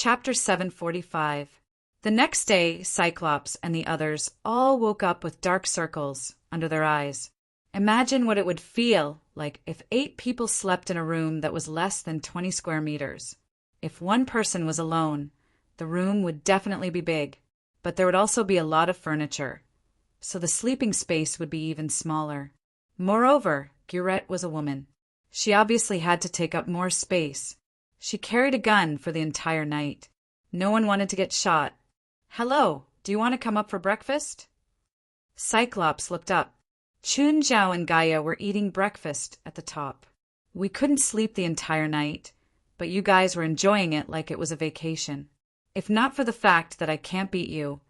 Chapter 745. The next day, Cyclops and the others all woke up with dark circles under their eyes. Imagine what it would feel like if 8 people slept in a room that was less than 20 square meters. If one person was alone, the room would definitely be big, but there would also be a lot of furniture, so the sleeping space would be even smaller. Moreover, Gurette was a woman. She obviously had to take up more space. She carried a gun for the entire night. No one wanted to get shot. "Hello, do you want to come up for breakfast?" Cyclops looked up. Chun, Zhao, and Gaia were eating breakfast at the top. "We couldn't sleep the entire night, but you guys were enjoying it like it was a vacation. If not for the fact that I can't beat you,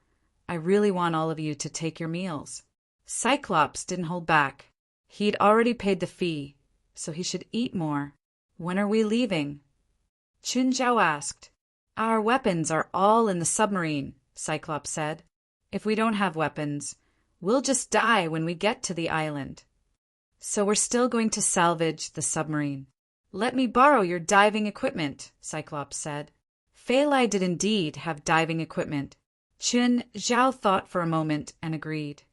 I really want all of you to take your meals." Cyclops didn't hold back. He'd already paid the fee, so he should eat more. "When are we leaving?" Chun Zhao asked. "Our weapons are all in the submarine," Cyclops said. "If we don't have weapons, we'll just die when we get to the island. So we're still going to salvage the submarine." "Let me borrow your diving equipment," Cyclops said. Phalai did indeed have diving equipment. Chun Zhao thought for a moment and agreed.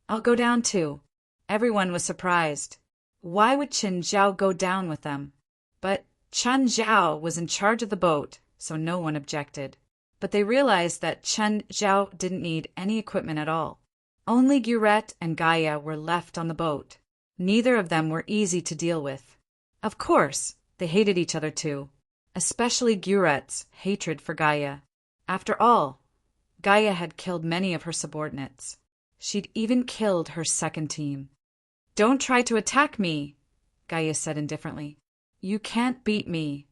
"I'll go down too." Everyone was surprised. Why would Chun Zhao go down with them? But Chun Zhao was in charge of the boat, so no one objected. But they realized that Chun Zhao didn't need any equipment at all. Only Gurette and Gaia were left on the boat. Neither of them were easy to deal with. Of course, they hated each other too, especially Gurette's hatred for Gaia. After all, Gaia had killed many of her subordinates. She'd even killed her second team. "Don't try to attack me," Gaia said indifferently. "You can't beat me."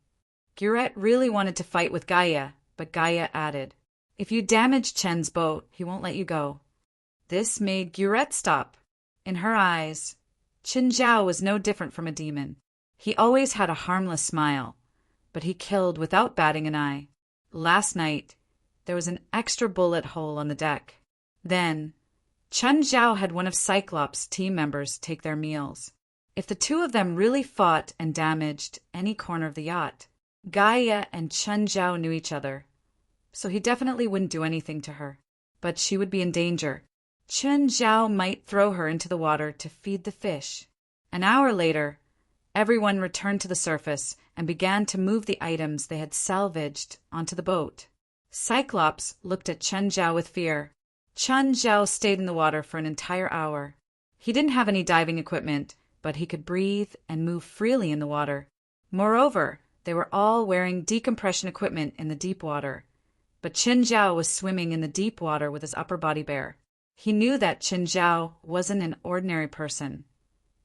Gurette really wanted to fight with Gaia, but Gaia added, "If you damage Chen's boat, he won't let you go." This made Gurette stop. In her eyes, Chun Zhao was no different from a demon. He always had a harmless smile, but he killed without batting an eye. Last night, there was an extra bullet hole on the deck. Then, Chun Zhao had one of Cyclops' team members take their meals. If the two of them really fought and damaged any corner of the yacht, Gaia and Chun Zhao knew each other, so he definitely wouldn't do anything to her. But she would be in danger. Chun Zhao might throw her into the water to feed the fish. An hour later, everyone returned to the surface and began to move the items they had salvaged onto the boat. Cyclops looked at Chun Zhao with fear. Chun Zhao stayed in the water for an entire hour. He didn't have any diving equipment, but he could breathe and move freely in the water. Moreover, they were all wearing decompression equipment in the deep water. But Chun Zhao was swimming in the deep water with his upper body bare. He knew that Chun Zhao wasn't an ordinary person,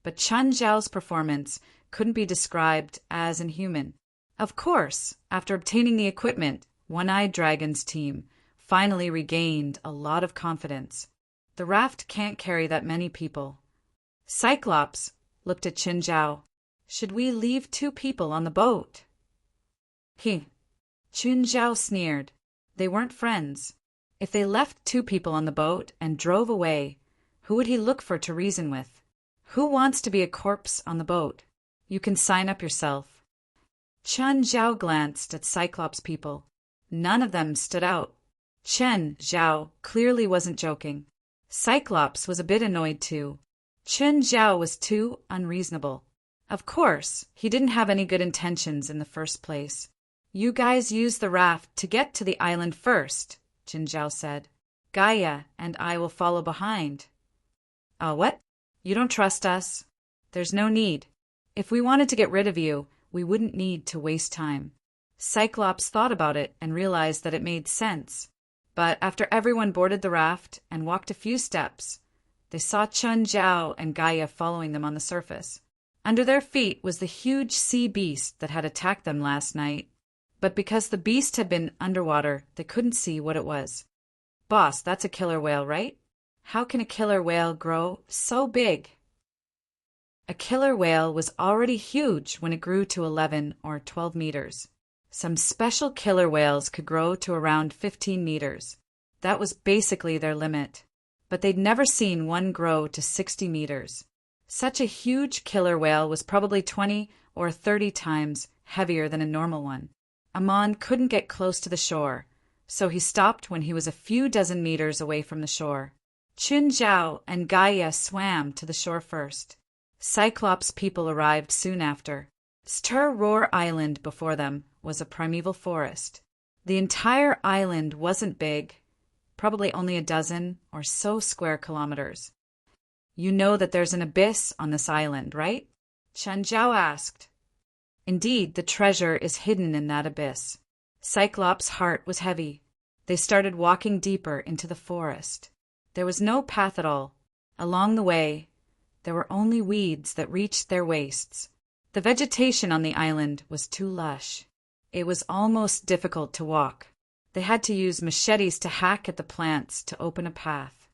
but Chun Zhao's performance couldn't be described as inhuman. Of course, after obtaining the equipment, One-Eyed Dragon's team finally regained a lot of confidence. The raft can't carry that many people. Cyclops looked at Chun Zhao. "Should we leave 2 people on the boat?" Chun Zhao sneered. They weren't friends. If they left 2 people on the boat and drove away, who would he look for to reason with? Who wants to be a corpse on the boat? You can sign up yourself. Chun Zhao glanced at Cyclops' people. None of them stood out. Chun Zhao clearly wasn't joking. Cyclops was a bit annoyed too. Chun Zhao was too unreasonable. Of course, he didn't have any good intentions in the first place. "You guys use the raft to get to the island first," Chun Zhao said. "Gaia and I will follow behind." What? You don't trust us?" "There's no need. If we wanted to get rid of you, we wouldn't need to waste time." Cyclops thought about it and realized that it made sense. But after everyone boarded the raft and walked a few steps, they saw Chun Zhao and Gaia following them on the surface. Under their feet was the huge sea beast that had attacked them last night. But because the beast had been underwater, they couldn't see what it was. "Boss, that's a killer whale, right? How can a killer whale grow so big?" A killer whale was already huge when it grew to 11 or 12 meters. Some special killer whales could grow to around 15 meters. That was basically their limit. But they'd never seen one grow to 60 meters. Such a huge killer whale was probably 20 or 30 times heavier than a normal one. Amon couldn't get close to the shore, so he stopped when he was a few dozen meters away from the shore. Qin Zhao and Gaia swam to the shore first. Cyclops people arrived soon after. Stir-Roar Island before them was a primeval forest. The entire island wasn't big, probably only a dozen or so square kilometers. You know that there's an abyss on this island, right? Chen Zhao asked. Indeed, the treasure is hidden in that abyss. Cyclops' heart was heavy. They started walking deeper into the forest. There was no path at all. Along the way, there were only weeds that reached their waists. The vegetation on the island was too lush. It was almost difficult to walk. They had to use machetes to hack at the plants to open a path.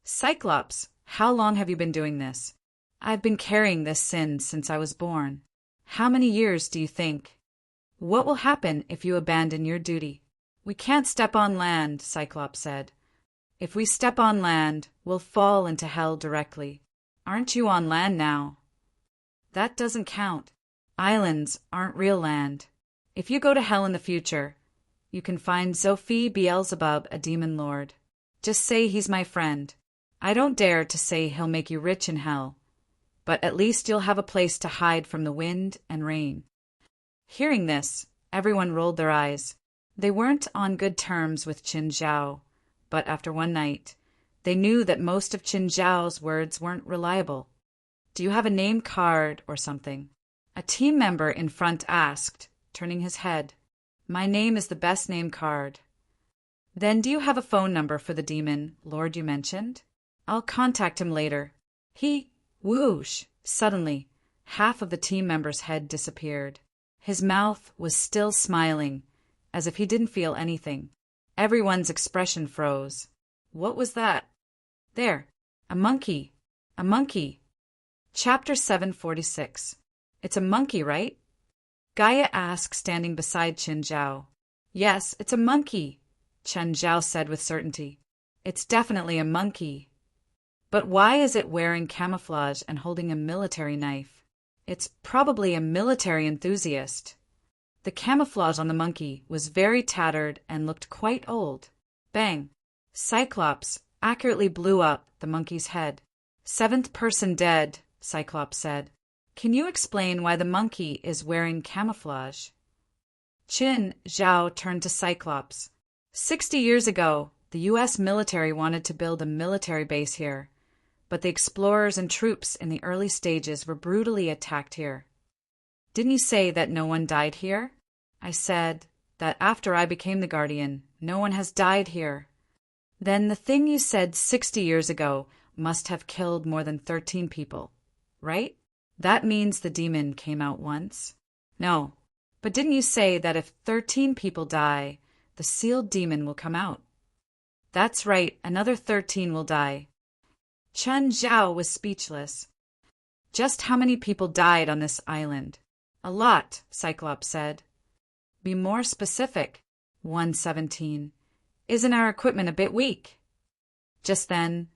Cyclops, how long have you been doing this? I've been carrying this sin since I was born. How many years do you think? What will happen if you abandon your duty? We can't step on land, Cyclops said. If we step on land, we'll fall into hell directly. Aren't you on land now? That doesn't count. Islands aren't real land. If you go to hell in the future, you can find Zophie Beelzebub, a demon lord. Just say he's my friend. I don't dare to say he'll make you rich in hell, but at least you'll have a place to hide from the wind and rain. Hearing this, everyone rolled their eyes. They weren't on good terms with Qin Zhao, but after one night, they knew that most of Qin Zhao's words weren't reliable. Do you have a name card or something? A team member in front asked, turning his head. My name is the best name card. Then do you have a phone number for the demon lord you mentioned? I'll contact him later. Whoosh! Suddenly, half of the team member's head disappeared. His mouth was still smiling, as if he didn't feel anything. Everyone's expression froze. What was that? There, a monkey. A monkey. Chapter 746. It's a monkey, right? Gaia asked, standing beside Qin Zhao. Yes, it's a monkey, Chen Zhao said with certainty. It's definitely a monkey. But why is it wearing camouflage and holding a military knife? It's probably a military enthusiast. The camouflage on the monkey was very tattered and looked quite old. Bang! Cyclops accurately blew up the monkey's head. Seventh person dead, Cyclops said. Can you explain why the monkey is wearing camouflage? Qin Zhao turned to Cyclops. 60 years ago, the U.S. military wanted to build a military base here, but the explorers and troops in the early stages were brutally attacked here. Didn't you say that no one died here? I said that after I became the Guardian, no one has died here. Then the thing you said 60 years ago must have killed more than 13 people, right? That means the demon came out once. No, but didn't you say that if 13 people die, the sealed demon will come out? That's right, another 13 will die. Chen Zhao was speechless. Just how many people died on this island? A lot, Cyclops said. Be more specific. 117. Isn't our equipment a bit weak? Just then,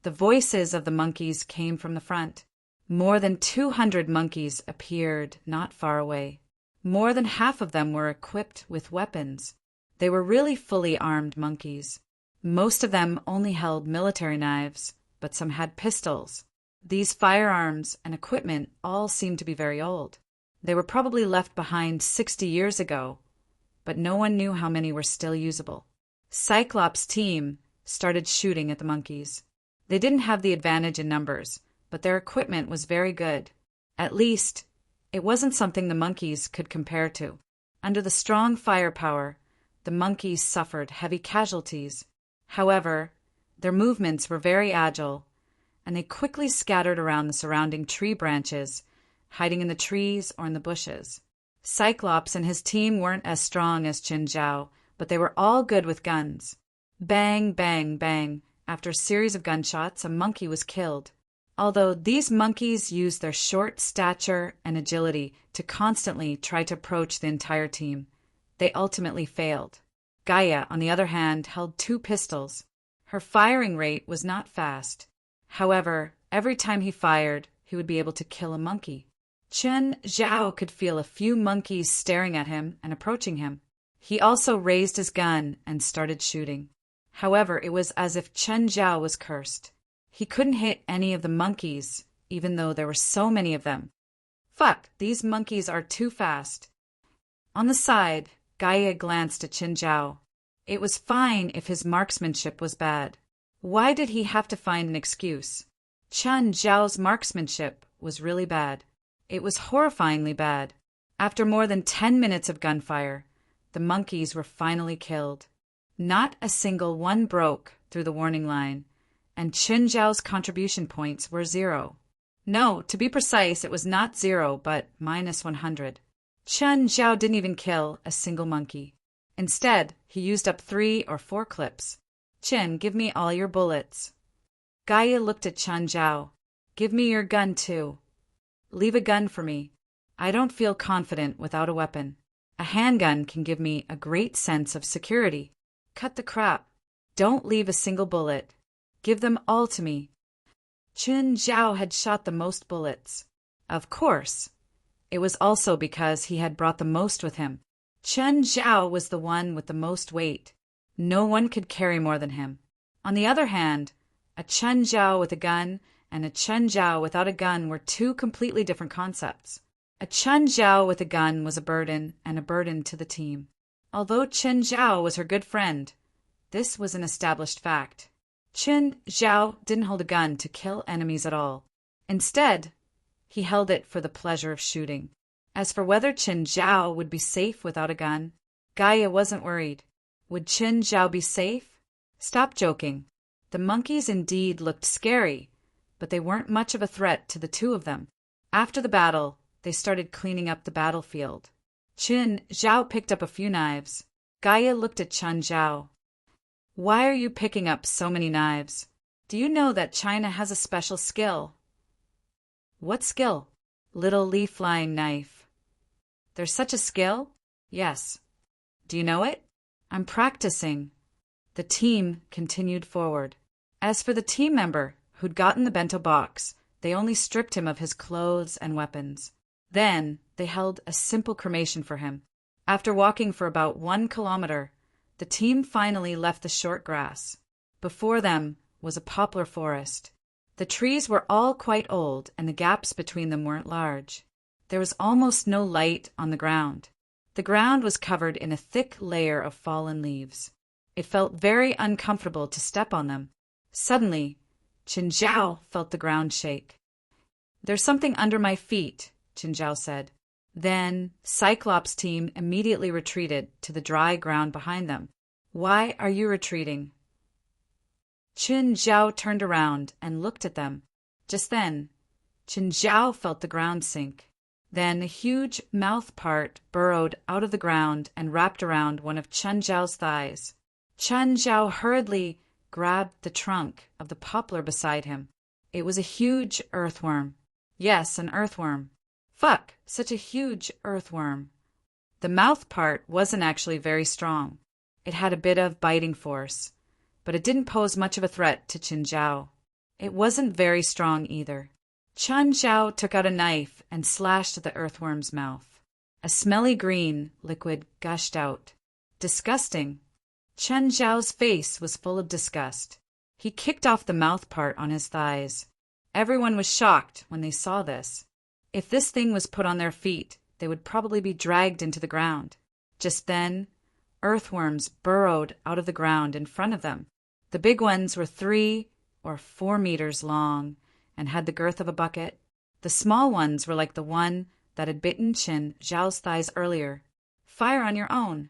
the voices of the monkeys came from the front. More than 200 monkeys appeared not far away. More than half of them were equipped with weapons. They were really fully armed monkeys. Most of them only held military knives, but some had pistols. These firearms and equipment all seemed to be very old. They were probably left behind 60 years ago, but no one knew how many were still usable. Cyclops' team started shooting at the monkeys. They didn't have the advantage in numbers, but their equipment was very good. At least, it wasn't something the monkeys could compare to. Under the strong firepower, the monkeys suffered heavy casualties. However, their movements were very agile, and they quickly scattered around the surrounding tree branches, hiding in the trees or in the bushes. Cyclops and his team weren't as strong as Qin Zhao, but they were all good with guns. Bang, bang, bang. After a series of gunshots, a monkey was killed. Although these monkeys used their short stature and agility to constantly try to approach the entire team, they ultimately failed. Gaia, on the other hand, held 2 pistols. Her firing rate was not fast. However, every time he fired, he would be able to kill a monkey. Chen Zhao could feel a few monkeys staring at him and approaching him. He also raised his gun and started shooting. However, it was as if Chen Zhao was cursed. He couldn't hit any of the monkeys, even though there were so many of them. Fuck, these monkeys are too fast. On the side, Gaia glanced at Chen Zhao. It was fine if his marksmanship was bad. Why did he have to find an excuse? Chen Zhao's marksmanship was really bad. It was horrifyingly bad. After more than 10 minutes of gunfire, the monkeys were finally killed. Not a single one broke through the warning line, and Chen Zhao's contribution points were 0. No, to be precise, it was not 0, but -100. Chen Zhao didn't even kill a single monkey. Instead, he used up 3 or 4 clips. Chen, give me all your bullets. Gaia looked at Chen Zhao. Give me your gun too. Leave a gun for me. I don't feel confident without a weapon. A handgun can give me a great sense of security. Cut the crap. Don't leave a single bullet. Give them all to me. Chen Zhao had shot the most bullets. Of course. It was also because he had brought the most with him. Chen Zhao was the one with the most weight. No one could carry more than him. On the other hand, a Chen Zhao with a gun and a Chen Zhao without a gun were two completely different concepts. A Chen Zhao with a gun was a burden and a burden to the team. Although Chen Zhao was her good friend, this was an established fact. Chen Zhao didn't hold a gun to kill enemies at all. Instead, he held it for the pleasure of shooting. As for whether Chen Zhao would be safe without a gun, Gaia wasn't worried. Would Chen Zhao be safe? Stop joking. The monkeys indeed looked scary, but they weren't much of a threat to the two of them. After the battle, they started cleaning up the battlefield. Chen Zhao picked up a few knives. Gaia looked at Chen Zhao. Why are you picking up so many knives? Do you know that China has a special skill? What skill? Little leaf-flying knife. There's such a skill? Yes. Do you know it? I'm practicing. The team continued forward. As for the team member who'd gotten the bento box, they only stripped him of his clothes and weapons. Then they held a simple cremation for him. After walking for about 1 kilometer, the team finally left the short grass. Before them was a poplar forest. The trees were all quite old, and the gaps between them weren't large. There was almost no light on the ground. The ground was covered in a thick layer of fallen leaves. It felt very uncomfortable to step on them. Suddenly, Chen Zhao felt the ground shake. There's something under my feet, Chen Zhao said. Then, Cyclops' team immediately retreated to the dry ground behind them. Why are you retreating? Chen Zhao turned around and looked at them. Just then, Chen Zhao felt the ground sink. Then a huge mouth part burrowed out of the ground and wrapped around one of Chen Zhao's thighs. Chen Zhao hurriedly grabbed the trunk of the poplar beside him. It was a huge earthworm. Yes, an earthworm. Fuck, such a huge earthworm. The mouth part wasn't actually very strong. It had a bit of biting force, but it didn't pose much of a threat to Chen Zhao. It wasn't very strong either. Chen Zhao took out a knife and slashed the earthworm's mouth. A smelly green liquid gushed out. Disgusting. Chen Zhao's face was full of disgust. He kicked off the mouth part on his thighs. Everyone was shocked when they saw this. If this thing was put on their feet, they would probably be dragged into the ground. Just then, earthworms burrowed out of the ground in front of them. The big ones were 3 or 4 meters long and had the girth of a bucket. The small ones were like the one that had bitten Chen Zhao's thighs earlier. Fire on your own.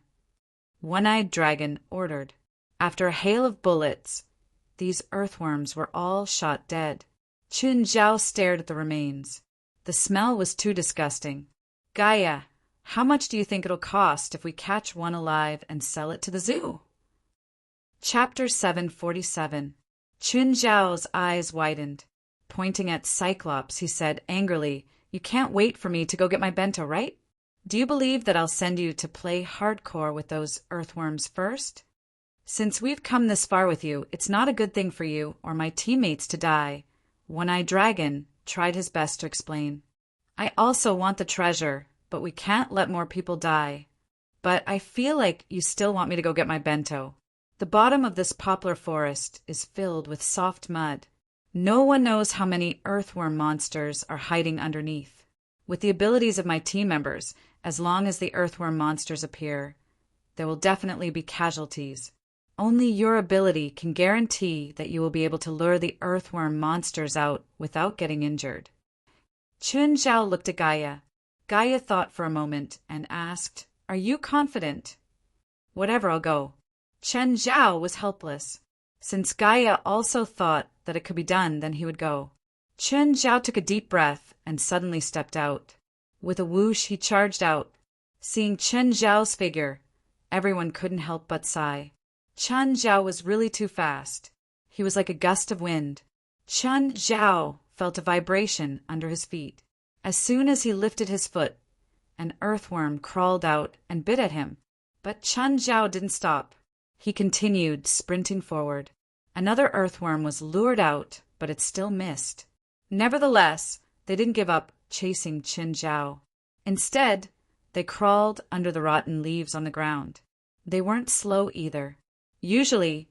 One-Eyed Dragon ordered. After a hail of bullets, these earthworms were all shot dead. Chen Zhao stared at the remains. The smell was too disgusting. Gaia, how much do you think it'll cost if we catch one alive and sell it to the zoo? Chapter 747. Chen Zhao's eyes widened. Pointing at Cyclops, he said angrily, You can't wait for me to go get my bento, right? Do you believe that I'll send you to play hardcore with those earthworms first? Since we've come this far with you, it's not a good thing for you or my teammates to die. One-Eyed Dragon tried his best to explain. I also want the treasure, but we can't let more people die. But I feel like you still want me to go get my bento. The bottom of this poplar forest is filled with soft mud. No one knows how many earthworm monsters are hiding underneath. With the abilities of my team members, as long as the earthworm monsters appear, there will definitely be casualties. Only your ability can guarantee that you will be able to lure the earthworm monsters out without getting injured. Chun Zhao looked at Gaia. Gaia thought for a moment and asked, "Are you confident?" "Whatever, I'll go." Chen Zhao was helpless. Since Gaia also thought that it could be done, then he would go. Chen Zhao took a deep breath and suddenly stepped out. With a whoosh, he charged out. Seeing Chen Zhao's figure, everyone couldn't help but sigh. Chen Zhao was really too fast. He was like a gust of wind. Chen Zhao felt a vibration under his feet. As soon as he lifted his foot, an earthworm crawled out and bit at him. But Chen Zhao didn't stop. He continued sprinting forward. Another earthworm was lured out, but it still missed. Nevertheless, they didn't give up chasing Chen Zhao. Instead, they crawled under the rotten leaves on the ground. They weren't slow either. Usually,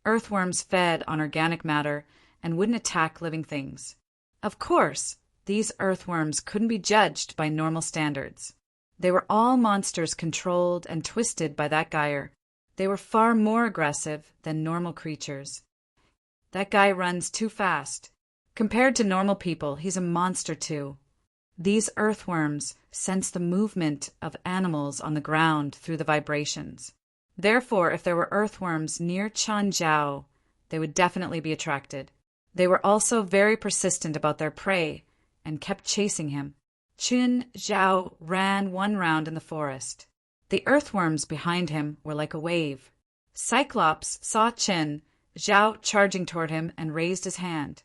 earthworms fed on organic matter and wouldn't attack living things. Of course, these earthworms couldn't be judged by normal standards. They were all monsters controlled and twisted by that Geyer. They were far more aggressive than normal creatures. That guy runs too fast. Compared to normal people, he's a monster too. These earthworms sense the movement of animals on the ground through the vibrations. Therefore, if there were earthworms near Chen Zhao, they would definitely be attracted. They were also very persistent about their prey and kept chasing him. Chen Zhao ran one round in the forest. The earthworms behind him were like a wave. Cyclops saw Chen Zhao charging toward him and raised his hand.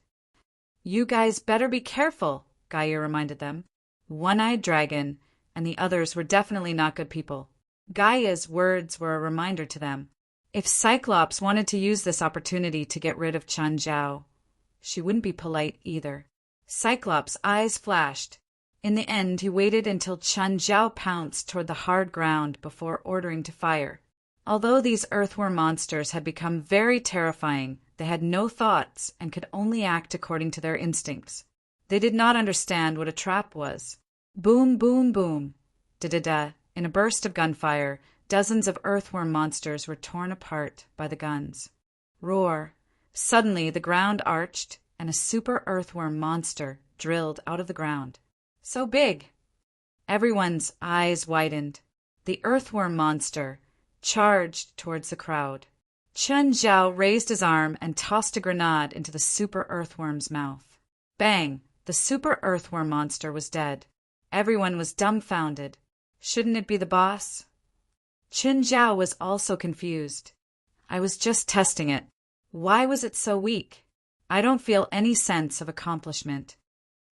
"You guys better be careful," Gaia reminded them. One-eyed dragon and the others were definitely not good people. Gaia's words were a reminder to them. If Cyclops wanted to use this opportunity to get rid of Chen Zhao, she wouldn't be polite either. Cyclops' eyes flashed. In the end, he waited until Chen Zhao pounced toward the hard ground before ordering to fire. Although these earthworm monsters had become very terrifying, they had no thoughts and could only act according to their instincts. They did not understand what a trap was. Boom, boom, boom. Da-da-da. In a burst of gunfire, dozens of earthworm monsters were torn apart by the guns. Roar. Suddenly, the ground arched, and a super earthworm monster drilled out of the ground. So big! Everyone's eyes widened. The earthworm monster charged towards the crowd. Chen Zhao raised his arm and tossed a grenade into the super earthworm's mouth. Bang! The super earthworm monster was dead. Everyone was dumbfounded. Shouldn't it be the boss? Chen Zhao was also confused. I was just testing it. Why was it so weak? I don't feel any sense of accomplishment.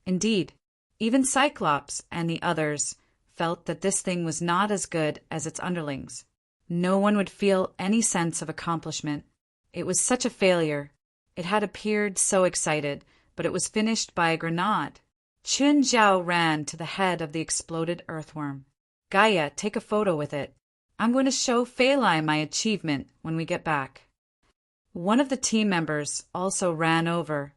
Indeed, even Cyclops and the others felt that this thing was not as good as its underlings. No one would feel any sense of accomplishment. It was such a failure. It had appeared so excited, but it was finished by a grenade. Chen Zhao ran to the head of the exploded earthworm. Gaia, take a photo with it. I'm going to show Phalai my achievement when we get back. One of the team members also ran over,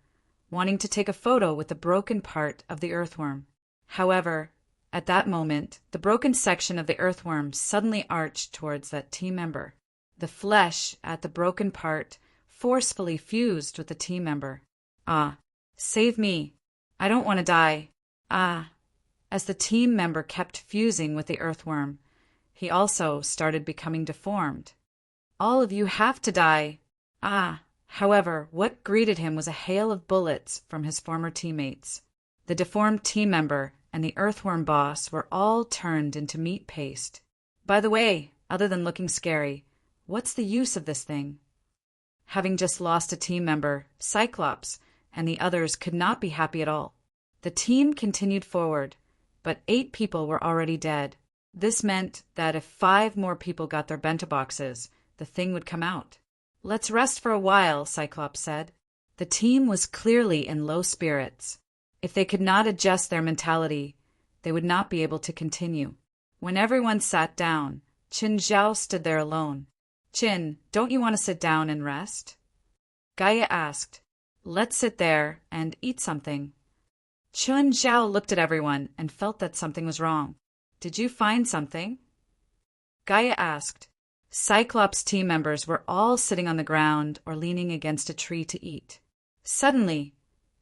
wanting to take a photo with the broken part of the earthworm. However, at that moment, the broken section of the earthworm suddenly arched towards that team member. The flesh at the broken part forcefully fused with the team member. Ah, save me. I don't want to die. Ah. As the team member kept fusing with the earthworm, he also started becoming deformed. All of you have to die. Ah. However, what greeted him was a hail of bullets from his former teammates. The deformed team member and the earthworm boss were all turned into meat paste. By the way, other than looking scary, what's the use of this thing? Having just lost a team member, Cyclops and the others could not be happy at all. The team continued forward, but 8 people were already dead. This meant that if 5 more people got their bento boxes, the thing would come out. Let's rest for a while, Cyclops said. The team was clearly in low spirits. If they could not adjust their mentality, they would not be able to continue. When everyone sat down, Qin Zhao stood there alone. Qin, don't you want to sit down and rest? Gaia asked. Let's sit there and eat something. Qin Zhao looked at everyone and felt that something was wrong. Did you find something? Gaia asked. Cyclops team members were all sitting on the ground or leaning against a tree to eat. Suddenly,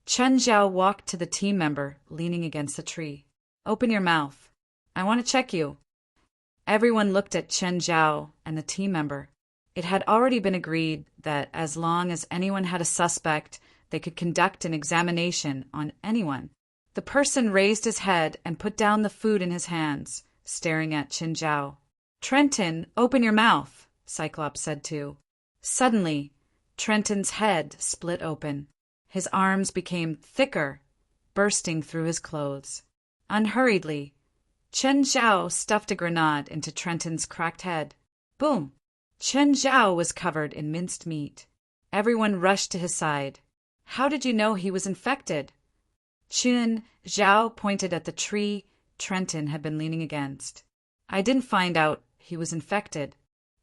Chen Zhao walked to the team member leaning against the tree. Open your mouth. I want to check you. Everyone looked at Chen Zhao and the team member. It had already been agreed that as long as anyone had a suspect, they could conduct an examination on anyone. The person raised his head and put down the food in his hands, staring at Chen Zhao. Trenton, open your mouth, Cyclops said too. Suddenly, Trenton's head split open. His arms became thicker, bursting through his clothes. Unhurriedly, Chen Zhao stuffed a grenade into Trenton's cracked head. Boom! Chen Zhao was covered in minced meat. Everyone rushed to his side. How did you know he was infected? Chen Zhao pointed at the tree Trenton had been leaning against. I didn't find out he was infected.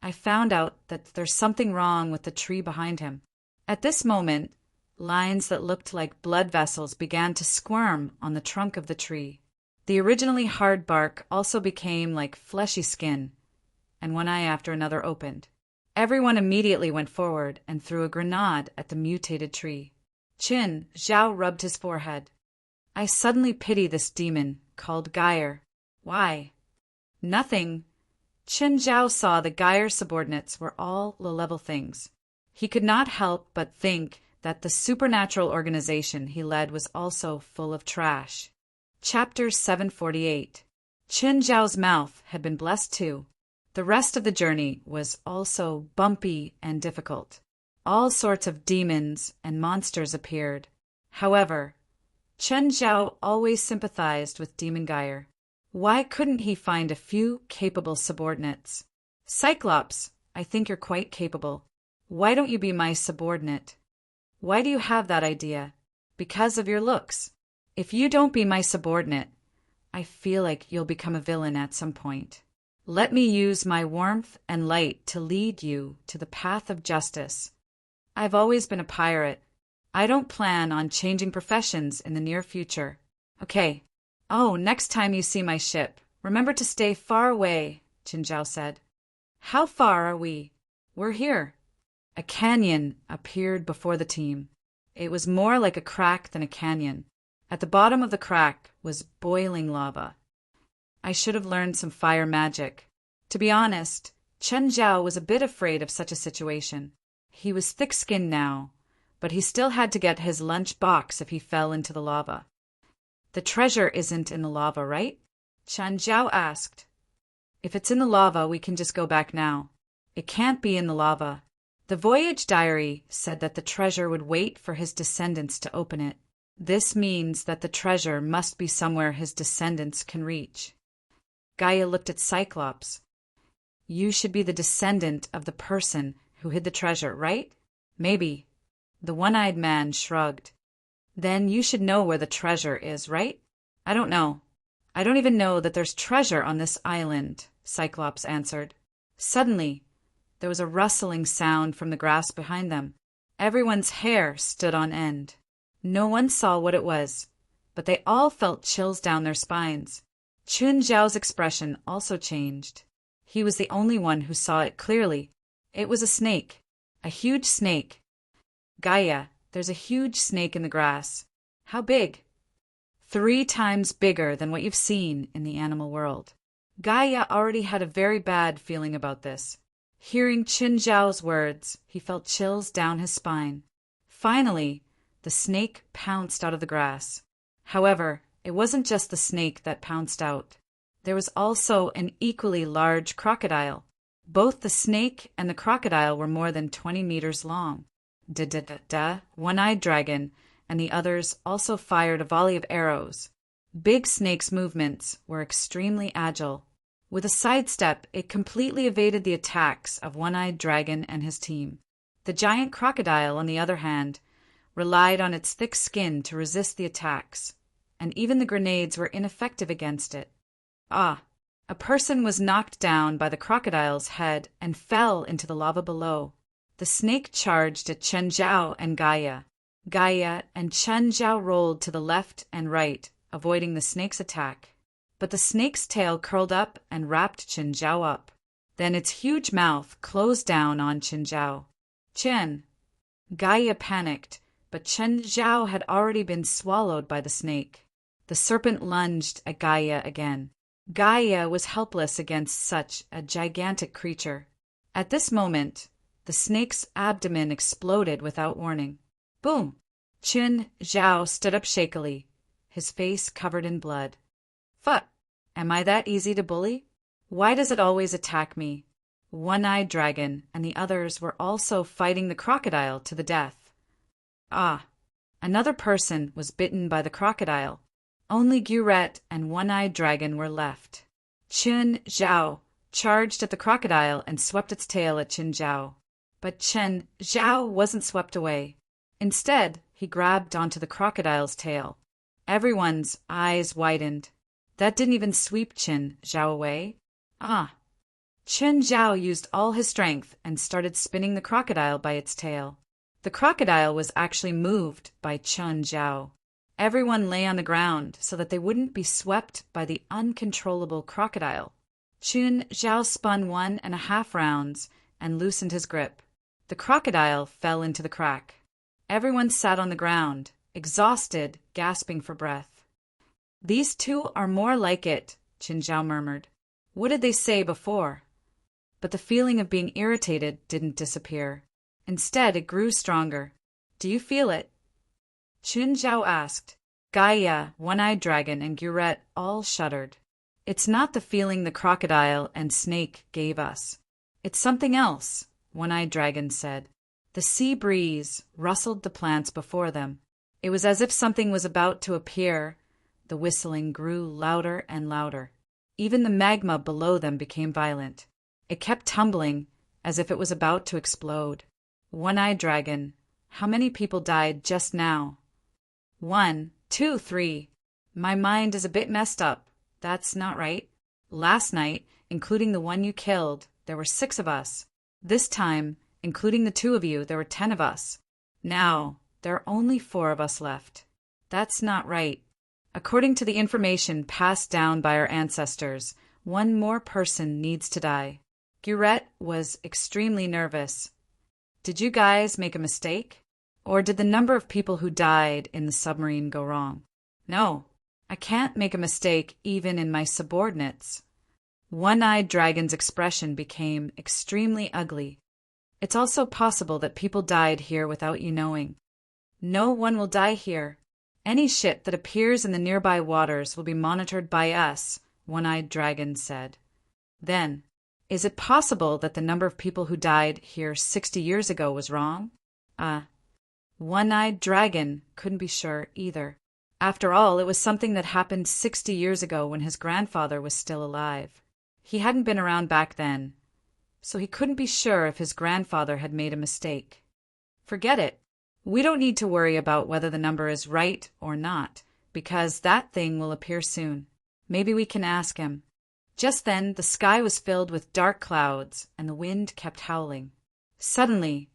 I found out that there's something wrong with the tree behind him. At this moment, lines that looked like blood vessels began to squirm on the trunk of the tree. The originally hard bark also became like fleshy skin, and one eye after another opened. Everyone immediately went forward and threw a grenade at the mutated tree. Qin Zhao rubbed his forehead. I suddenly pity this demon called Geyer. Why? Nothing. Qin Zhao saw the Geyer subordinates were all low-level things. He could not help but think that the supernatural organization he led was also full of trash. Chapter 748. Qin Zhao's mouth had been blessed too. The rest of the journey was also bumpy and difficult. All sorts of demons and monsters appeared. However, Chen Zhao always sympathized with Demon Geyer. Why couldn't he find a few capable subordinates? Cyclops, I think you're quite capable. Why don't you be my subordinate? Why do you have that idea? Because of your looks. If you don't be my subordinate, I feel like you'll become a villain at some point. Let me use my warmth and light to lead you to the path of justice. I've always been a pirate. I don't plan on changing professions in the near future. Okay. Oh, next time you see my ship, remember to stay far away, Qin Zhao said. How far are we? We're here. A canyon appeared before the team. It was more like a crack than a canyon. At the bottom of the crack was boiling lava. I should have learned some fire magic. To be honest, Chen Zhao was a bit afraid of such a situation. He was thick-skinned now, but he still had to get his lunch box if he fell into the lava. The treasure isn't in the lava, right? Chen Zhao asked. If it's in the lava, we can just go back now. It can't be in the lava. The voyage diary said that the treasure would wait for his descendants to open it. This means that the treasure must be somewhere his descendants can reach. Gaia looked at Cyclops. You should be the descendant of the person who hid the treasure, right? Maybe. The one-eyed man shrugged. Then you should know where the treasure is, right? I don't know. I don't even know that there's treasure on this island, Cyclops answered. Suddenly, there was a rustling sound from the grass behind them. Everyone's hair stood on end. No one saw what it was, but they all felt chills down their spines. Qin Zhao's expression also changed. He was the only one who saw it clearly. It was a snake. A huge snake. Gaia, there's a huge snake in the grass. How big? 3 times bigger than what you've seen in the animal world. Gaia already had a very bad feeling about this. Hearing Qin Zhao's words, he felt chills down his spine. Finally, the snake pounced out of the grass. However, it wasn't just the snake that pounced out. There was also an equally large crocodile. Both the snake and the crocodile were more than 20 meters long. One-eyed dragon and the others also fired a volley of arrows. Big Snake's movements were extremely agile. With a sidestep, it completely evaded the attacks of One-eyed Dragon and his team. The giant crocodile, on the other hand, relied on its thick skin to resist the attacks. and even the grenades were ineffective against it. Ah! A person was knocked down by the crocodile's head and fell into the lava below. The snake charged at Chen Zhao and Gaia. Gaia and Chen Zhao rolled to the left and right, avoiding the snake's attack. But the snake's tail curled up and wrapped Chen Zhao up. Then its huge mouth closed down on Chen Zhao. Chen! Gaia panicked, but Chen Zhao had already been swallowed by the snake. The serpent lunged at Gaia again. Gaia was helpless against such a gigantic creature. At this moment, the snake's abdomen exploded without warning. Boom! Chen Zhao stood up shakily, his face covered in blood. Fuck! Am I that easy to bully? Why does it always attack me? One-Eyed Dragon and the others were also fighting the crocodile to the death. Ah! Another person was bitten by the crocodile. Only Gurette and One-Eyed Dragon were left. Chen Zhao charged at the crocodile and swept its tail at Chen Zhao. But Chen Zhao wasn't swept away. Instead, he grabbed onto the crocodile's tail. Everyone's eyes widened. That didn't even sweep Chen Zhao away. Ah! Chen Zhao used all his strength and started spinning the crocodile by its tail. The crocodile was actually moved by Chen Zhao. Everyone lay on the ground so that they wouldn't be swept by the uncontrollable crocodile. Chen Zhao spun 1.5 rounds and loosened his grip. The crocodile fell into the crack. Everyone sat on the ground, exhausted, gasping for breath. These two are more like it, Chen Zhao murmured. What did they say before? But the feeling of being irritated didn't disappear. Instead, it grew stronger. Do you feel it? Chen Zhao asked. Gaia, One-Eyed Dragon, and Gurette all shuddered. It's not the feeling the crocodile and snake gave us. It's something else, One-Eyed Dragon said. The sea breeze rustled the plants before them. It was as if something was about to appear. The whistling grew louder and louder. Even the magma below them became violent. It kept tumbling, as if it was about to explode. One-Eyed Dragon, how many people died just now? 1, 2, 3. My mind is a bit messed up. That's not right. Last night, including the one you killed, there were 6 of us. This time, including the 2 of you, there were 10 of us. Now, there are only 4 of us left. That's not right. According to the information passed down by our ancestors, 1 more person needs to die. Gurette was extremely nervous. Did you guys make a mistake? Or did the number of people who died in the submarine go wrong? No, I can't make a mistake even in my subordinates. One-Eyed Dragon's expression became extremely ugly. It's also possible that people died here without you knowing. No one will die here. Any shit that appears in the nearby waters will be monitored by us, One-Eyed Dragon said. Then, is it possible that the number of people who died here 60 years ago was wrong? One-Eyed Dragon couldn't be sure either. After all, it was something that happened 60 years ago when his grandfather was still alive. He hadn't been around back then, so he couldn't be sure if his grandfather had made a mistake. Forget it. We don't need to worry about whether the number is right or not, because that thing will appear soon. Maybe we can ask him. Just then, the sky was filled with dark clouds, and the wind kept howling. Suddenly,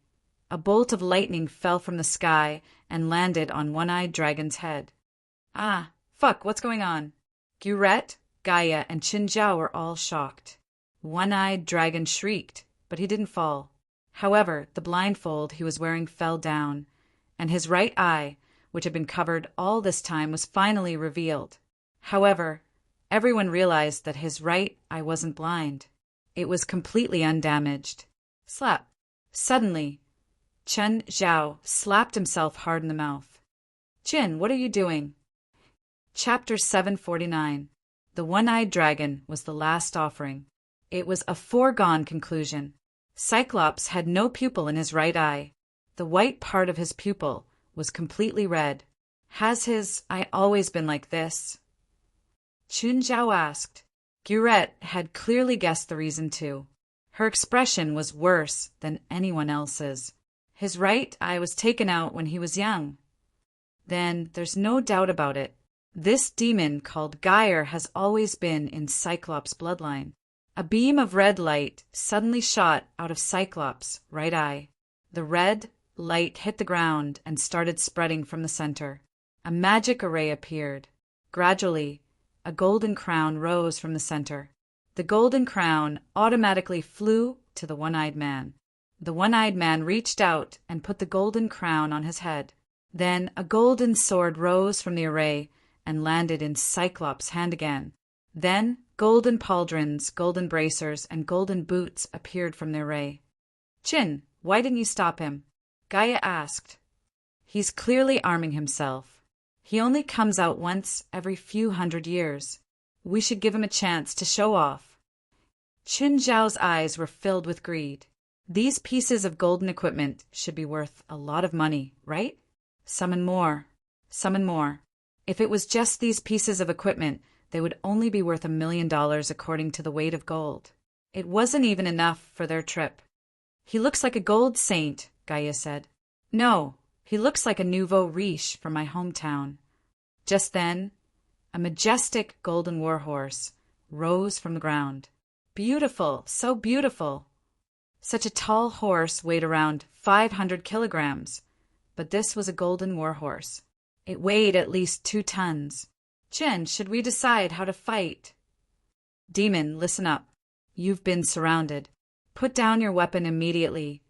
a bolt of lightning fell from the sky and landed on One-Eyed Dragon's head. Ah, fuck, what's going on? Gurette, Gaia, and Chen Zhao were all shocked. One-Eyed Dragon shrieked, but he didn't fall. However, the blindfold he was wearing fell down, and his right eye, which had been covered all this time, was finally revealed. However, everyone realized that his right eye wasn't blind. It was completely undamaged. Slap. Suddenly, Chen Zhao slapped himself hard in the mouth. Jin, what are you doing? Chapter 749. The One-Eyed Dragon was the last offering. It was a foregone conclusion. Cyclops had no pupil in his right eye. The white part of his pupil was completely red. Has his eye always been like this? Chen Zhao asked. Gurette had clearly guessed the reason too. Her expression was worse than anyone else's. His right eye was taken out when he was young. Then there's no doubt about it. This demon called Gyre has always been in Cyclops' bloodline. A beam of red light suddenly shot out of Cyclops' right eye. The red light hit the ground and started spreading from the center. A magic array appeared. Gradually, a golden crown rose from the center. The golden crown automatically flew to the one-eyed man. The one-eyed man reached out and put the golden crown on his head. Then a golden sword rose from the array and landed in Cyclops' hand again. Then golden pauldrons, golden bracers, and golden boots appeared from the array. "Chin, why didn't you stop him?" Gaia asked. "He's clearly arming himself. He only comes out once every few hundred years. We should give him a chance to show off." Qin Zhao's eyes were filled with greed. These pieces of golden equipment should be worth a lot of money, right? Summon more. Summon more. If it was just these pieces of equipment, they would only be worth $1 million according to the weight of gold. It wasn't even enough for their trip. "He looks like a gold saint," Gaia said. "No, he looks like a nouveau riche from my hometown." Just then, a majestic golden warhorse rose from the ground. Beautiful, so beautiful. Such a tall horse weighed around 500 kilograms, but this was a golden warhorse. It weighed at least 2 tons. "Chen, should we decide how to fight?" "Demon, listen up. You've been surrounded. Put down your weapon immediately.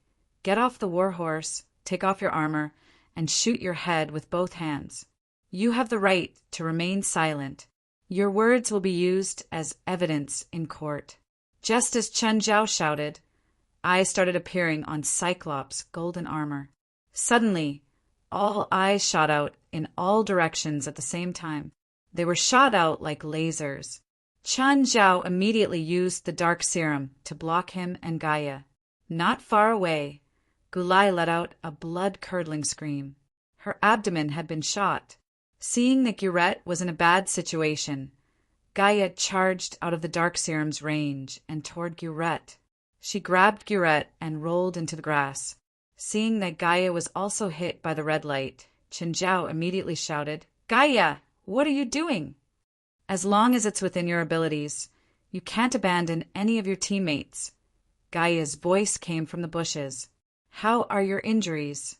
Get off the warhorse, take off your armor, and shoot your head with both hands. You have the right to remain silent. Your words will be used as evidence in court." Just as Chen Zhao shouted, eyes started appearing on Cyclops' golden armor. Suddenly, all eyes shot out in all directions at the same time. They were shot out like lasers. Chen Zhao immediately used the dark serum to block him and Gaia. Not far away, Gulai let out a blood-curdling scream. Her abdomen had been shot. Seeing that Gurette was in a bad situation, Gaia charged out of the dark serum's range and toward Gurette. She grabbed Gurette and rolled into the grass. Seeing that Gaia was also hit by the red light, Chen Zhao immediately shouted, "Gaia, what are you doing?" "As long as it's within your abilities, you can't abandon any of your teammates." Gaia's voice came from the bushes. "How are your injuries?"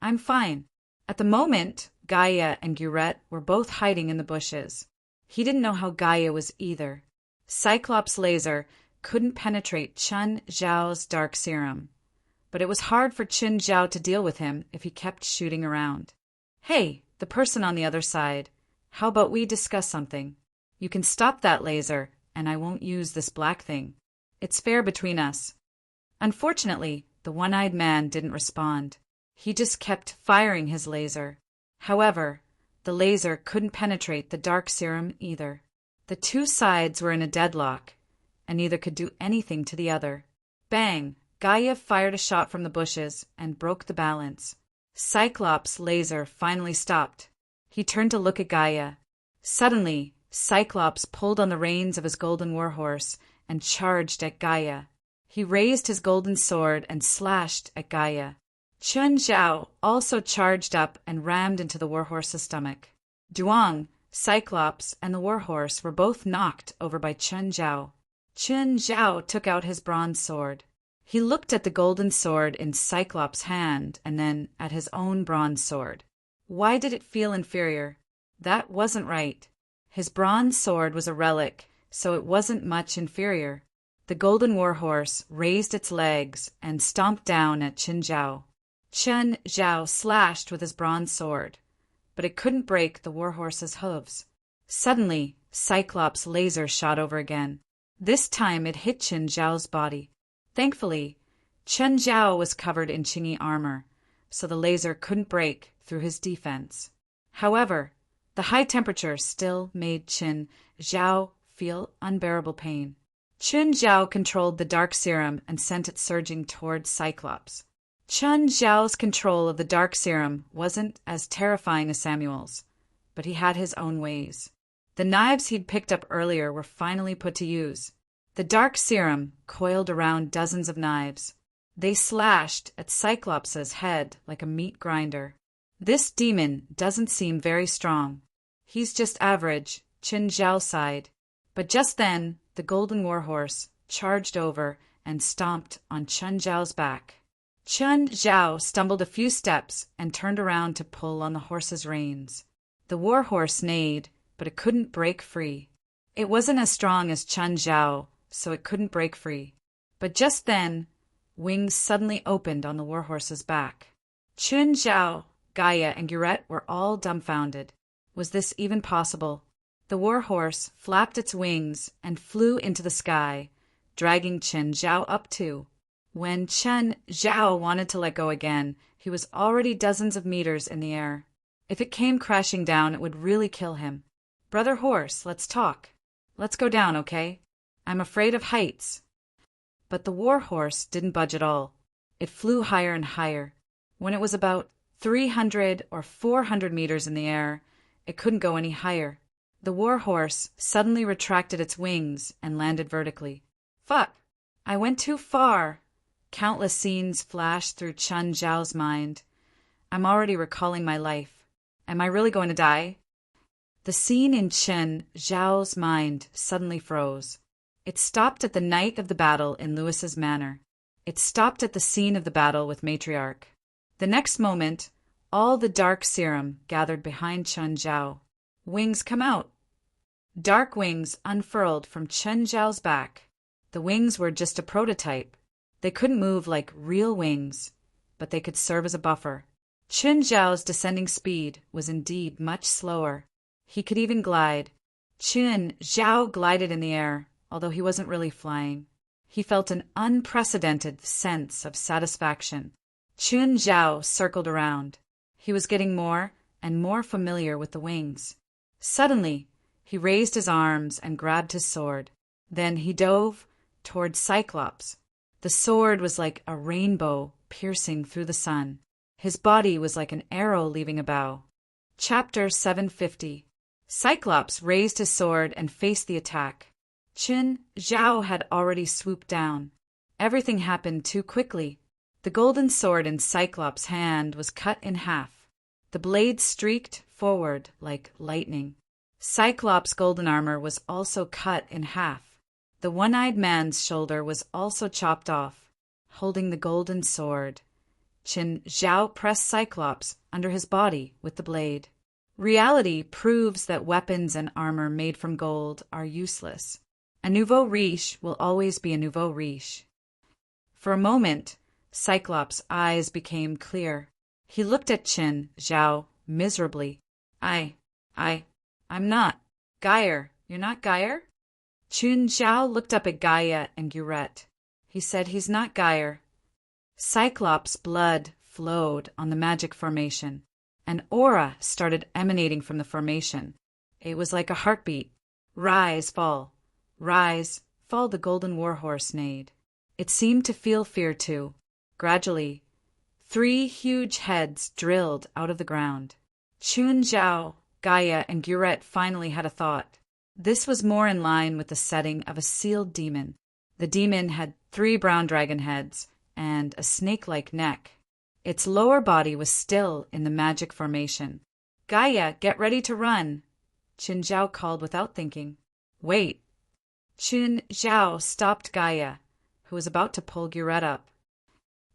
"I'm fine." At the moment, Gaia and Gurette were both hiding in the bushes. He didn't know how Gaia was either. Cyclops' laser couldn't penetrate Chen Zhao's dark serum, but it was hard for Chen Zhao to deal with him if he kept shooting around. "Hey, the person on the other side, how about we discuss something? You can stop that laser, and I won't use this black thing. It's fair between us." Unfortunately, the one-eyed man didn't respond. He just kept firing his laser. However, the laser couldn't penetrate the dark serum either. The two sides were in a deadlock, and neither could do anything to the other. Bang! Gaia fired a shot from the bushes and broke the balance. Cyclops' laser finally stopped. He turned to look at Gaia. Suddenly, Cyclops pulled on the reins of his golden warhorse and charged at Gaia. He raised his golden sword and slashed at Gaia. Chen Zhao also charged up and rammed into the warhorse's stomach. Duang, Cyclops, and the warhorse were both knocked over by Chen Zhao. Chen Zhao took out his bronze sword. He looked at the golden sword in Cyclops' hand and then at his own bronze sword. Why did it feel inferior? That wasn't right. His bronze sword was a relic, so it wasn't much inferior. The golden warhorse raised its legs and stomped down at Chen Zhao. Chen Zhao slashed with his bronze sword, but it couldn't break the warhorse's hooves. Suddenly, Cyclops' laser shot over again. This time it hit Chen Zhao's body. Thankfully, Chen Zhao was covered in Qingyi armor, so the laser couldn't break through his defense. However, the high temperature still made Chen Zhao feel unbearable pain. Chen Zhao controlled the dark serum and sent it surging toward Cyclops. Chen Zhao's control of the dark serum wasn't as terrifying as Samuel's, but he had his own ways. The knives he'd picked up earlier were finally put to use. The dark serum coiled around dozens of knives. They slashed at Cyclops' head like a meat grinder. This demon doesn't seem very strong. He's just average, Qin Zhao sighed. But just then, the golden warhorse charged over and stomped on Chen Zhao's back. Chen Zhao stumbled a few steps and turned around to pull on the horse's reins. The warhorse neighed, but it couldn't break free. It wasn't as strong as Chen Zhao, so it couldn't break free. But just then, wings suddenly opened on the warhorse's back. Chen Zhao, Gaia, and Gurette were all dumbfounded. Was this even possible? The warhorse flapped its wings and flew into the sky, dragging Chen Zhao up too. When Chen Zhao wanted to let go again, he was already dozens of meters in the air. If it came crashing down, it would really kill him. Brother Horse, let's talk. Let's go down, okay? I'm afraid of heights. But the warhorse didn't budge at all. It flew higher and higher. When it was about 300 or 400 meters in the air, it couldn't go any higher. The warhorse suddenly retracted its wings and landed vertically. Fuck! I went too far! Countless scenes flashed through Chen Zhao's mind. I'm already recalling my life. Am I really going to die? The scene in Chen Zhao's mind suddenly froze. It stopped at the night of the battle in Lewis's manor. It stopped at the scene of the battle with Matriarch. The next moment, all the dark serum gathered behind Chen Zhao. Wings come out. Dark wings unfurled from Chen Zhao's back. The wings were just a prototype. They couldn't move like real wings, but they could serve as a buffer. Chen Zhao's descending speed was indeed much slower. He could even glide. Chen Zhao glided in the air, although he wasn't really flying. He felt an unprecedented sense of satisfaction. Chen Zhao circled around. He was getting more and more familiar with the wings. Suddenly, he raised his arms and grabbed his sword. Then he dove toward Cyclops. The sword was like a rainbow piercing through the sun. His body was like an arrow leaving a bow. Chapter 750. Cyclops raised his sword and faced the attack. Chen Zhao had already swooped down. Everything happened too quickly. The golden sword in Cyclops' hand was cut in half. The blade streaked forward like lightning. Cyclops' golden armor was also cut in half. The one-eyed man's shoulder was also chopped off. Holding the golden sword, Chen Zhao pressed Cyclops under his body with the blade. Reality proves that weapons and armor made from gold are useless. A nouveau riche will always be a nouveau riche. For a moment, Cyclops' eyes became clear. He looked at Chen Zhao miserably. I'm not. Geyer, you're not Geyer? Chen Zhao looked up at Gaia and Gurette. He said, he's not Geyer. Cyclops' blood flowed on the magic formation. An aura started emanating from the formation. It was like a heartbeat. Rise, fall. Rise, fall, the golden warhorse neighed. It seemed to feel fear too. Gradually, 3 huge heads drilled out of the ground. Chen Zhao, Gaia, and Gurette finally had a thought. This was more in line with the setting of a sealed demon. The demon had 3 brown dragon heads and a snake-like neck. Its lower body was still in the magic formation. Gaia, get ready to run, Chen Zhao called without thinking. Wait. Chen Zhao stopped Gaia, who was about to pull Gurette up.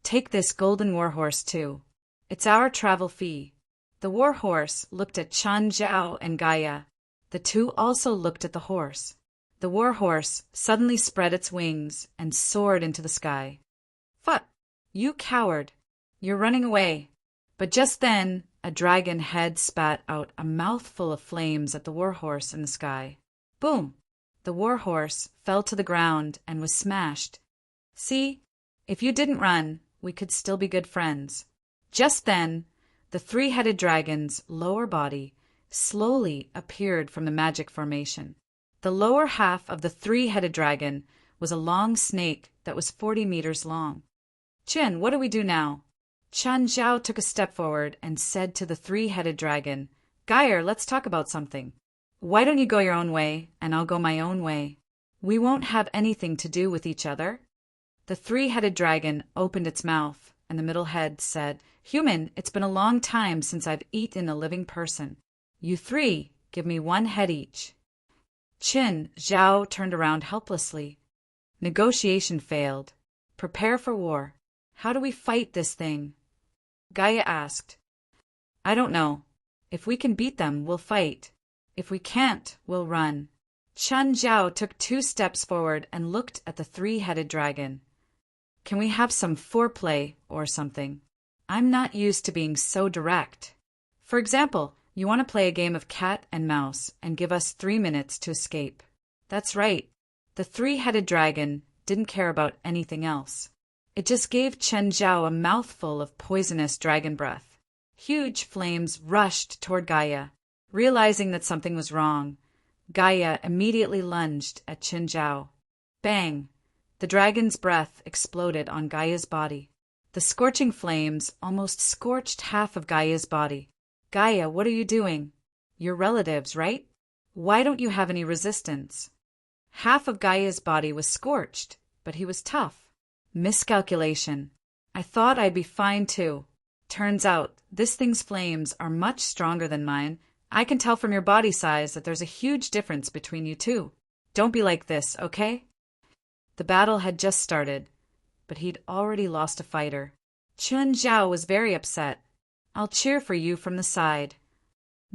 Take this golden warhorse too. It's our travel fee. The warhorse looked at Chen Zhao and Gaia. The two also looked at the horse. The warhorse suddenly spread its wings and soared into the sky. Fuck! You coward! You're running away. But just then, a dragon head spat out a mouthful of flames at the warhorse in the sky. Boom! The warhorse fell to the ground and was smashed. See? If you didn't run, we could still be good friends. Just then, the 3-headed dragon's lower body slowly appeared from the magic formation. The lower half of the 3-headed dragon was a long snake that was 40 meters long. Chen, what do we do now? Chen Zhao took a step forward and said to the 3-headed dragon, Geyer, let's talk about something. Why don't you go your own way, and I'll go my own way? We won't have anything to do with each other. The 3-headed dragon opened its mouth, and the middle head said, Human, it's been a long time since I've eaten a living person. You 3 Give me one head each. Qin Zhao turned around helplessly. Negotiation failed. Prepare for war. How do we fight this thing? Gaia asked. I don't know. If we can beat them, we'll fight. If we can't, we'll run. Chen Zhao took 2 steps forward and looked at the 3-headed dragon. Can we have some foreplay or something? I'm not used to being so direct. For example, you want to play a game of cat and mouse and give us 3 minutes to escape. That's right. The 3-headed dragon didn't care about anything else. It just gave Chen Zhao a mouthful of poisonous dragon breath. Huge flames rushed toward Gaia. Realizing that something was wrong, Gaia immediately lunged at Qin Zhao. Bang! The dragon's breath exploded on Gaia's body. The scorching flames almost scorched half of Gaia's body. Gaia, what are you doing? You're relatives, right? Why don't you have any resistance? Half of Gaia's body was scorched, but he was tough. Miscalculation. I thought I'd be fine too. Turns out, this thing's flames are much stronger than mine. I can tell from your body size that there's a huge difference between you two. Don't be like this, okay? The battle had just started, but he'd already lost a fighter. Chen Zhao was very upset. I'll cheer for you from the side.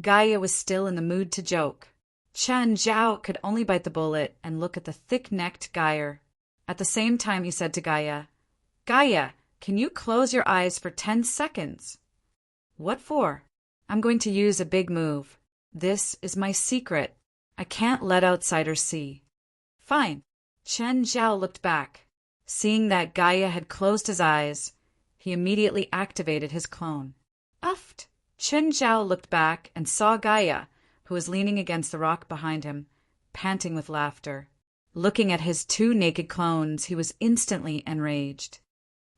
Gaia was still in the mood to joke. Chen Zhao could only bite the bullet and look at the thick-necked Gaia. At the same time he said to Gaia, Gaia, can you close your eyes for 10 seconds? What for? I'm going to use a big move. This is my secret. I can't let outsiders see. Fine. Chen Zhao looked back. Seeing that Gaia had closed his eyes, he immediately activated his clone. Uffed! Chen Zhao looked back and saw Gaia, who was leaning against the rock behind him, panting with laughter. Looking at his 2 naked clones, he was instantly enraged.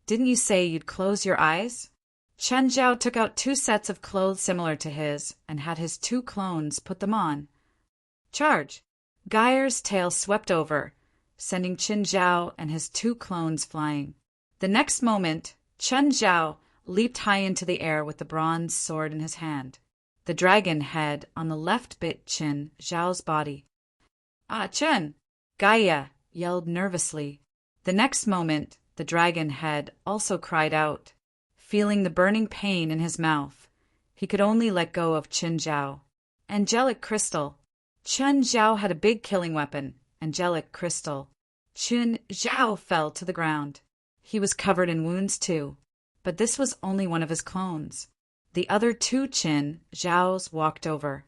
Didn't you say you'd close your eyes? Chen Zhao took out 2 sets of clothes similar to his and had his 2 clones put them on. Charge! Gaia's tail swept over, sending Qin Zhao and his 2 clones flying. The next moment, Chen Zhao leaped high into the air with the bronze sword in his hand. The dragon head on the left bit Qin Zhao's body. Ah, Chen! Gaia yelled nervously. The next moment, the dragon head also cried out. Feeling the burning pain in his mouth, he could only let go of Qin Zhao. Angelic crystal. Chen Zhao had a big killing weapon, angelic crystal. Qin Zhao fell to the ground. He was covered in wounds too, but this was only one of his clones. The other 2 Qin Zhaos walked over.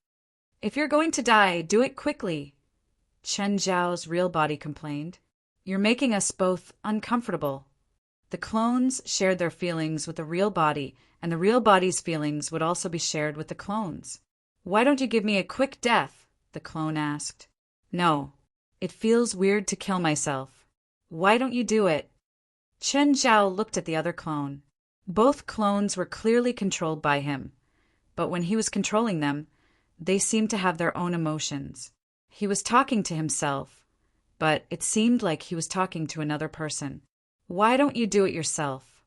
If you're going to die, do it quickly, Chen Zhao's real body complained. You're making us both uncomfortable. The clones shared their feelings with the real body, and the real body's feelings would also be shared with the clones. Why don't you give me a quick death? The clone asked. No. It feels weird to kill myself. Why don't you do it? Chen Zhao looked at the other clone. Both clones were clearly controlled by him, but when he was controlling them, they seemed to have their own emotions. He was talking to himself, but it seemed like he was talking to another person. Why don't you do it yourself?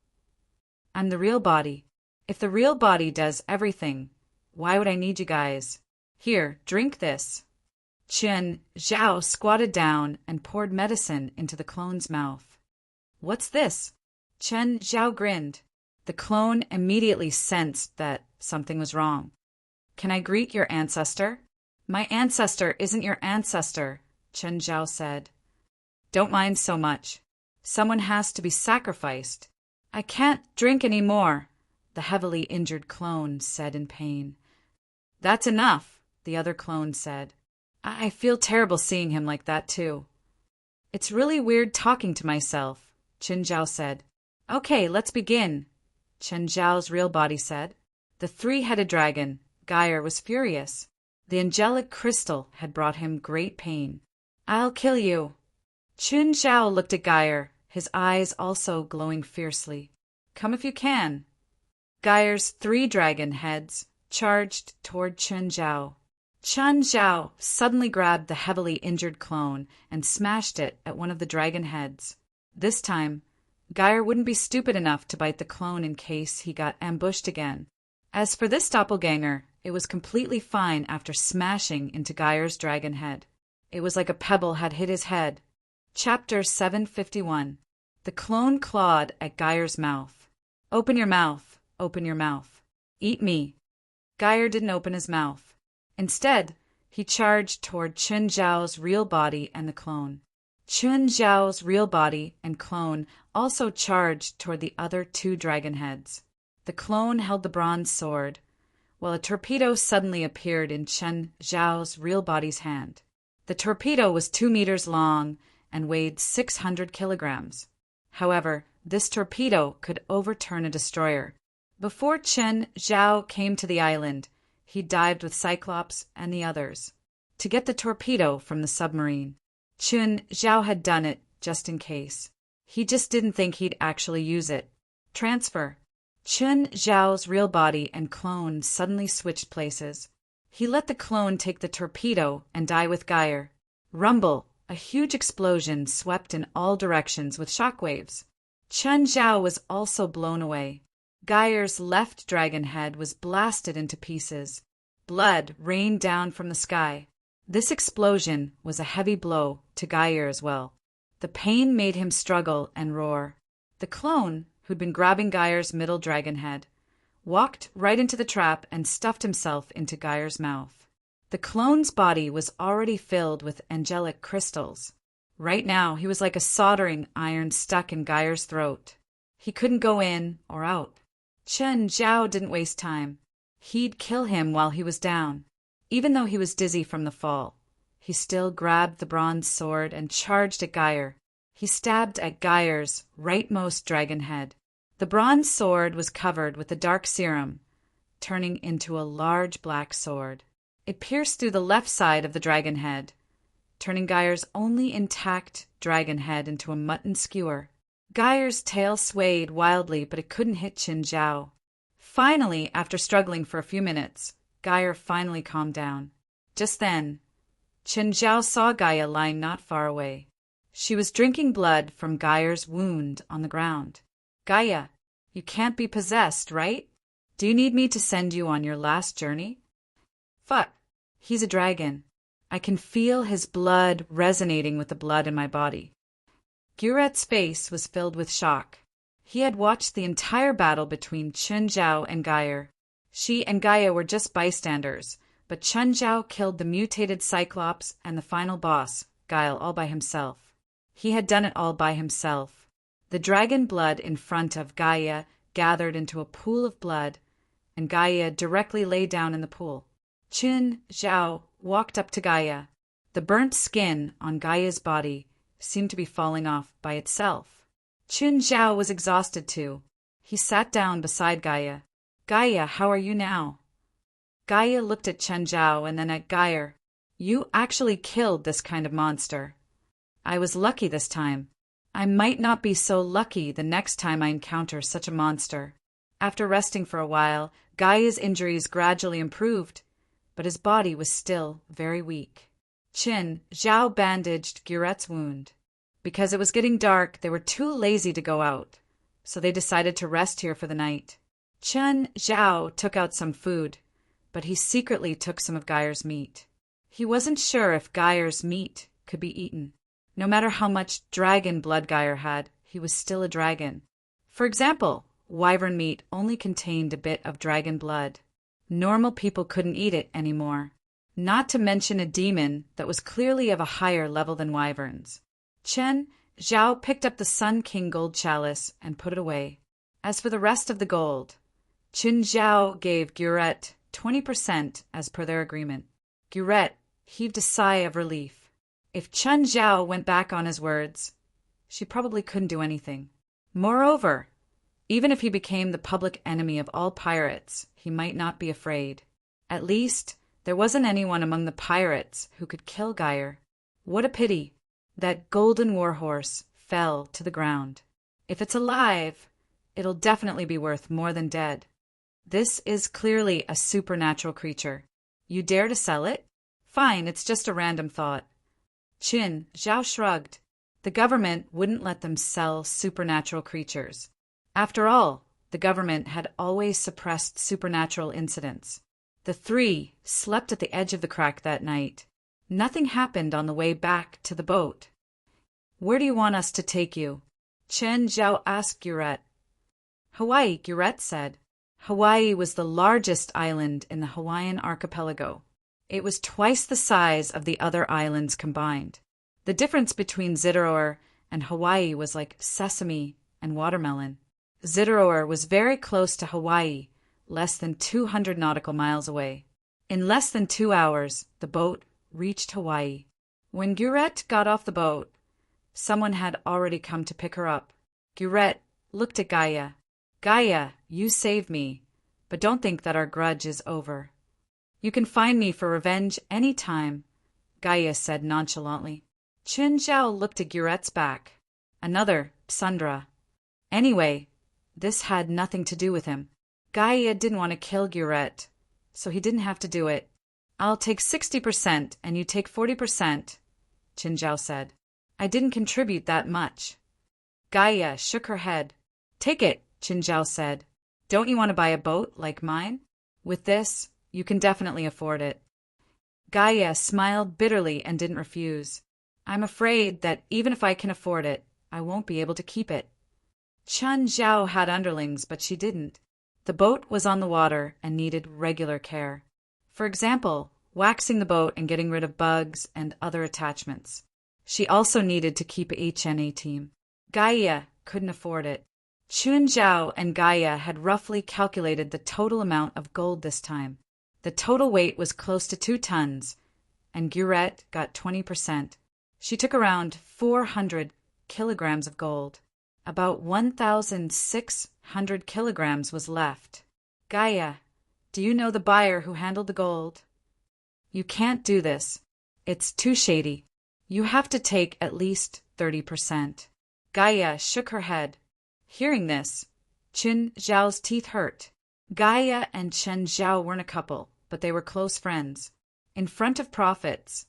I'm the real body. If the real body does everything, why would I need you guys? Here, drink this. Qin Zhao squatted down and poured medicine into the clone's mouth. What's this? Chen Zhao grinned. The clone immediately sensed that something was wrong. Can I greet your ancestor? My ancestor isn't your ancestor, Chen Zhao said. Don't mind so much. Someone has to be sacrificed. I can't drink any more, the heavily injured clone said in pain. That's enough, the other clone said. I feel terrible seeing him like that too. It's really weird talking to myself, Qin Zhao said. Okay, let's begin, Chen Zhao's real body said. The 3-headed dragon, Gaia, was furious. The angelic crystal had brought him great pain. I'll kill you. Qin Zhao looked at Gaia, his eyes also glowing fiercely. Come if you can. Gaia's 3 dragon heads charged toward Qin Zhao. Chen Zhao suddenly grabbed the heavily injured clone and smashed it at one of the dragon heads. This time, Gaia wouldn't be stupid enough to bite the clone in case he got ambushed again. As for this doppelganger, It was completely fine after smashing into Geyer's dragon head. It was like a pebble had hit his head. Chapter 751. The clone clawed at Geyer's mouth. Open your mouth, open your mouth. Eat me. Geyer didn't open his mouth. Instead, he charged toward Chun Zhao's real body and the clone. Chun Zhao's real body and clone also charged toward the other two dragon heads. The clone held the bronze sword, while a torpedo suddenly appeared in Chun Zhao's real body's hand. The torpedo was 2 meters long and weighed 600 kilograms. However, this torpedo could overturn a destroyer. Before Chun Zhao came to the island, he dived with Cyclops and the others to get the torpedo from the submarine. Chun Zhao had done it just in case. He just didn't think he'd actually use it. Transfer. Chun Zhao's real body and clone suddenly switched places. He let the clone take the torpedo and die with Geyer. Rumble. A huge explosion swept in all directions with shockwaves. Chun Zhao was also blown away. Geyer's left dragon head was blasted into pieces. Blood rained down from the sky. This explosion was a heavy blow to Geyer as well. The pain made him struggle and roar. The clone, who'd been grabbing Geyer's middle dragon head, walked right into the trap and stuffed himself into Geyer's mouth. The clone's body was already filled with angelic crystals. Right now, he was like a soldering iron stuck in Geyer's throat. He couldn't go in or out. Chun Zhao didn't waste time. He'd kill him while he was down. Even though he was dizzy from the fall, he still grabbed the bronze sword and charged at Geyer. He stabbed at Geyer's rightmost dragon head. The bronze sword was covered with a dark serum, turning into a large black sword. It pierced through the left side of the dragon head, turning Geyer's only intact dragon head into a mutton skewer. Geyer's tail swayed wildly, but it couldn't hit Chun Zhao. Finally, after struggling for a few minutes, Geyer finally calmed down. Just then, Chun Zhao saw Gaia lying not far away. She was drinking blood from Geyer's wound on the ground. Gaia, you can't be possessed, right? Do you need me to send you on your last journey? Fuck. He's a dragon. I can feel his blood resonating with the blood in my body. Guret's face was filled with shock. He had watched the entire battle between Chun Zhao and Geyer. She and Gaia were just bystanders, but Chun Zhao killed the mutated Cyclops and the final boss, Guile, all by himself. He had done it all by himself. The dragon blood in front of Gaia gathered into a pool of blood, and Gaia directly lay down in the pool. Chun Zhao walked up to Gaia. The burnt skin on Gaia's body seemed to be falling off by itself. Chun Zhao was exhausted too. He sat down beside Gaia. Gaia, how are you now? Gaia looked at Chun Zhao and then at Geyer. You actually killed this kind of monster. I was lucky this time. I might not be so lucky the next time I encounter such a monster. After resting for a while, Gaia's injuries gradually improved, but his body was still very weak. Chun Zhao bandaged Guret's wound. Because it was getting dark, they were too lazy to go out, so they decided to rest here for the night. Chun Zhao took out some food, but he secretly took some of Geyer's meat. He wasn't sure if Geyer's meat could be eaten. No matter how much dragon blood Geyer had, he was still a dragon. For example, wyvern meat only contained a bit of dragon blood. Normal people couldn't eat it anymore, not to mention a demon that was clearly of a higher level than wyverns. Chun Zhao picked up the Sun King gold chalice and put it away. As for the rest of the gold, Chun Zhao gave Guret 20% as per their agreement. Guret heaved a sigh of relief. If Chun Zhao went back on his words, she probably couldn't do anything. Moreover, even if he became the public enemy of all pirates, he might not be afraid. At least, there wasn't anyone among the pirates who could kill Geyer. What a pity. That golden warhorse fell to the ground. If it's alive, it'll definitely be worth more than dead. This is clearly a supernatural creature. You dare to sell it? Fine, it's just a random thought. Chun Zhao shrugged. The government wouldn't let them sell supernatural creatures. After all, the government had always suppressed supernatural incidents. The three slept at the edge of the crack that night. Nothing happened on the way back to the boat. "Where do you want us to take you?" Chen Zhao asked Gurette. "Hawaii," Gurette said. Hawaii was the largest island in the Hawaiian archipelago. It was twice the size of the other islands combined. The difference between Zittauer and Hawaii was like sesame and watermelon. Zittauer was very close to Hawaii, less than 200 nautical miles away. In less than 2 hours, the boat reached Hawaii. When Gurette got off the boat, someone had already come to pick her up. Gurette looked at Gaia. "Gaia, you saved me, but don't think that our grudge is over. You can find me for revenge any time," Gaia said nonchalantly. Chen Zhao looked at Gurette's back. Another Sundra. Anyway, this had nothing to do with him. Gaia didn't want to kill Gurette, so he didn't have to do it. "I'll take 60% and you take 40%, Chen Zhao said. "I didn't contribute that much." Gaia shook her head. "Take it," Chen Zhao said. "Don't you want to buy a boat like mine? With this, you can definitely afford it." Gaia smiled bitterly and didn't refuse. "I'm afraid that even if I can afford it, I won't be able to keep it." Chen Zhao had underlings, but she didn't. The boat was on the water and needed regular care. For example, waxing the boat and getting rid of bugs and other attachments. She also needed to keep a HNA team. Gaia couldn't afford it. Chen Zhao and Gaia had roughly calculated the total amount of gold this time. The total weight was close to 2 tons, and Gurette got 20%. She took around 400 kilograms of gold. About 1,600 kilograms was left. "Gaia, do you know the buyer who handled the gold?" "You can't do this. It's too shady. You have to take at least 30%. Gaia shook her head. Hearing this, Chen Zhao's teeth hurt. Gaia and Chen Zhao weren't a couple, but they were close friends. In front of profits,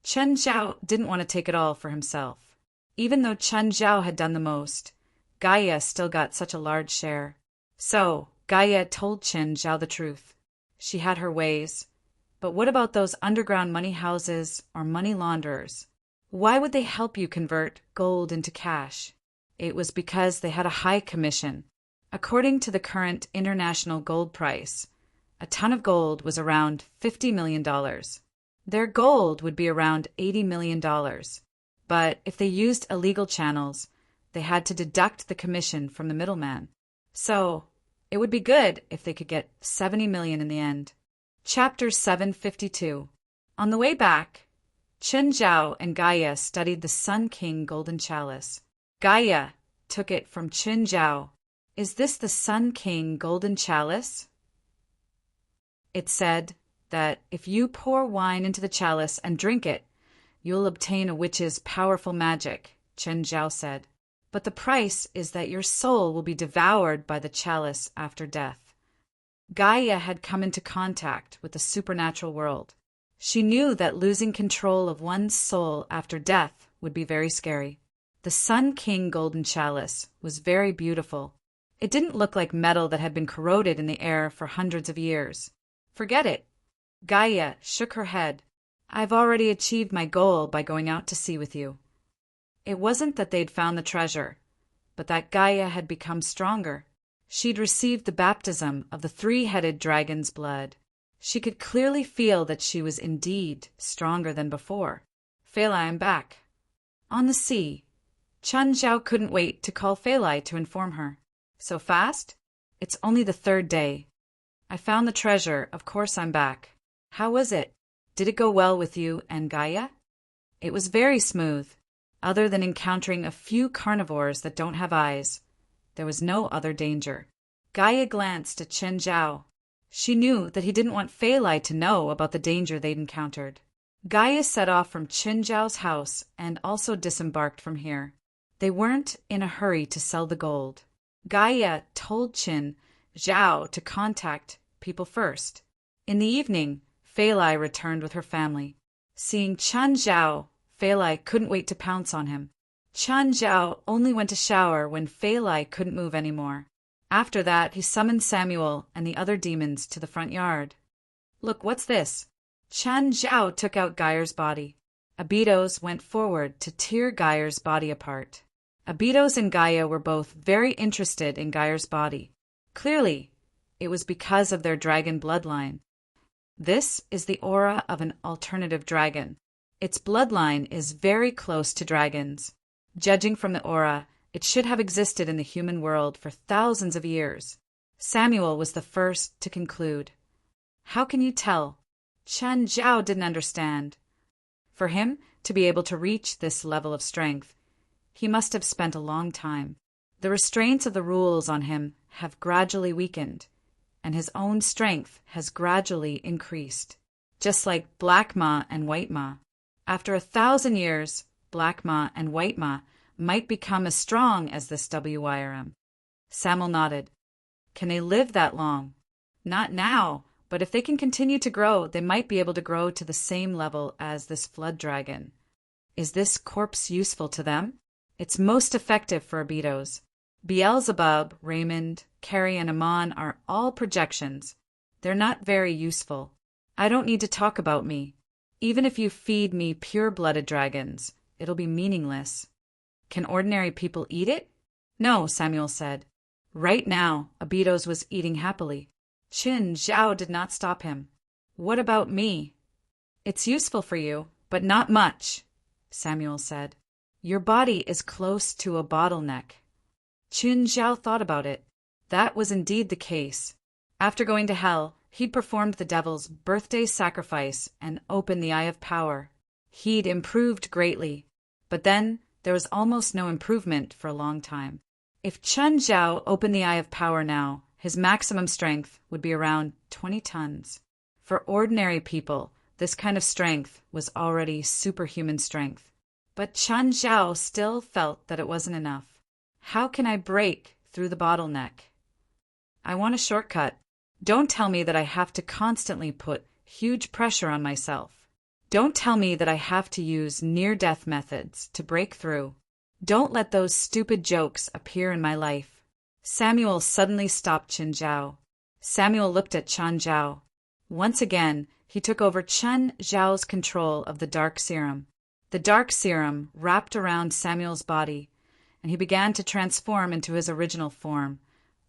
Chen Zhao didn't want to take it all for himself. Even though Chen Zhao had done the most, Gaia still got such a large share. So, Gaia told Chen Zhao the truth. She had her ways. But what about those underground money houses or money launderers? Why would they help you convert gold into cash? It was because they had a high commission. According to the current international gold price, a ton of gold was around $50 million. Their gold would be around $80 million. But if they used illegal channels, they had to deduct the commission from the middleman. So, it would be good if they could get $70 million in the end. Chapter 752. On the way back, Chen Zhao and Gaia studied the Sun King Golden Chalice. Gaia took it from Chen Zhao. "Is this the Sun King Golden Chalice?" It said that if you pour wine into the chalice and drink it, you'll obtain a witch's powerful magic, Chen Zhao said. "But the price is that your soul will be devoured by the chalice after death." Gaia had come into contact with the supernatural world. She knew that losing control of one's soul after death would be very scary. The Sun King Golden Chalice was very beautiful. It didn't look like metal that had been corroded in the air for hundreds of years. "Forget it." Gaia shook her head. "I've already achieved my goal by going out to sea with you." It wasn't that they'd found the treasure, but that Gaia had become stronger. She'd received the baptism of the 3-headed dragon's blood. She could clearly feel that she was indeed stronger than before. "Feilai, I'm back." On the sea, Chen Zhao couldn't wait to call Feilai to inform her. "So fast? It's only the 3rd day. I found the treasure, of course I'm back. How was it? Did it go well with you and Gaia?" "It was very smooth. Other than encountering a few carnivores that don't have eyes, there was no other danger." Gaia glanced at Chen Zhao. She knew that he didn't want Feilai to know about the danger they'd encountered. Gaia set off from Chen Zhao's house and also disembarked from here. They weren't in a hurry to sell the gold. Gaia told Chen Zhao to contact people first. In the evening, Feilai returned with her family. Seeing Chen Zhao, Feilai couldn't wait to pounce on him. Chen Zhao only went to shower when Feilai couldn't move anymore. After that, he summoned Samuel and the other demons to the front yard. Look, what's this? Chen Zhao took out Geyer's body. Abidos went forward to tear Geyer's body apart. Abidos and Gaia were both very interested in Geyer's body. Clearly, it was because of their dragon bloodline. This is the aura of an alternative dragon. Its bloodline is very close to dragons. Judging from the aura, it should have existed in the human world for thousands of years. Samuel was the first to conclude. How can you tell? Chen Zhao didn't understand. For him to be able to reach this level of strength, he must have spent a long time. The restraints of the rules on him have gradually weakened, and his own strength has gradually increased. Just like Black Ma and White Ma. After 1,000 years, Black Ma and White Ma might become as strong as this WYRM. Samuel nodded. Can they live that long? Not now, but if they can continue to grow, they might be able to grow to the same level as this flood dragon. Is this corpse useful to them? It's most effective for Abidos. Beelzebub, Raymond, Carrie, and Amon are all projections. They're not very useful. I don't need to talk about me. Even if you feed me pure-blooded dragons, it'll be meaningless. Can ordinary people eat it? No, Samuel said. Right now, Abidos was eating happily. Chen Zhao did not stop him. What about me? It's useful for you, but not much, Samuel said. Your body is close to a bottleneck. Chen Zhao thought about it. That was indeed the case. After going to hell, he'd performed the devil's birthday sacrifice and opened the Eye of Power. He'd improved greatly, but then there was almost no improvement for a long time. If Chen Zhao opened the Eye of Power now, his maximum strength would be around 20 tons. For ordinary people, this kind of strength was already superhuman strength. But Chen Zhao still felt that it wasn't enough. How can I break through the bottleneck? I want a shortcut. Don't tell me that I have to constantly put huge pressure on myself. Don't tell me that I have to use near-death methods to break through. Don't let those stupid jokes appear in my life. Samuel suddenly stopped Chen Zhao. Samuel looked at Chen Zhao. Once again, he took over Chen Zhao's control of the dark serum. The dark serum wrapped around Samuel's body, and he began to transform into his original form,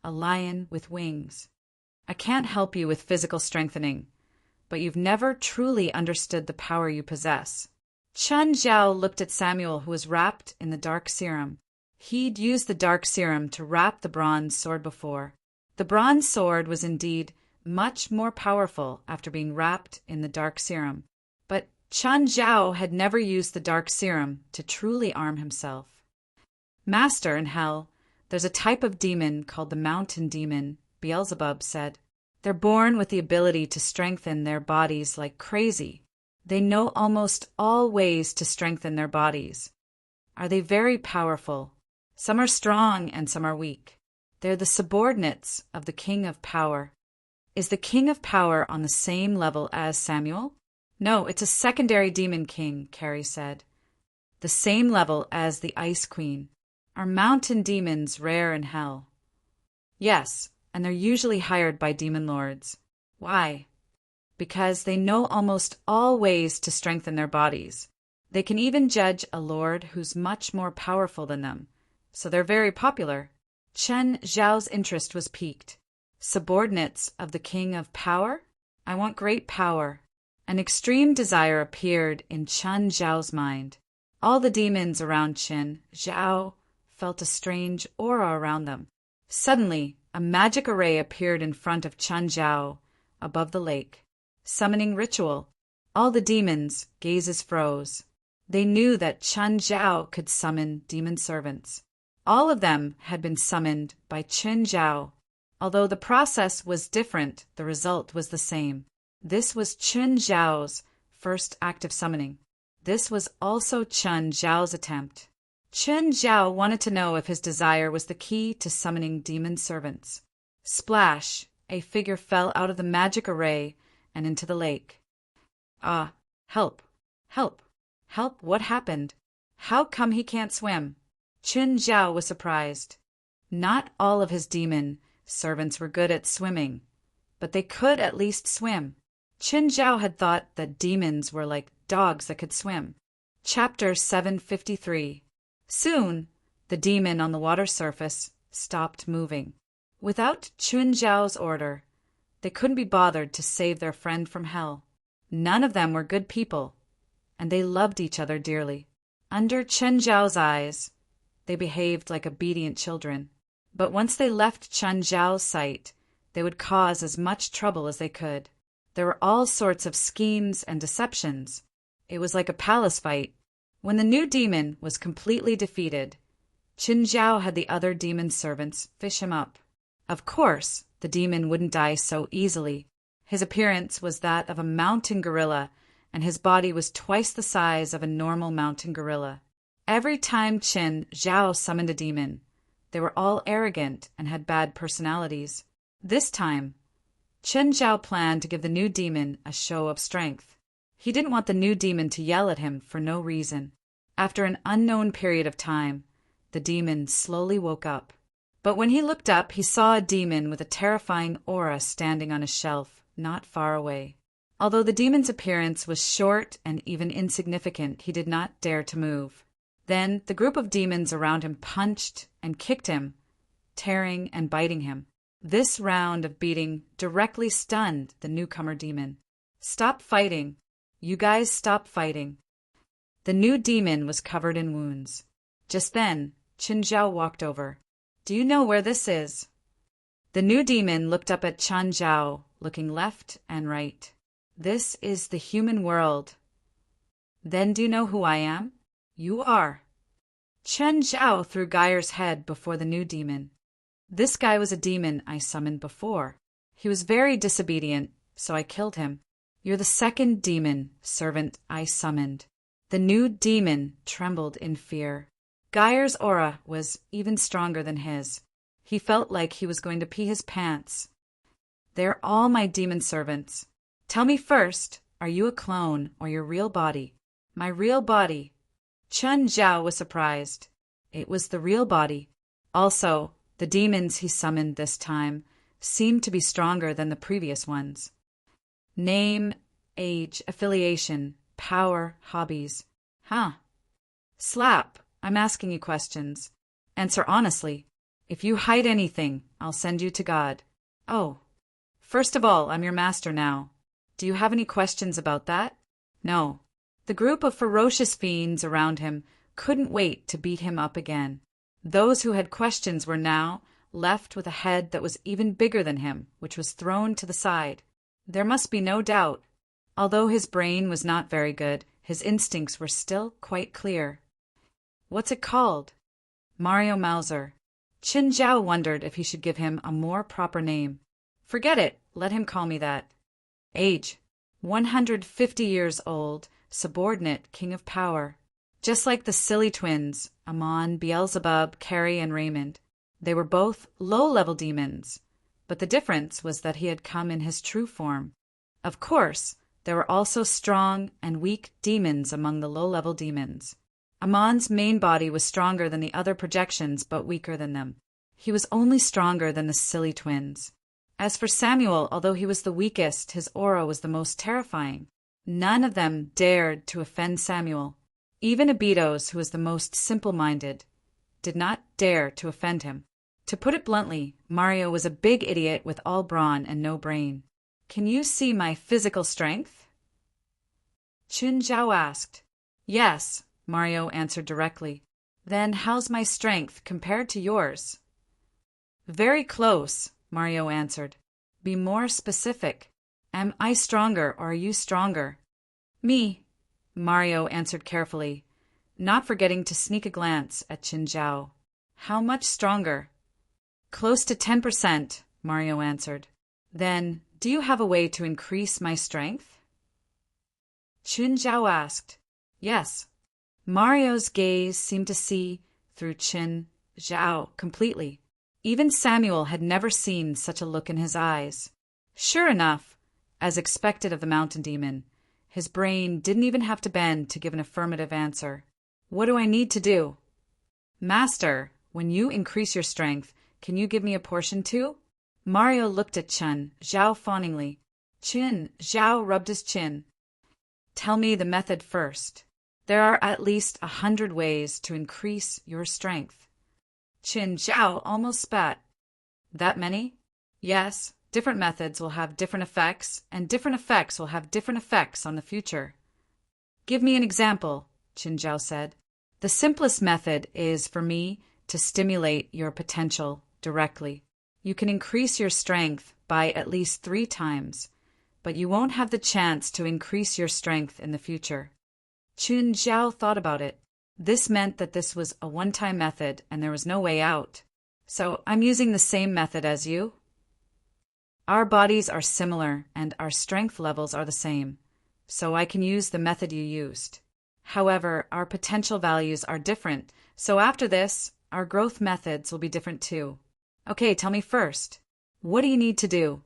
a lion with wings. I can't help you with physical strengthening, but you've never truly understood the power you possess. Chen Zhao looked at Samuel, who was wrapped in the dark serum. He'd used the dark serum to wrap the bronze sword before. The bronze sword was indeed much more powerful after being wrapped in the dark serum. But Chen Zhao had never used the dark serum to truly arm himself. Master, in hell, there's a type of demon called the mountain demon, Beelzebub said. They're born with the ability to strengthen their bodies like crazy. They know almost all ways to strengthen their bodies. Are they very powerful? Some are strong and some are weak. They're the subordinates of the King of Power. Is the King of Power on the same level as Samuel? No, it's a secondary demon king, Carrie said. The same level as the Ice Queen. Are mountain demons rare in hell? Yes, and they're usually hired by demon lords. Why? Because they know almost all ways to strengthen their bodies. They can even judge a lord who's much more powerful than them. So they're very popular. Chen Zhao's interest was piqued. Subordinates of the King of Power? I want great power. An extreme desire appeared in Chen Zhao's mind. All the demons around Chen Zhao felt a strange aura around them. Suddenly, a magic array appeared in front of Chen Zhao, above the lake. Summoning ritual. All the demons' gazes froze. They knew that Chen Zhao could summon demon servants. All of them had been summoned by Chen Zhao. Although the process was different, the result was the same. This was Chen Zhao's first act of summoning. This was also Chen Zhao's attempt. Chen Zhao wanted to know if his desire was the key to summoning demon servants. Splash! A figure fell out of the magic array and into the lake. Ah, help! Help! Help! What happened? How come he can't swim? Chen Zhao was surprised. Not all of his demon servants were good at swimming, but they could at least swim. Qin Zhao had thought that demons were like dogs that could swim. Chapter 753. Soon, the demon on the water surface stopped moving. Without Qin Zhao's order, they couldn't be bothered to save their friend from hell. None of them were good people, and they loved each other dearly. Under Qin Zhao's eyes, they behaved like obedient children. But once they left Qin Zhao's sight, they would cause as much trouble as they could. There were all sorts of schemes and deceptions. It was like a palace fight. When the new demon was completely defeated, Qin Zhao had the other demon servants fish him up. Of course, the demon wouldn't die so easily. His appearance was that of a mountain gorilla, and his body was twice the size of a normal mountain gorilla. Every time Qin Zhao summoned a demon, they were all arrogant and had bad personalities. This time, Qin Zhao planned to give the new demon a show of strength. He didn't want the new demon to yell at him for no reason. After an unknown period of time, the demon slowly woke up. But when he looked up, he saw a demon with a terrifying aura standing on a shelf not far away. Although the demon's appearance was short and even insignificant, he did not dare to move. Then the group of demons around him punched and kicked him, tearing and biting him. This round of beating directly stunned the newcomer demon. "Stop fighting. You guys stop fighting." The new demon was covered in wounds. Just then, Qin Zhao walked over. "Do you know where this is?" The new demon looked up at Qin Zhao, looking left and right. "This is the human world." "Then do you know who I am?" "You are." Qin Zhao threw Geyer's head before the new demon. "This guy was a demon I summoned before. He was very disobedient, so I killed him. You're the second demon servant I summoned." The new demon trembled in fear. Geyer's aura was even stronger than his. He felt like he was going to pee his pants. "They're all my demon servants. Tell me first, are you a clone or your real body?" "My real body." Qin Zhao was surprised. It was the real body. Also, the demons he summoned this time seemed to be stronger than the previous ones. "Name, age, affiliation, power, hobbies." "Huh. Slap, I'm asking you questions. Answer honestly. If you hide anything, I'll send you to God." "Oh. First of all, I'm your master now. Do you have any questions about that?" "No." The group of ferocious fiends around him couldn't wait to beat him up again. Those who had questions were now left with a head that was even bigger than him, which was thrown to the side. There must be no doubt. Although his brain was not very good, his instincts were still quite clear. "What's it called?" "Mario Mauser." Qin Zhao wondered if he should give him a more proper name. "Forget it. Let him call me that." "Age: 150 years old, subordinate, king of power." Just like the silly twins, Amon, Beelzebub, Carrie, and Raymond. They were both low-level demons, but the difference was that he had come in his true form. Of course, there were also strong and weak demons among the low-level demons. Amon's main body was stronger than the other projections, but weaker than them. He was only stronger than the silly twins. As for Samuel, although he was the weakest, his aura was the most terrifying. None of them dared to offend Samuel. Even Abidos, who was the most simple-minded, did not dare to offend him. To put it bluntly, Mario was a big idiot with all brawn and no brain. "Can you see my physical strength?" Qin Zhao asked. "Yes," Mario answered directly. "Then how's my strength compared to yours?" "Very close," Mario answered. "Be more specific. Am I stronger or are you stronger?" "Me," Mario answered carefully, not forgetting to sneak a glance at Qin Zhao. "How much stronger?" "Close to 10%, Mario answered. "Then, do you have a way to increase my strength?" Qin Zhao asked. "Yes." Mario's gaze seemed to see through Qin Zhao completely. Even Samuel had never seen such a look in his eyes. Sure enough, as expected of the mountain demon, his brain didn't even have to bend to give an affirmative answer. "What do I need to do?" "Master, when you increase your strength, can you give me a portion too?" Mario looked at Qin Zhao fawningly. Qin Zhao rubbed his chin. Tell me the method first. There are at least 100 ways to increase your strength. Qin Zhao almost spat. That many? Yes, different methods will have different effects, and different effects will have different effects on the future. Give me an example, Qin Zhao said. The simplest method is for me to stimulate your potential directly. You can increase your strength by at least 3 times, but you won't have the chance to increase your strength in the future. Qin Zhao thought about it. This meant that this was a one-time method and there was no way out. So I'm using the same method as you? Our bodies are similar and our strength levels are the same, so I can use the method you used. However, our potential values are different, so after this, our growth methods will be different too. Okay, tell me first. What do you need to do?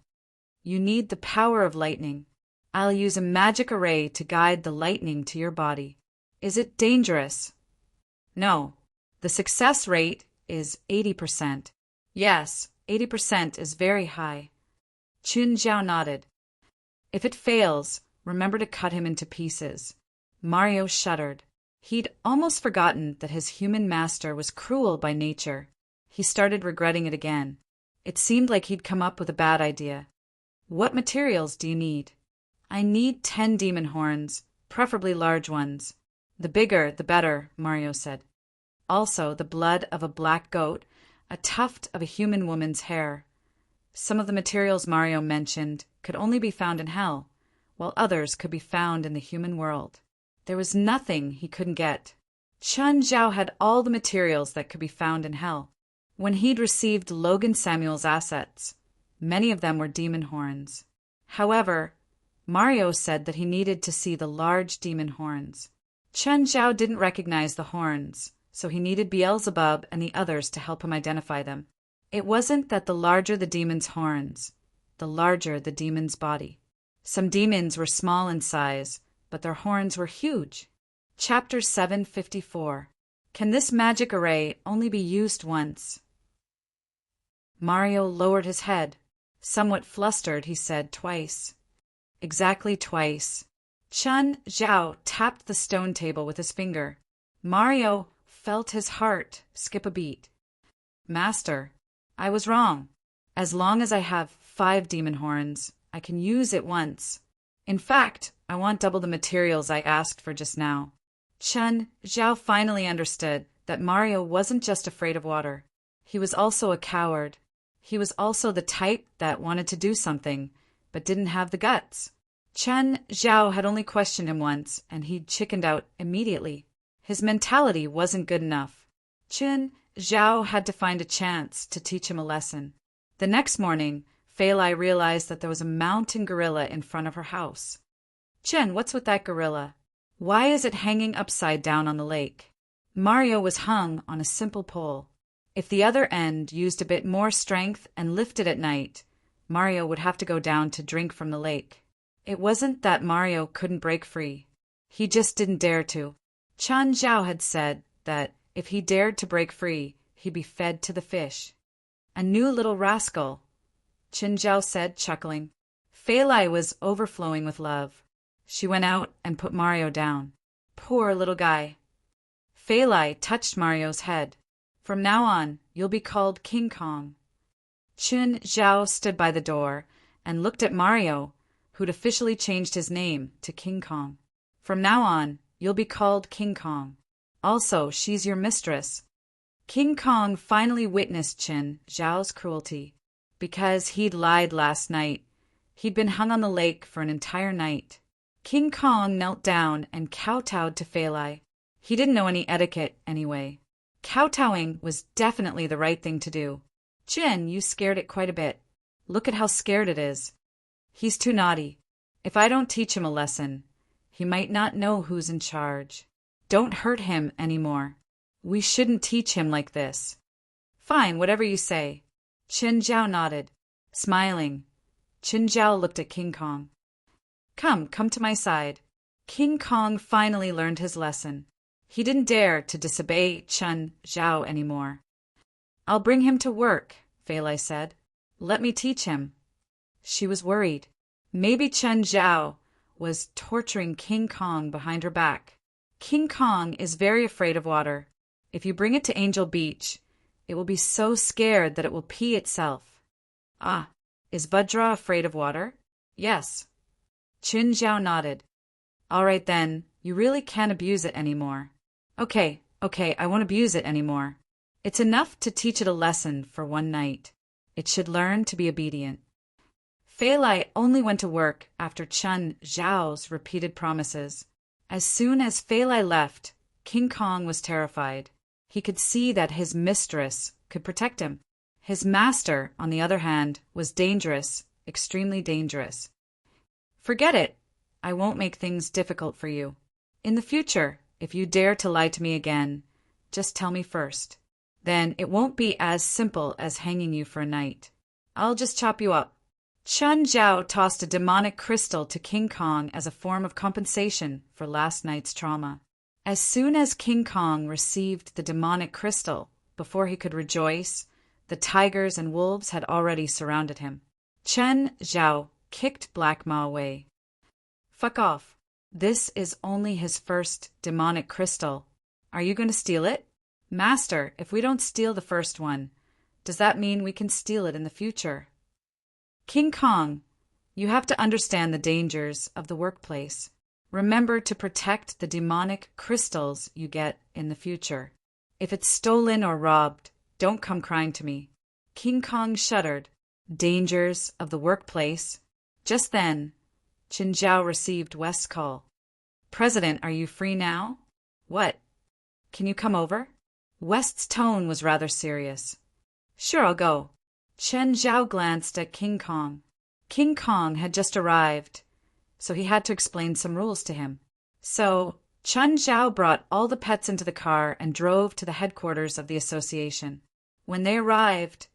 You need the power of lightning. I'll use a magic array to guide the lightning to your body. Is it dangerous? No. The success rate is 80%. Yes, 80% is very high. Qin Zhao nodded. If it fails, remember to cut him into pieces. Mario shuddered. He'd almost forgotten that his human master was cruel by nature. He started regretting it again. It seemed like he'd come up with a bad idea. What materials do you need? I need 10 demon horns, preferably large ones. The bigger, the better, Mario said. Also, the blood of a black goat, a tuft of a human woman's hair. Some of the materials Mario mentioned could only be found in hell, while others could be found in the human world. There was nothing he couldn't get. Qin Zhao had all the materials that could be found in hell. When he'd received Logan Samuel's assets, many of them were demon horns. However, Mario said that he needed to see the large demon horns. Qin Zhao didn't recognize the horns, so he needed Beelzebub and the others to help him identify them. It wasn't that the larger the demon's horns, the larger the demon's body. Some demons were small in size, but their horns were huge. Chapter 754. Can this magic array only be used once? Mario lowered his head. Somewhat flustered, he said twice. Exactly twice. Qin Zhao tapped the stone table with his finger. Mario felt his heart skip a beat. Master, I was wrong. As long as I have 5 demon horns, I can use it once. In fact, I want double the materials I asked for just now. Qin Zhao finally understood that Mario wasn't just afraid of water. He was also a coward. He was also the type that wanted to do something, but didn't have the guts. Qin Zhao had only questioned him once, and he'd chickened out immediately. His mentality wasn't good enough. Qin Zhao had to find a chance to teach him a lesson. The next morning, Fei Lai realized that there was a mountain gorilla in front of her house. Qin, what's with that gorilla? Why is it hanging upside down on the lake? Mario was hung on a simple pole. If the other end used a bit more strength and lifted at night, Mario would have to go down to drink from the lake. It wasn't that Mario couldn't break free. He just didn't dare to. Qin Zhao had said that if he dared to break free, he'd be fed to the fish. A new little rascal, Qin Zhao said, chuckling. Fei Lai was overflowing with love. She went out and put Mario down. Poor little guy. Fei Lai touched Mario's head. From now on, you'll be called King Kong. Qin Zhao stood by the door and looked at Mario, who'd officially changed his name to King Kong. From now on, you'll be called King Kong. Also, she's your mistress. King Kong finally witnessed Qin Zhao's cruelty. Because he'd lied last night, he'd been hung on the lake for an entire night. King Kong knelt down and kowtowed to Fei Lai. He didn't know any etiquette anyway. Kowtowing was definitely the right thing to do. Qin, you scared it quite a bit. Look at how scared it is. He's too naughty. If I don't teach him a lesson, he might not know who's in charge. Don't hurt him anymore. We shouldn't teach him like this. Fine, whatever you say. Qin Zhao nodded. Smiling, Qin Zhao looked at King Kong. Come to my side. King Kong finally learned his lesson. He didn't dare to disobey Qin Zhao anymore. I'll bring him to work, Fei Lai said. Let me teach him. She was worried. Maybe Chen Zhao was torturing King Kong behind her back. King Kong is very afraid of water. If you bring it to Angel Beach, it will be so scared that it will pee itself. Ah, is Vajra afraid of water? Yes. Chen Zhao nodded. All right then, you really can't abuse it anymore. Okay, I won't abuse it anymore. It's enough to teach it a lesson for one night. It should learn to be obedient. Fei Lai only went to work after Chen Zhao's repeated promises. As soon as Fei Lai left, King Kong was terrified. He could see that his mistress could protect him. His master, on the other hand, was dangerous, extremely dangerous. Forget it. I won't make things difficult for you. In the future, if you dare to lie to me again, just tell me first. Then it won't be as simple as hanging you for a night. I'll just chop you up. Chen Zhao tossed a demonic crystal to King Kong as a form of compensation for last night's trauma. As soon as King Kong received the demonic crystal, before he could rejoice, the tigers and wolves had already surrounded him. Chen Zhao kicked Black Ma away. Fuck off. This is only his first demonic crystal. Are you going to steal it? Master, if we don't steal the first one, does that mean we can steal it in the future? King Kong, you have to understand the dangers of the workplace. Remember to protect the demonic crystals you get in the future. If it's stolen or robbed, don't come crying to me. King Kong shuddered. Dangers of the workplace. Just then, Chen Zhao received West's call. President, are you free now? What? Can you come over? West's tone was rather serious. Sure, I'll go. Chen Zhao glanced at King Kong. King Kong had just arrived, so he had to explain some rules to him. So, Chen Zhao brought all the pets into the car and drove to the headquarters of the association. When they arrived,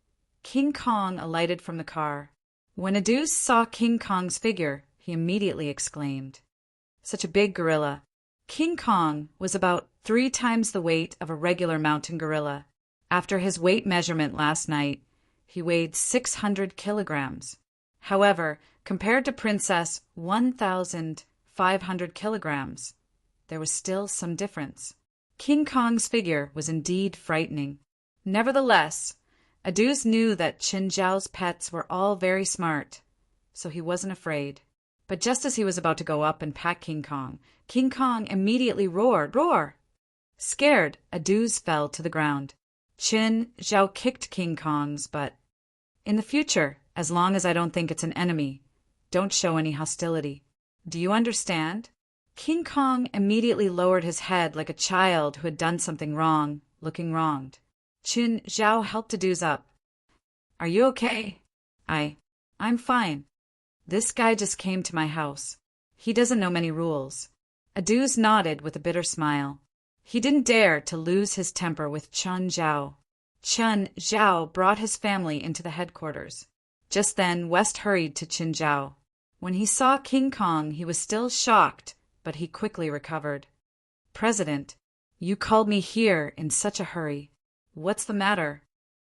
King Kong alighted from the car. When Adus saw King Kong's figure, he immediately exclaimed, "Such a big gorilla." King Kong was about 3 times the weight of a regular mountain gorilla. After his weight measurement last night, he weighed 600 kilograms. However, compared to Princess 1,500 kilograms, there was still some difference. King Kong's figure was indeed frightening. Nevertheless, Adus knew that Chen Zhao's pets were all very smart, so he wasn't afraid. But just as he was about to go up and pat King Kong immediately roared, "Roar!" Scared, Adus fell to the ground. Chen Zhao kicked King Kong's butt. In the future, as long as I don't think it's an enemy, don't show any hostility. Do you understand? King Kong immediately lowered his head like a child who had done something wrong, looking wronged. Chen Zhao helped Adus up. Are you okay? I'm fine. This guy just came to my house. He doesn't know many rules. Adus nodded with a bitter smile. He didn't dare to lose his temper with Chen Zhao. Chen Zhao brought his family into the headquarters. Just then, West hurried to Chen Zhao. When he saw King Kong, he was still shocked, but he quickly recovered. President, you called me here in such a hurry. What's the matter?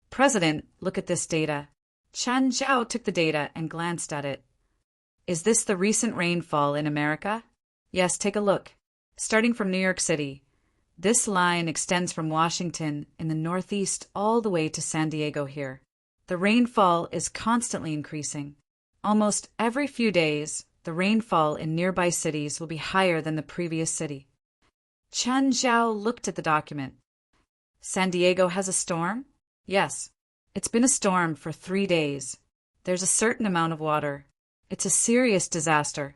President, look at this data. Chen Zhao took the data and glanced at it. Is this the recent rainfall in America? Yes, take a look. Starting from New York City, this line extends from Washington in the northeast all the way to San Diego here. The rainfall is constantly increasing. Almost every few days, the rainfall in nearby cities will be higher than the previous city. Chen Zhao looked at the document. San Diego has a storm? Yes. It's been a storm for 3 days. There's a certain amount of water. It's a serious disaster.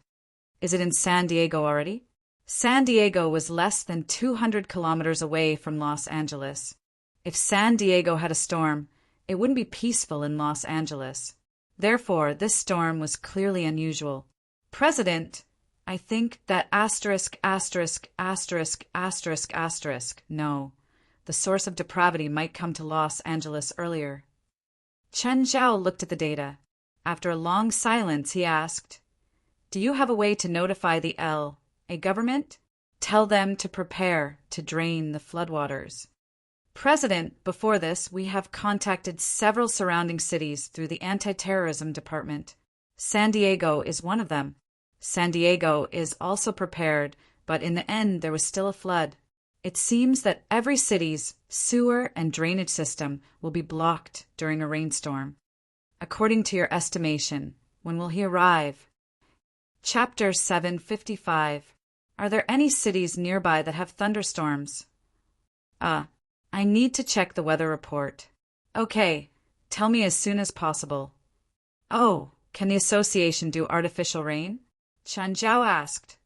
Is it in San Diego already? San Diego was less than 200 kilometers away from Los Angeles. If San Diego had a storm, it wouldn't be peaceful in Los Angeles. Therefore, this storm was clearly unusual. President, I think that no, the source of depravity might come to Los Angeles earlier. Chen Zhao looked at the data. After a long silence, he asked, Do you have a way to notify the a government? Tell them to prepare to drain the floodwaters. President, before this, we have contacted several surrounding cities through the anti-terrorism department. San Diego is one of them. San Diego is also prepared, but in the end there was still a flood. It seems that every city's sewer and drainage system will be blocked during a rainstorm. According to your estimation, when will he arrive? Chapter 755. Are there any cities nearby that have thunderstorms? I need to check the weather report. Okay, tell me as soon as possible. Oh, can the association do artificial rain? Chen Zhao asked.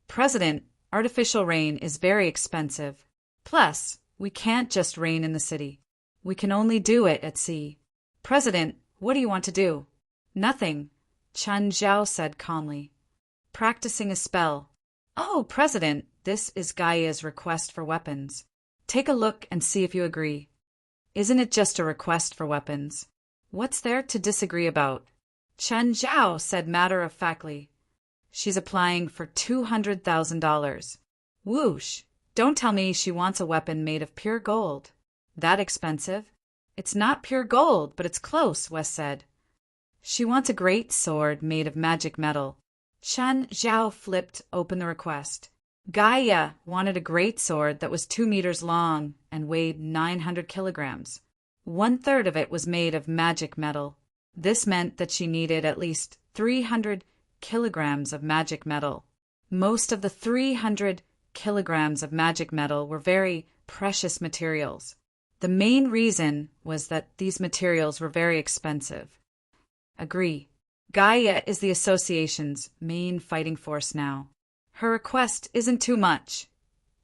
President, artificial rain is very expensive. Plus, we can't just rain in the city. We can only do it at sea. President, what do you want to do? Nothing, Chen Zhao said calmly. Practicing a spell. Oh, President, this is Gaia's request for weapons. Take a look and see if you agree. Isn't it just a request for weapons? What's there to disagree about? Chen Zhao said matter-of-factly. She's applying for $200,000. Whoosh! Don't tell me she wants a weapon made of pure gold. That expensive? It's not pure gold, but it's close, Wes said. She wants a great sword made of magic metal. Chen Zhao flipped open the request. Gaia wanted a great sword that was 2 meters long and weighed 900 kilograms. 1/3 of it was made of magic metal. This meant that she needed at least 300 kilograms of magic metal. Most of the 300 kilograms of magic metal were very precious materials. The main reason was that these materials were very expensive. Agree. Gaia is the association's main fighting force now. Her request isn't too much,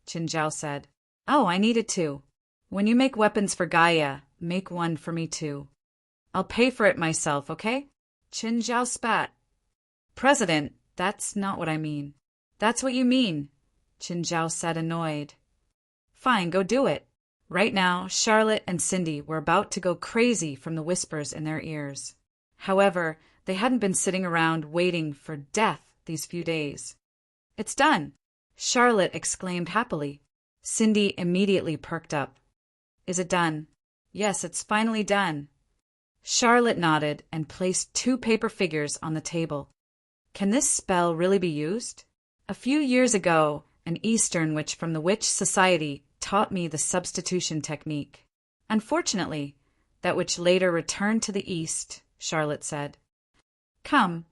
Chen Zhao said. Oh, I need it too. When you make weapons for Gaia, make one for me too. I'll pay for it myself, okay? Chen Zhao spat. President, that's not what I mean. That's what you mean, Chen Zhao said, annoyed. Fine, go do it. Right now, Charlotte and Cindy were about to go crazy from the whispers in their ears. However, they hadn't been sitting around waiting for death these few days. It's done, Charlotte exclaimed happily. Cindy immediately perked up. Is it done? Yes, it's finally done. Charlotte nodded and placed 2 paper figures on the table. Can this spell really be used? A few years ago, an Eastern witch from the Witch Society taught me the substitution technique. Unfortunately, that witch later returned to the East, Charlotte said. Come,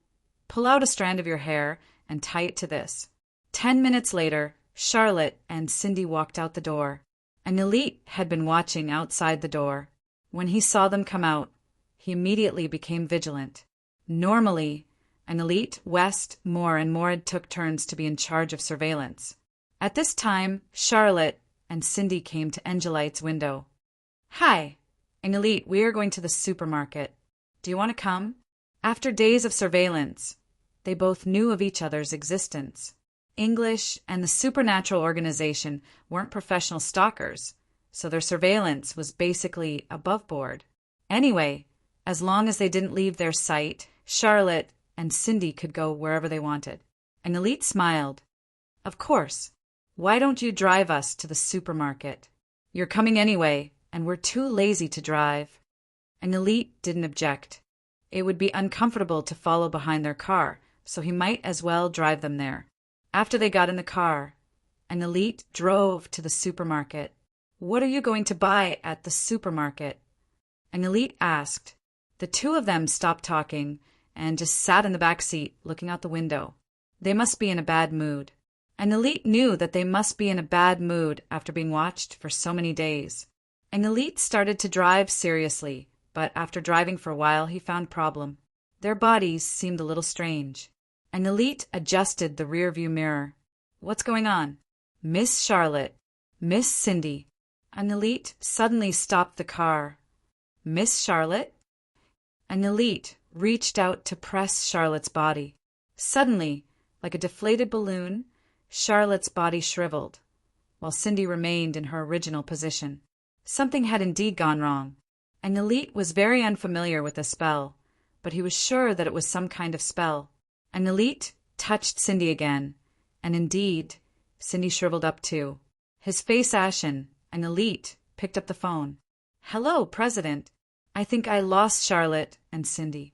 pull out a strand of your hair and tie it to this. 10 minutes later, Charlotte and Cindy walked out the door. An elite had been watching outside the door. When he saw them come out, he immediately became vigilant. Normally, an elite, West, Moore, and Morad took turns to be in charge of surveillance. At this time, Charlotte and Cindy came to Angelite's window. Hi, an elite, we are going to the supermarket. Do you want to come? After days of surveillance, they both knew of each other's existence. English and the supernatural organization weren't professional stalkers, so their surveillance was basically above board. Anyway, as long as they didn't leave their sight, Charlotte and Cindy could go wherever they wanted. An elite smiled. Of course. Why don't you drive us to the supermarket? You're coming anyway, and we're too lazy to drive. An elite didn't object. It would be uncomfortable to follow behind their car, so he might as well drive them there. After they got in the car, an elite drove to the supermarket. What are you going to buy at the supermarket? An elite asked. The 2 of them stopped talking and just sat in the back seat looking out the window. They must be in a bad mood. An elite knew that they must be in a bad mood after being watched for so many days. An elite started to drive seriously, but after driving for a while he found problem. Their bodies seemed a little strange. An elite adjusted the rear-view mirror. What's going on? Miss Charlotte. Miss Cindy. An elite suddenly stopped the car. Miss Charlotte? An elite reached out to press Charlotte's body. Suddenly, like a deflated balloon, Charlotte's body shriveled, while Cindy remained in her original position. Something had indeed gone wrong. An elite was very unfamiliar with the spell, but he was sure that it was some kind of spell. An elite touched Cindy again, and indeed, Cindy shriveled up too. His face ashen, an elite picked up the phone. Hello, President. I think I lost Charlotte and Cindy.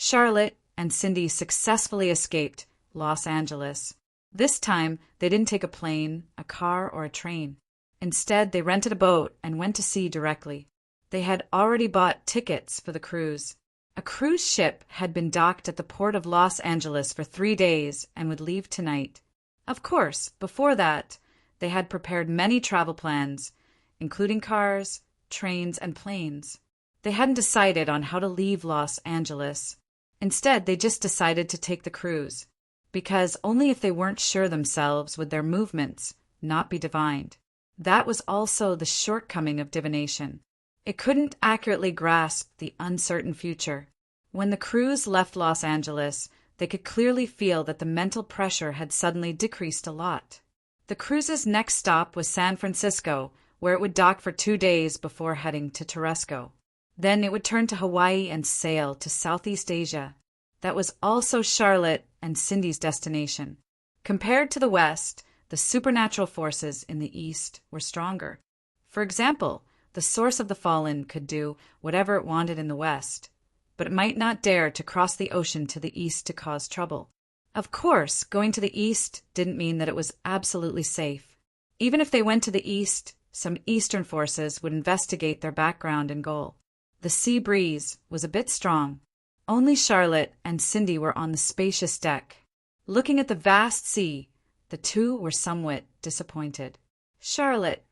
Charlotte and Cindy successfully escaped Los Angeles. This time, they didn't take a plane, a car, or a train. Instead, they rented a boat and went to sea directly. They had already bought tickets for the cruise. A cruise ship had been docked at the port of Los Angeles for 3 days and would leave tonight. Of course, before that, they had prepared many travel plans, including cars, trains, and planes. They hadn't decided on how to leave Los Angeles. Instead, they just decided to take the cruise, because only if they weren't sure themselves would their movements not be divined. That was also the shortcoming of divination. It couldn't accurately grasp the uncertain future. When the cruise left Los Angeles, they could clearly feel that the mental pressure had suddenly decreased a lot. The cruise's next stop was San Francisco, where it would dock for 2 days before heading to Terresco. Then it would turn to Hawaii and sail to Southeast Asia. That was also Charlotte and Cindy's destination. Compared to the West, the supernatural forces in the East were stronger. For example, the source of the fallen could do whatever it wanted in the West, but it might not dare to cross the ocean to the East to cause trouble. Of course, going to the East didn't mean that it was absolutely safe. Even if they went to the East, some Eastern forces would investigate their background and goal. The sea breeze was a bit strong. Only Charlotte and Cindy were on the spacious deck. Looking at the vast sea, the two were somewhat disappointed. "Charlotte,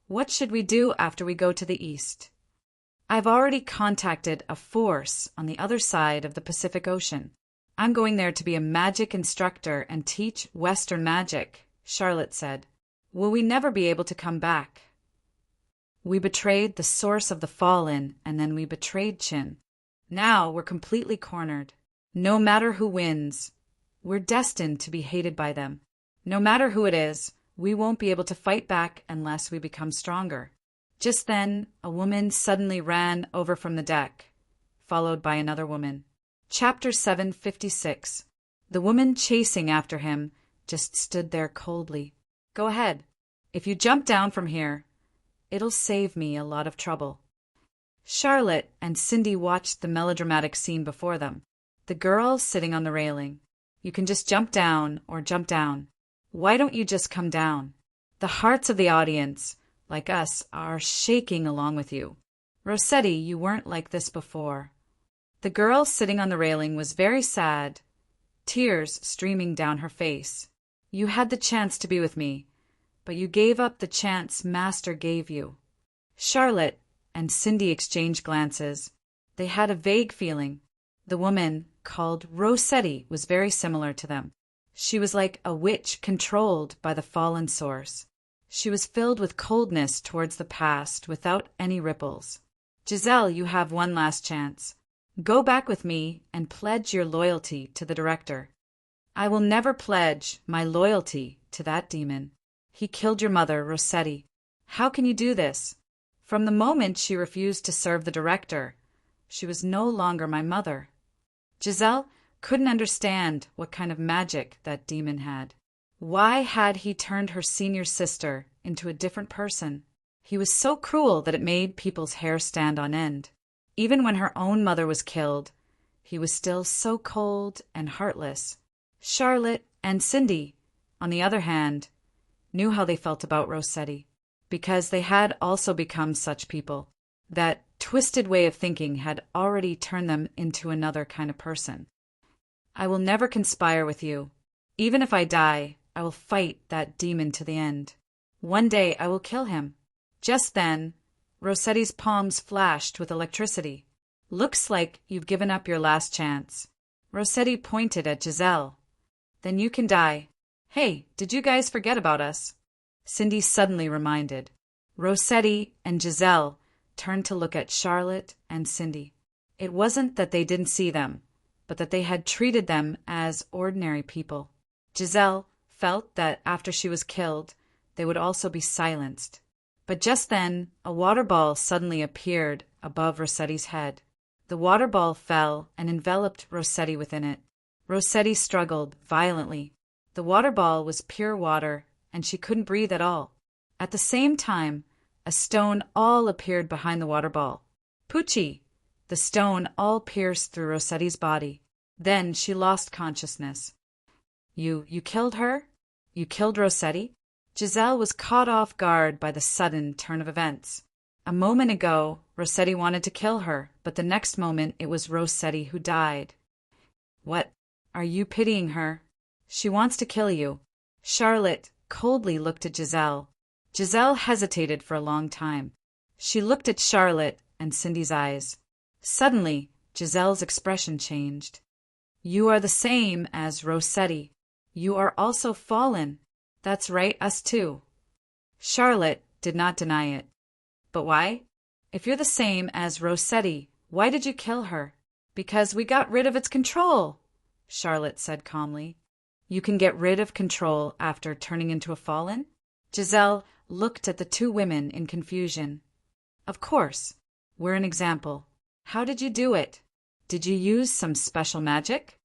what should we do after we go to the East?" "I've already contacted a force on the other side of the Pacific Ocean. I'm going there to be a magic instructor and teach Western magic," Charlotte said. "Will we never be able to come back? We betrayed the source of the fallen, and then we betrayed Chin. Now we're completely cornered. No matter who wins, we're destined to be hated by them. No matter who it is, we won't be able to fight back unless we become stronger." Just then, a woman suddenly ran over from the deck, followed by another woman. Chapter 756. The woman chasing after him just stood there coldly. "Go ahead. If you jump down from here, it'll save me a lot of trouble." Charlotte and Cindy watched the melodramatic scene before them. The girl sitting on the railing. "You can just jump down or jump down. Why don't you just come down?" The hearts of the audience, like us, are shaking along with you. "Rossetti, you weren't like this before." The girl sitting on the railing was very sad, tears streaming down her face. "You had the chance to be with me, but you gave up the chance Master gave you." Charlotte and Cindy exchanged glances. They had a vague feeling. The woman, called Rossetti, was very similar to them. She was like a witch controlled by the fallen source. She was filled with coldness towards the past without any ripples. "Giselle, you have one last chance. Go back with me and pledge your loyalty to the director." "I will never pledge my loyalty to that demon. He killed your mother, Rossetti. How can you do this? From the moment she refused to serve the director, she was no longer my mother." Giselle couldn't understand what kind of magic that demon had. Why had he turned her senior sister into a different person? He was so cruel that it made people's hair stand on end. Even when her own mother was killed, he was still so cold and heartless. Charlotte and Cindy, on the other hand, knew how they felt about Rossetti, because they had also become such people. That twisted way of thinking had already turned them into another kind of person. "I will never conspire with you. Even if I die, I will fight that demon to the end. One day I will kill him." Just then, Rossetti's palms flashed with electricity. "Looks like you've given up your last chance." Rossetti pointed at Giselle. "Then you can die. Hey, did you guys forget about us?" Cindy suddenly reminded. Rossetti and Giselle turned to look at Charlotte and Cindy. It wasn't that they didn't see them, but that they had treated them as ordinary people. Giselle felt that after she was killed, they would also be silenced. But just then, a water ball suddenly appeared above Rossetti's head. The water ball fell and enveloped Rossetti within it. Rossetti struggled violently. The water ball was pure water, and she couldn't breathe at all. At the same time, a stone all appeared behind the water ball. "Poochie, The stone all pierced through Rossetti's body. Then she lost consciousness. You killed her? You killed Rossetti? Giselle was caught off guard by the sudden turn of events. A moment ago, Rossetti wanted to kill her, but the next moment it was Rossetti who died. What? Are you pitying her? She wants to kill you. Charlotte coldly looked at Giselle. Giselle hesitated for a long time. She looked at Charlotte and Cindy's eyes. Suddenly, Giselle's expression changed. You are the same as Rossetti. You are also fallen. That's right, us too. Charlotte did not deny it. But why? If you're the same as Rossetti, why did you kill her? Because we got rid of its control, Charlotte said calmly. You can get rid of control after turning into a fallen? Giselle looked at the two women in confusion. Of course. We're an example. How did you do it? Did you use some special magic?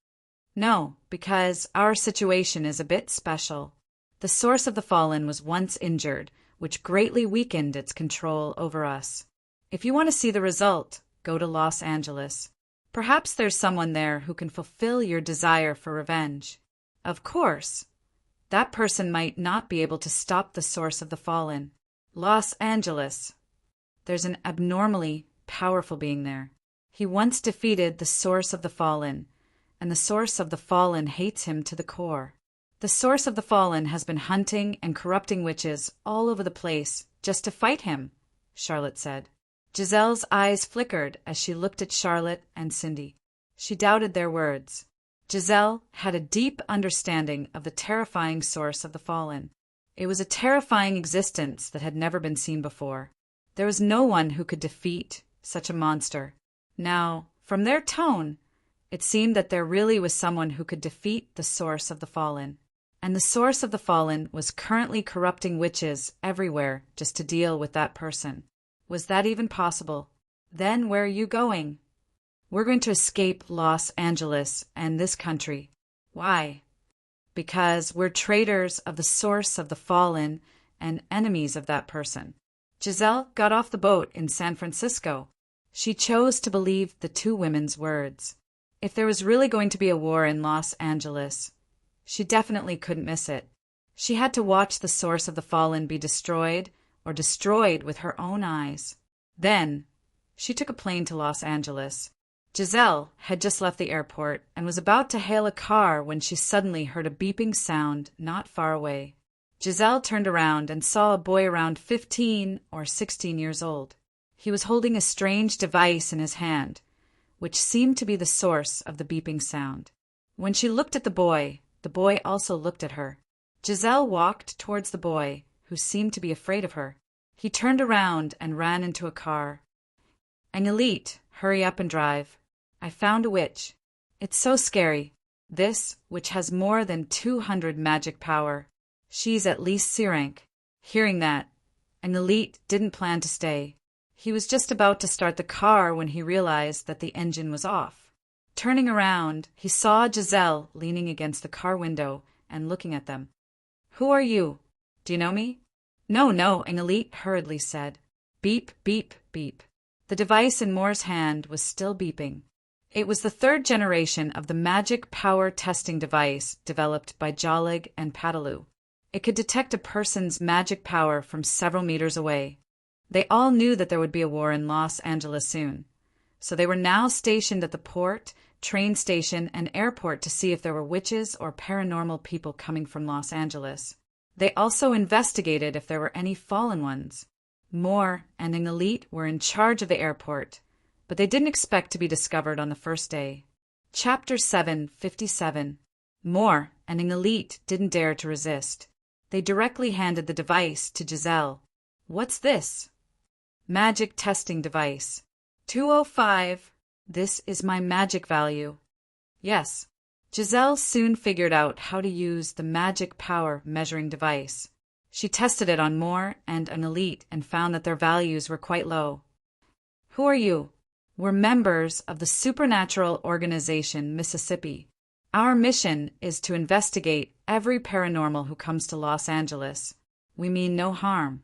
No, because our situation is a bit special. The source of the fallen was once injured, which greatly weakened its control over us. If you want to see the result, go to Los Angeles. Perhaps there's someone there who can fulfill your desire for revenge. Of course. That person might not be able to stop the source of the fallen. Los Angeles. There's an abnormally powerful being there. He once defeated the source of the fallen, and the source of the fallen hates him to the core. The source of the fallen has been hunting and corrupting witches all over the place just to fight him, Charlotte said. Giselle's eyes flickered as she looked at Charlotte and Cindy. She doubted their words. Giselle had a deep understanding of the terrifying source of the fallen. It was a terrifying existence that had never been seen before. There was no one who could defeat such a monster. Now, from their tone, it seemed that there really was someone who could defeat the source of the fallen. And the source of the fallen was currently corrupting witches everywhere just to deal with that person. Was that even possible? Then where are you going? We're going to escape Los Angeles and this country. Why? Because we're traitors of the source of the fallen and enemies of that person. Giselle got off the boat in San Francisco. She chose to believe the two women's words. If there was really going to be a war in Los Angeles, she definitely couldn't miss it. She had to watch the source of the fallen be destroyed or destroyed with her own eyes. Then, she took a plane to Los Angeles. Giselle had just left the airport and was about to hail a car when she suddenly heard a beeping sound not far away. Giselle turned around and saw a boy around 15 or 16 years old. He was holding a strange device in his hand, which seemed to be the source of the beeping sound. When she looked at the boy also looked at her. Giselle walked towards the boy, who seemed to be afraid of her. He turned around and ran into a car. Angelite, hurry up and drive. I found a witch. It's so scary. This witch has more than 200 magic power. She's at least C rank. Hearing that, Angelite didn't plan to stay. He was just about to start the car when he realized that the engine was off. Turning around, he saw Giselle leaning against the car window and looking at them. Who are you? Do you know me? No, Angelite hurriedly said. Beep, beep, beep. The device in Moore's hand was still beeping. It was the third generation of the magic power testing device developed by Jolig and Pataloo. It could detect a person's magic power from several meters away. They all knew that there would be a war in Los Angeles soon, so they were now stationed at the port, train station, and airport to see if there were witches or paranormal people coming from Los Angeles. They also investigated if there were any fallen ones. Moore and Angelite were in charge of the airport, but they didn't expect to be discovered on the first day. Chapter 757. Moore and Angelite didn't dare to resist. They directly handed the device to Giselle. What's this? Magic testing device. 205. This is my magic value. Yes. Giselle soon figured out how to use the magic power measuring device. She tested it on Moore and Angelite and found that their values were quite low. Who are you? We're members of the supernatural organization Mississippi. Our mission is to investigate every paranormal who comes to Los Angeles. We mean no harm.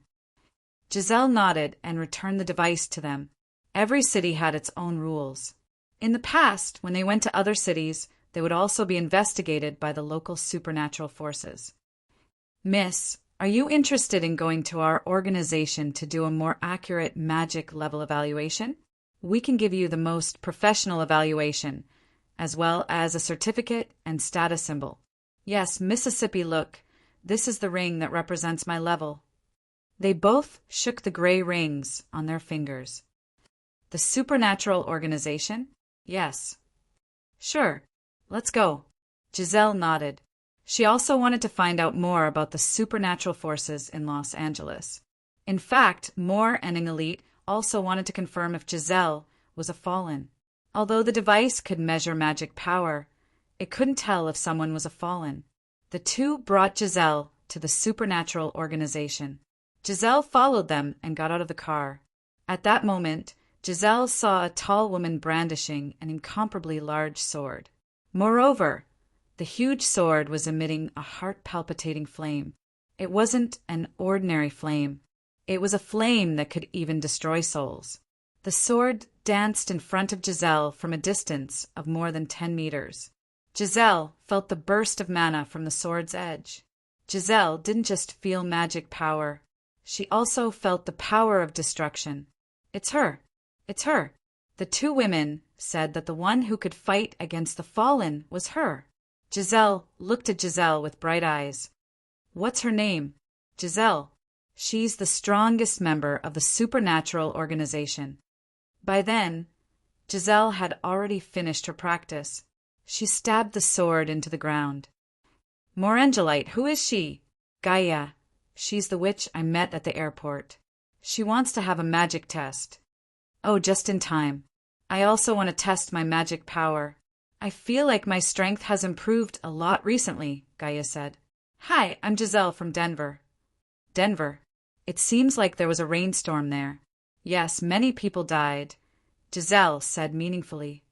Giselle nodded and returned the device to them. Every city had its own rules. In the past, when they went to other cities, they would also be investigated by the local supernatural forces. Miss, are you interested in going to our organization to do a more accurate magic level evaluation? We can give you the most professional evaluation, as well as a certificate and status symbol. Yes, Mississippi, look, this is the ring that represents my level. They both shook the gray rings on their fingers. The supernatural organization? Yes. Sure, let's go. Giselle nodded. She also wanted to find out more about the supernatural forces in Los Angeles. In fact, Moore and Elite also wanted to confirm if Giselle was a fallen. Although the device could measure magic power, it couldn't tell if someone was a fallen. The two brought Giselle to the supernatural organization. Giselle followed them and got out of the car. At that moment, Giselle saw a tall woman brandishing an incomparably large sword. Moreover, the huge sword was emitting a heart-palpitating flame. It wasn't an ordinary flame. It was a flame that could even destroy souls. The sword danced in front of Giselle from a distance of more than 10 meters. Giselle felt the burst of mana from the sword's edge. Giselle didn't just feel magic power. She also felt the power of destruction. It's her. It's her. The two women said that the one who could fight against the fallen was her. Giselle looked at Giselle with bright eyes. What's her name? Giselle. She's the strongest member of the supernatural organization. By then, Giselle had already finished her practice. She stabbed the sword into the ground. Morangelite, who is she? Gaia. She's the witch I met at the airport. She wants to have a magic test. Oh, just in time. I also want to test my magic power. I feel like my strength has improved a lot recently, Gaia said. Hi, I'm Giselle from Denver. Denver. It seems like there was a rainstorm there. Yes, many people died, Giselle said meaningfully.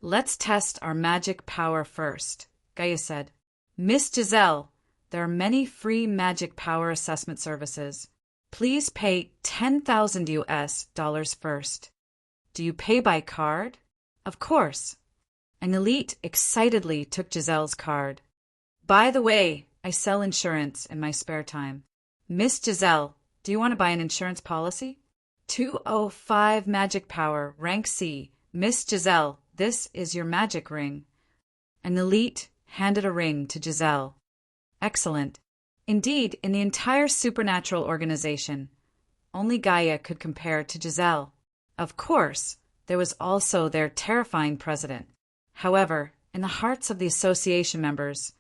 Let's test our magic power first, Gaia said. Miss Giselle, there are many free magic power assessment services. Please pay $10,000 first. Do you pay by card? Of course. An elite excitedly took Giselle's card. By the way, I sell insurance in my spare time. Miss Giselle, do you want to buy an insurance policy? 205 magic power, rank C. Miss Giselle, this is your magic ring. An elite handed a ring to Giselle. Excellent. Indeed, in the entire supernatural organization, only Gaia could compare to Giselle. Of course, there was also their terrifying president. However, in the hearts of the association members,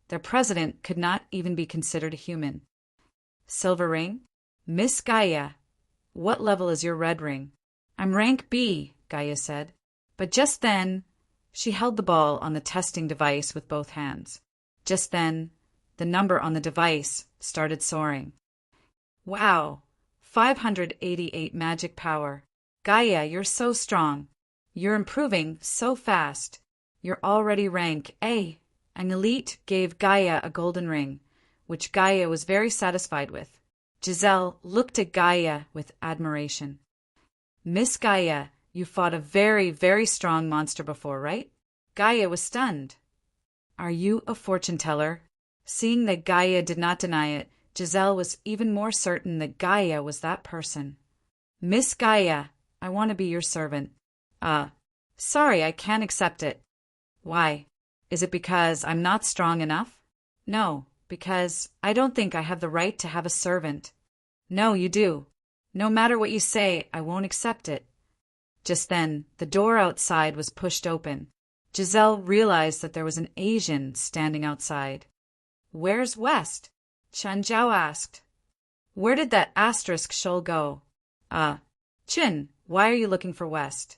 their president could not even be considered a human. Silver ring? Miss Gaia, what level is your red ring? I'm rank B, Gaia said. But just then, she held the ball on the testing device with both hands. Just then, the number on the device started soaring. Wow, 588 magic power. Gaia, you're so strong. You're improving so fast. You're already rank A. An elite gave Gaia a golden ring, which Gaia was very satisfied with. Giselle looked at Gaia with admiration. Miss Gaia, you fought a very, very strong monster before, right? Gaia was stunned. Are you a fortune teller? Seeing that Gaia did not deny it, Giselle was even more certain that Gaia was that person. Miss Gaia, I want to be your servant. Sorry, I can't accept it. Why? Is it because I'm not strong enough? No, because I don't think I have the right to have a servant. No, you do. No matter what you say, I won't accept it. Just then, the door outside was pushed open. Giselle realized that there was an Asian standing outside. Where's West? Chen Zhao asked. Where did that asterisk shoal go? Chin, why are you looking for West?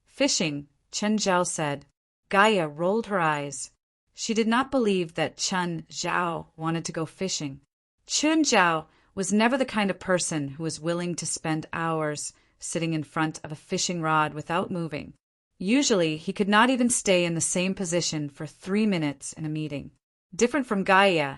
Fishing, Chen Zhao said. Gaia rolled her eyes. She did not believe that Chen Zhao wanted to go fishing. Chen Zhao was never the kind of person who was willing to spend hours sitting in front of a fishing rod without moving. Usually, he could not even stay in the same position for 3 minutes in a meeting. Different from Gaia,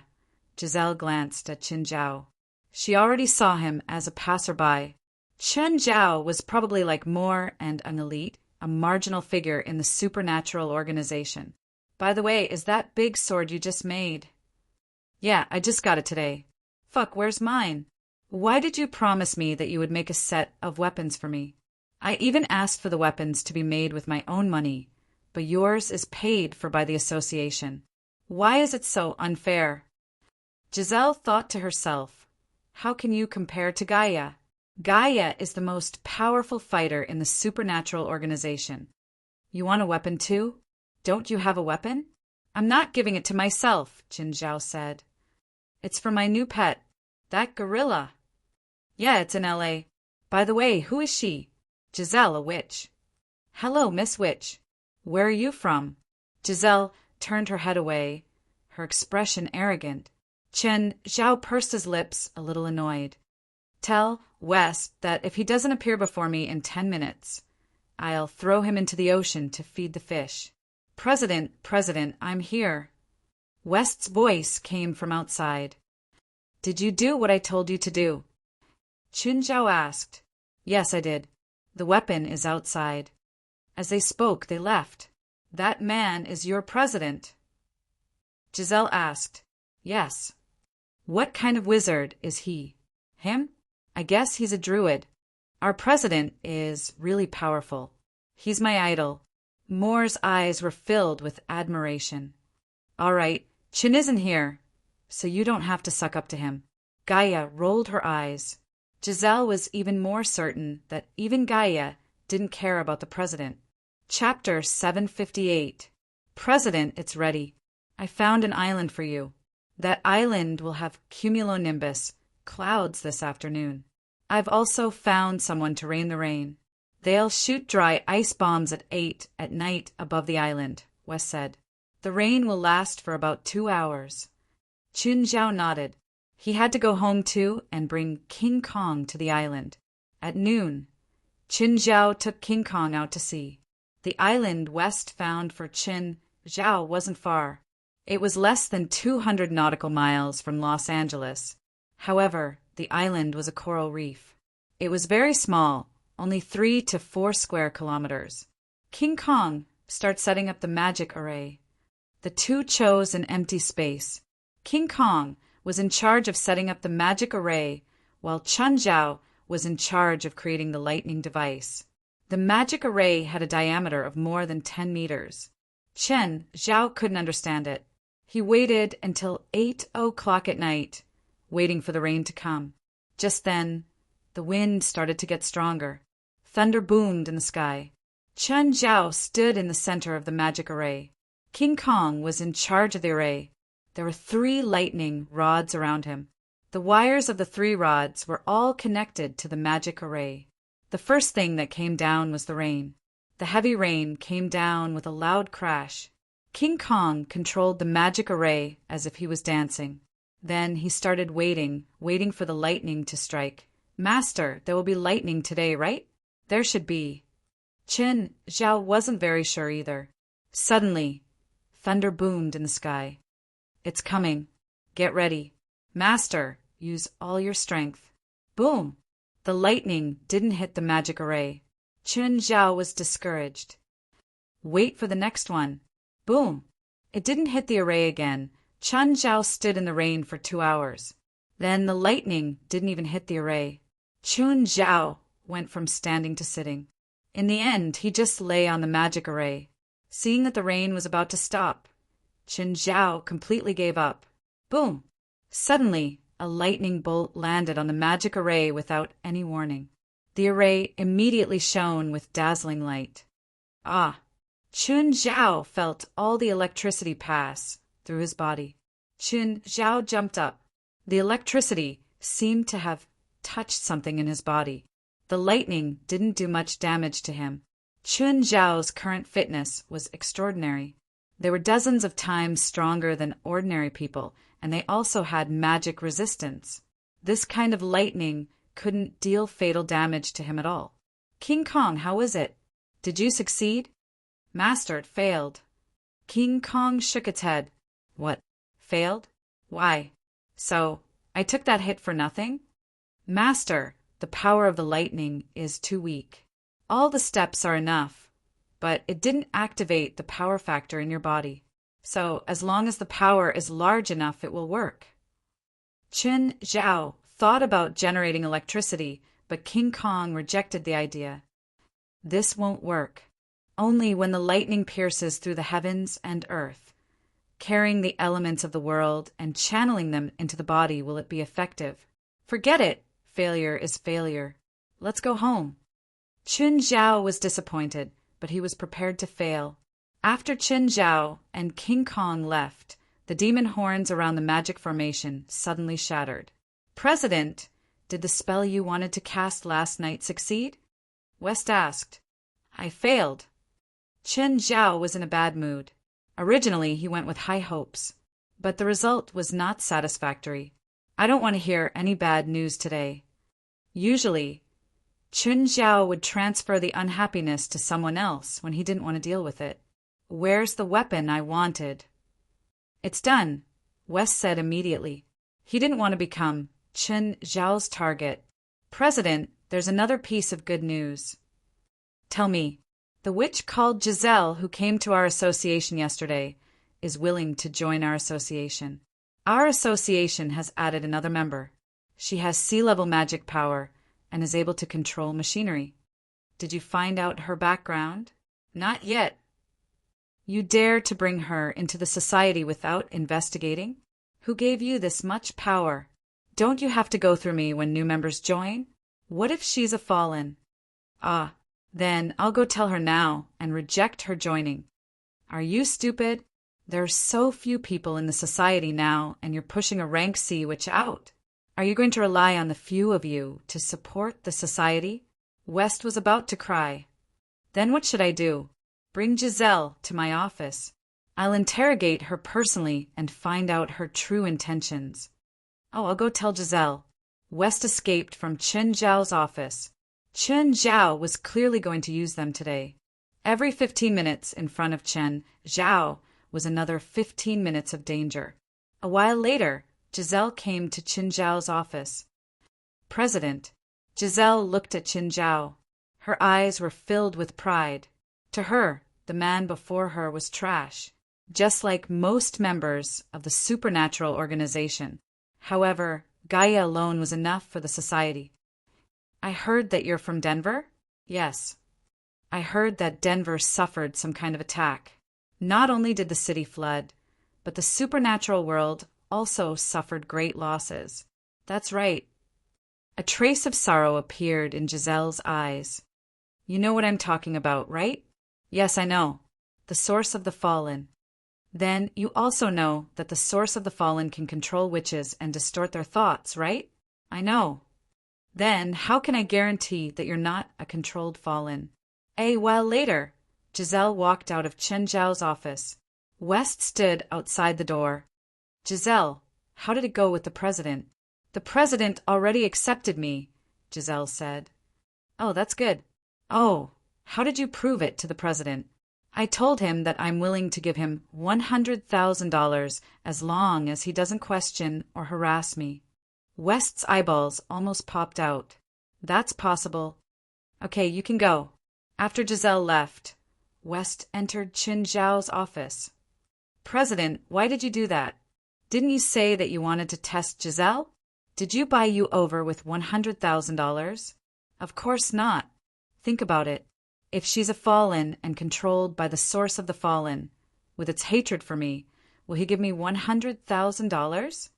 Giselle glanced at Chen Zhao. She already saw him as a passerby. Chen Zhao was probably like more and an elite, a marginal figure in the supernatural organization. By the way, is that big sword you just made? Yeah, I just got it today. Fuck, where's mine? Why did you promise me that you would make a set of weapons for me? I even asked for the weapons to be made with my own money, but yours is paid for by the association. Why is it so unfair? Giselle thought to herself, how can you compare to Gaia? Gaia is the most powerful fighter in the supernatural organization. You want a weapon too? Don't you have a weapon? I'm not giving it to myself, Jin Zhao said. It's for my new pet, that gorilla. Yeah, it's in LA. By the way, who is she? Giselle, a witch. Hello, Miss Witch. Where are you from? Giselle turned her head away, her expression arrogant. Chen Zhao pursed his lips, a little annoyed. Tell West that if he doesn't appear before me in 10 minutes, I'll throw him into the ocean to feed the fish. President, I'm here. West's voice came from outside. Did you do what I told you to do? Chen Zhao asked. Yes, I did. The weapon is outside. As they spoke, they left. That man is your president? Giselle asked. Yes. What kind of wizard is he? Him? I guess he's a druid. Our president is really powerful. He's my idol. Moore's eyes were filled with admiration. All right, Chin isn't here, so you don't have to suck up to him. Gaia rolled her eyes. Giselle was even more certain that even Gaia didn't care about the president. Chapter 758. President, it's ready. I found an island for you. That island will have cumulonimbus, clouds this afternoon. I've also found someone to rain the rain. They'll shoot dry ice bombs at 8 at night above the island, Wes said. The rain will last for about 2 hours. Chun Zhao nodded. He had to go home too and bring King Kong to the island. At noon, Chun Zhao took King Kong out to sea. The island West found for Chun Zhao wasn't far. It was less than 200 nautical miles from Los Angeles. However, the island was a coral reef. It was very small, only 3 to 4 square kilometers. King Kong started setting up the magic array. The two chose an empty space. King Kong was in charge of setting up the magic array, while Chun Zhao was in charge of creating the lightning device. The magic array had a diameter of more than 10 meters. Chen Zhao couldn't understand it. He waited until 8 o'clock at night, waiting for the rain to come. Just then, the wind started to get stronger. Thunder boomed in the sky. Chen Zhao stood in the center of the magic array. King Kong was in charge of the array. There were 3 lightning rods around him. The wires of the 3 rods were all connected to the magic array. The first thing that came down was the rain. The heavy rain came down with a loud crash. King Kong controlled the magic array as if he was dancing. Then he started waiting for the lightning to strike. Master, there will be lightning today, right? There should be. Chen Zhao wasn't very sure either. Suddenly, thunder boomed in the sky. It's coming. Get ready. Master, use all your strength. Boom! The lightning didn't hit the magic array. Chen Zhao was discouraged. Wait for the next one. Boom! It didn't hit the array again. Chen Zhao stood in the rain for 2 hours. Then the lightning didn't even hit the array. Chun Zhao went from standing to sitting. In the end, he just lay on the magic array. Seeing that the rain was about to stop, Chen Zhao completely gave up. Boom! Suddenly, a lightning bolt landed on the magic array without any warning. The array immediately shone with dazzling light. Ah! Chun Zhao felt all the electricity pass through his body. Chun Zhao jumped up. The electricity seemed to have touched something in his body. The lightning didn't do much damage to him. Chun Zhao's current fitness was extraordinary. They were dozens of times stronger than ordinary people, and they also had magic resistance. This kind of lightning couldn't deal fatal damage to him at all. King Kong, how is it? Did you succeed? Master, it failed. King Kong shook its head. What? Failed? Why? So, I took that hit for nothing? Master, the power of the lightning is too weak. All the steps are enough, but it didn't activate the power factor in your body. So as long as the power is large enough, it will work. Qin Zhao thought about generating electricity, but King Kong rejected the idea. This won't work. Only when the lightning pierces through the heavens and earth, carrying the elements of the world and channeling them into the body, will it be effective. Forget it. Failure is failure. Let's go home. Qin Zhao was disappointed, but he was prepared to fail. After Qin Zhao and King Kong left, the demon horns around the magic formation suddenly shattered. President, did the spell you wanted to cast last night succeed? West asked. I failed. Qin Zhao was in a bad mood. Originally, he went with high hopes, but the result was not satisfactory. I don't want to hear any bad news today. Usually, Qin Zhao would transfer the unhappiness to someone else when he didn't want to deal with it. Where's the weapon I wanted? It's done, West said immediately. He didn't want to become Qin Zhao's target. President, there's another piece of good news. Tell me. The witch called Giselle, who came to our association yesterday, is willing to join our association. Our association has added another member. She has sea-level magic power and is able to control machinery. Did you find out her background? Not yet. You dare to bring her into the society without investigating? Who gave you this much power? Don't you have to go through me when new members join? What if she's a fallen? Ah, then I'll go tell her now and reject her joining. Are you stupid? There are so few people in the society now, and you're pushing a rank C witch out. Are you going to rely on the few of you to support the society? West was about to cry. Then what should I do? Bring Giselle to my office. I'll interrogate her personally and find out her true intentions. Oh, I'll go tell Giselle. West escaped from Qin Zhao's office. Qin Zhao was clearly going to use them today. Every 15 minutes in front of Qin Zhao was another 15 minutes of danger. A while later, Giselle came to Qin Zhao's office. President. Giselle looked at Qin Zhao. Her eyes were filled with pride. To her, the man before her was trash, just like most members of the supernatural organization. However, Gaia alone was enough for the society. I heard that you're from Denver? Yes. I heard that Denver suffered some kind of attack. Not only did the city flood, but the supernatural world also suffered great losses. That's right. A trace of sorrow appeared in Giselle's eyes. You know what I'm talking about, right? Yes, I know. The source of the fallen. Then you also know that the source of the fallen can control witches and distort their thoughts, right? I know. Then how can I guarantee that you're not a controlled fallen? A while later, Giselle walked out of Qin Zhao's office. West stood outside the door. Giselle, how did it go with the president? The president already accepted me, Giselle said. Oh, that's good. Oh, how did you prove it to the president? I told him that I'm willing to give him $100,000 as long as he doesn't question or harass me. West's eyeballs almost popped out. That's possible. Okay, you can go. After Giselle left, West entered Qin Zhao's office. President, why did you do that? Didn't you say that you wanted to test Giselle? Did you buy you over with $100,000? Of course not. Think about it. If she's a fallen and controlled by the source of the fallen, with its hatred for me, will he give me $100,000?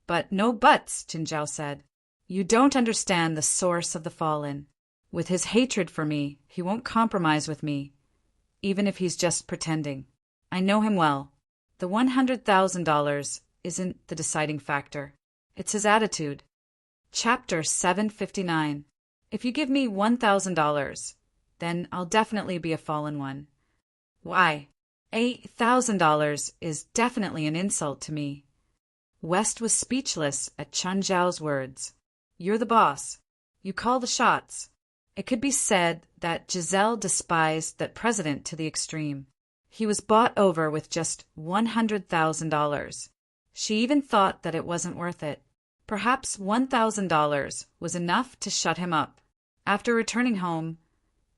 But no buts, Qin Zhao said. You don't understand the source of the fallen. With his hatred for me, he won't compromise with me, even if he's just pretending. I know him well. The $100,000 isn't the deciding factor. It's his attitude. Chapter 759. If you give me $1,000, then I'll definitely be a fallen one. Why? $8,000 is definitely an insult to me. West was speechless at Qin Zhao's words. You're the boss. You call the shots. It could be said that Giselle despised that president to the extreme. He was bought over with just $100,000. She even thought that it wasn't worth it. Perhaps $1,000 was enough to shut him up. After returning home,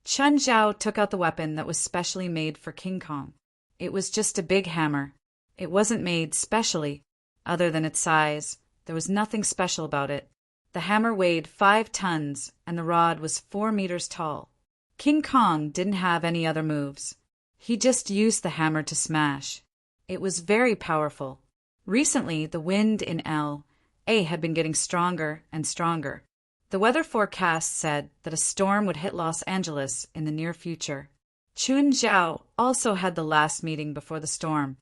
Chen Zhao took out the weapon that was specially made for King Kong. It was just a big hammer. It wasn't made specially. Other than its size, there was nothing special about it. The hammer weighed 5 tons, and the rod was 4 meters tall. King Kong didn't have any other moves. He just used the hammer to smash. It was very powerful. Recently, the wind in L.A. had been getting stronger and stronger. The weather forecast said that a storm would hit Los Angeles in the near future. Chun Zhao also had the last meeting before the storm.